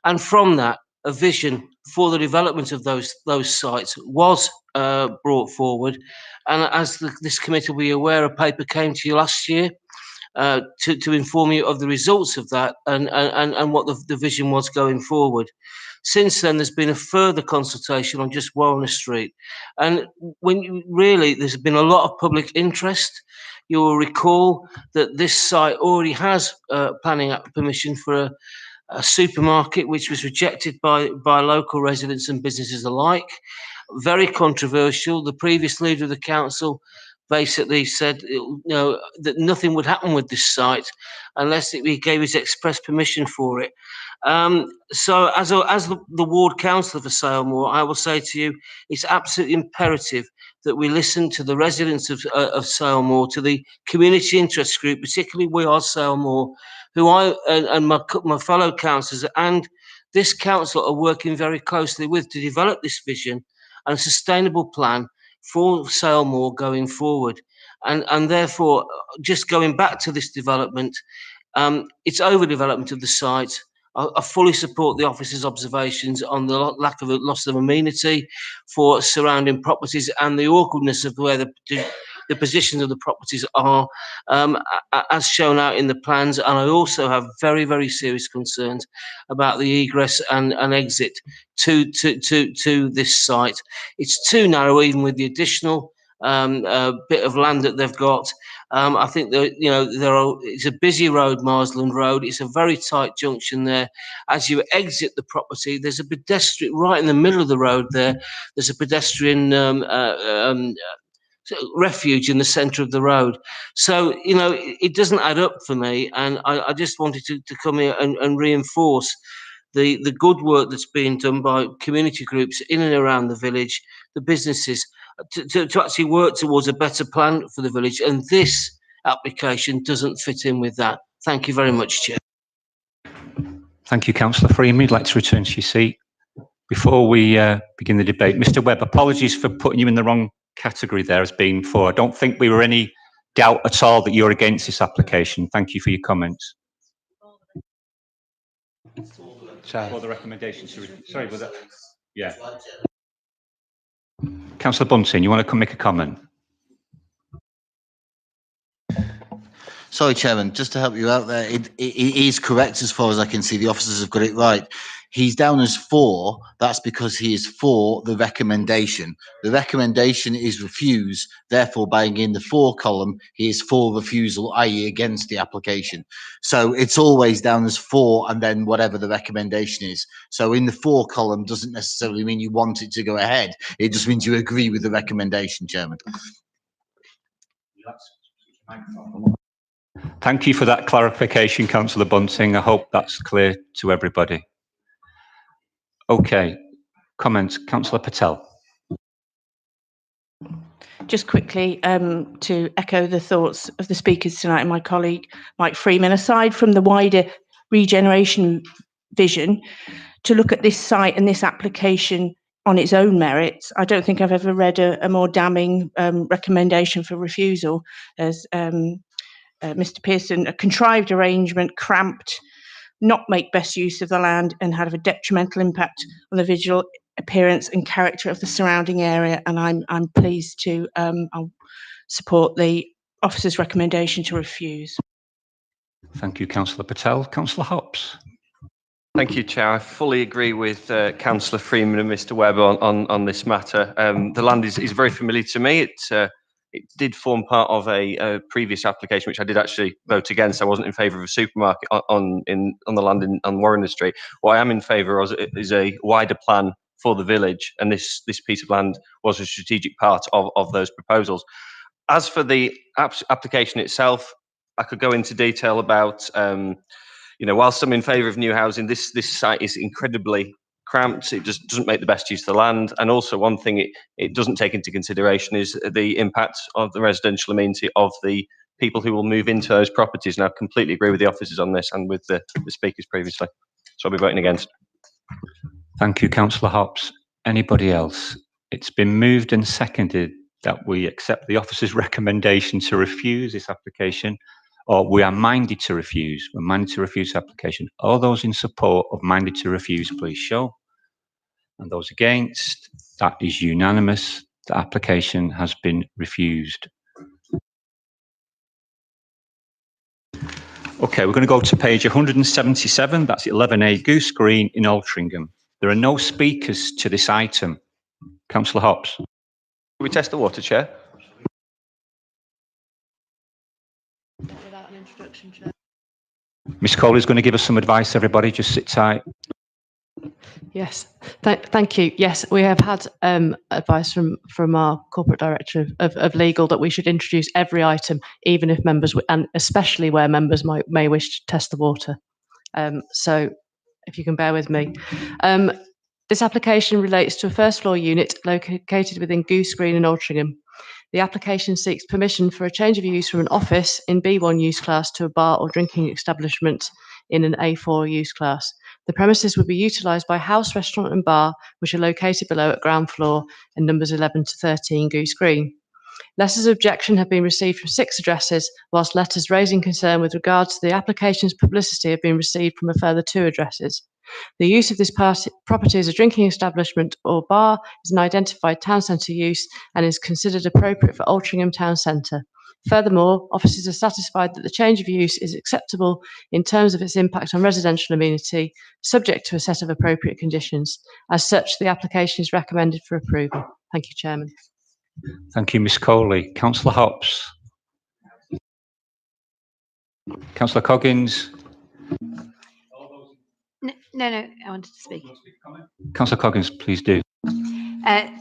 [SPEAKER 14] And from that, a vision for the development of those sites was brought forward. And as this committee will be aware, a paper came to you last year to inform you of the results of that and what the vision was going forward. Since then, there's been a further consultation on just Warriner Street. And there's been a lot of public interest. You will recall that this site already has planning permission for a supermarket, which was rejected by local residents and businesses alike. Very controversial. The previous leader of the council basically said that nothing would happen with this site unless he gave his express permission for it. So as the ward councillor for Salemore, I will say to you, it's absolutely imperative that we listen to the residents of Salemore, to the community interest group, particularly We Are Salemore, who I and my fellow councillors and this council are working very closely with to develop this vision and a sustainable plan for Salemore going forward. And therefore, just going back to this development, it's overdevelopment of the site. I fully support the officer's observations on the lack of a loss of amenity for surrounding properties and the awkwardness of where the position of the properties are, as shown out in the plans. And I also have very, very serious concerns about the egress and exit to this site. It's too narrow, even with the additional bit of land that they've got. I think that it's a busy road, Marsland Road. It's a very tight junction there. As you exit the property, there's a pedestrian right in the middle of the road there. There's a pedestrian refuge in the centre of the road. So, you know, it doesn't add up for me. And I just wanted to come here and reinforce the good work that's being done by community groups in and around the village, the businesses, to actually work towards a better plan for the village. And this application doesn't fit in with that. Thank you very much, Chair.
[SPEAKER 1] Thank you, Councillor Freeman. You'd like to return to your seat. Before we begin the debate, Mr. Webb, apologies for putting you in the wrong category there as being for. I don't think we were any doubt at all that you're against this application. Thank you for your comments. For the recommendation to, sorry, was that? Yeah. Councillor Bunting, you want to come make a comment?
[SPEAKER 7] Sorry, Chairman, just to help you out there, it is correct as far as I can see. The officers have got it right. He's down as for. That's because he is for the recommendation. The recommendation is refuse. Therefore, by in the for column, he is for refusal, i.e. against the application. So it's always down as for and then whatever the recommendation is. So in the for column doesn't necessarily mean you want it to go ahead. It just means you agree with the recommendation, Chairman.
[SPEAKER 1] Thank you for that clarification, Councillor Bunting. I hope that's clear to everybody. Okay, comments, Councillor Patel.
[SPEAKER 8] Just quickly to echo the thoughts of the speakers tonight and my colleague Mike Freeman, aside from the wider regeneration vision, to look at this site and this application on its own merits, I don't think I've ever read a more damning recommendation for refusal as Mr. Pearson, a contrived arrangement, cramped, not make best use of the land and have a detrimental impact on the visual appearance and character of the surrounding area. And I'm pleased to I'll support the officer's recommendation to refuse.
[SPEAKER 1] Thank you, Councillor Patel. Councillor Hobbs.
[SPEAKER 20] Thank you, Chair. I fully agree with Councillor Freeman and Mr. Webb on this matter. The land is very familiar to me. It did form part of a previous application, which I did actually vote against. I wasn't in favour of a supermarket on the land on Warren Street. What I am in favour of is a wider plan for the village, and this piece of land was a strategic part of those proposals. As for the application itself, I could go into detail about, whilst I'm in favour of new housing, this site is incredibly cramped. It just doesn't make the best use of the land. And also one thing it doesn't take into consideration is the impact of the residential amenity of the people who will move into those properties. And I completely agree with the officers on this and with the speakers previously. So I'll be voting against.
[SPEAKER 1] Thank you, Councillor Hobbs. Anybody else? It's been moved and seconded that we accept the officer's recommendation to refuse this application, or we are minded to refuse. We're minded to refuse the application. All those in support of minded to refuse, please show. And those against, that is unanimous. The application has been refused. Okay, we're going to go to page 177. That's 11A Goose Green in Altrincham. There are no speakers to this item. Councillor Hobbs.
[SPEAKER 20] Can we test the water, Chair?
[SPEAKER 2] Without an introduction, Chair.
[SPEAKER 1] Miss Cole is going to give us some advice, everybody. Just sit tight.
[SPEAKER 2] Yes, thank you. Yes, we have had advice from our corporate director of legal that we should introduce every item, even if members, and especially where members may wish to test the water. So if you can bear with me. This application relates to a first floor unit located within Goose Green in Altrincham. The application seeks permission for a change of use from an office in B1 use class to a bar or drinking establishment in an A4 use class. The premises would be utilised by house, restaurant and bar, which are located below at ground floor in numbers 11 to 13 Goose Green. Letters of objection have been received from 6 addresses, whilst letters raising concern with regards to the application's publicity have been received from a further 2 addresses. The use of this property as a drinking establishment or bar is an identified town centre use and is considered appropriate for Altrincham town centre. Furthermore, officers are satisfied that the change of use is acceptable in terms of its impact on residential amenity, subject to a set of appropriate conditions. As such, the application is recommended for approval. Thank you, Chairman.
[SPEAKER 1] Thank you, Miss Coley. Councillor Hobbs. Councillor Coggins.
[SPEAKER 11] No, I wanted to speak.
[SPEAKER 1] Councillor Coggins, please do.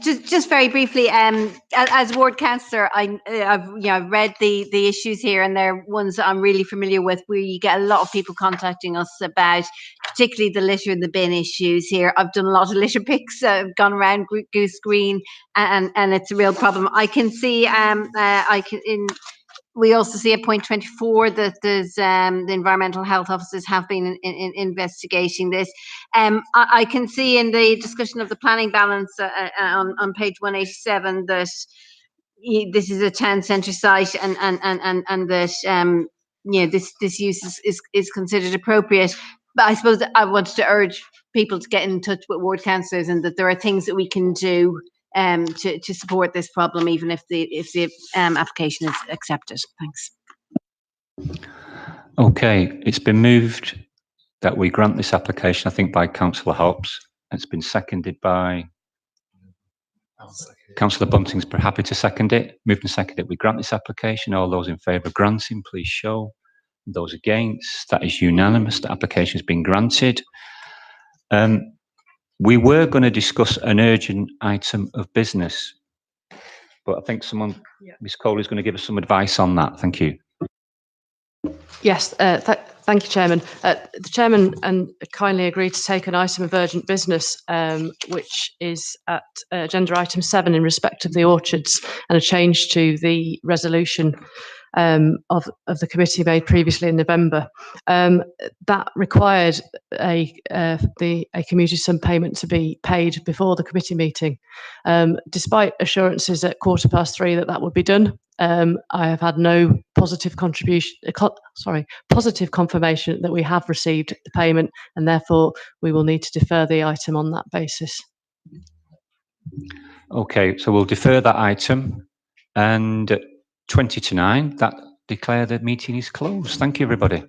[SPEAKER 11] Just very briefly, as ward councillor, I've read the issues here, and they're ones that I'm really familiar with. We get a lot of people contacting us about, particularly the litter in the bin issues here. I've done a lot of litter picks, gone around Goose Green, and it's a real problem. I can see, we also see at point 24 that there's the environmental health officers have been investigating this. I can see in the discussion of the planning balance on page 187 that this is a town centre site, and that this use is considered appropriate. But I suppose I wanted to urge people to get in touch with ward councillors, and that there are things that we can do to support this problem, even if the application is accepted. Thanks.
[SPEAKER 1] Okay, it's been moved that we grant this application, I think by Councillor Hobbs. It's been seconded by Councillor Bunting's happy to second it. Moved and seconded, we grant this application. All those in favour of granting, please show. Those against, that is unanimous. The application has been granted. We were going to discuss an urgent item of business, but I think Ms. Coley is going to give us some advice on that. Thank you.
[SPEAKER 2] Yes, thank you, Chairman. The Chairman kindly agreed to take an item of urgent business, which is at agenda item 7 in respect of the orchards, and a change to the resolution of the committee made previously in November. That required a commuted sum payment to be paid before the committee meeting. Despite assurances at 3:15 that would be done, I have had no positive positive confirmation that we have received the payment, and therefore we will need to defer the item on that basis.
[SPEAKER 1] Okay, so we'll defer that item, and 20 to 9, that declare the meeting is closed. Thank you, everybody.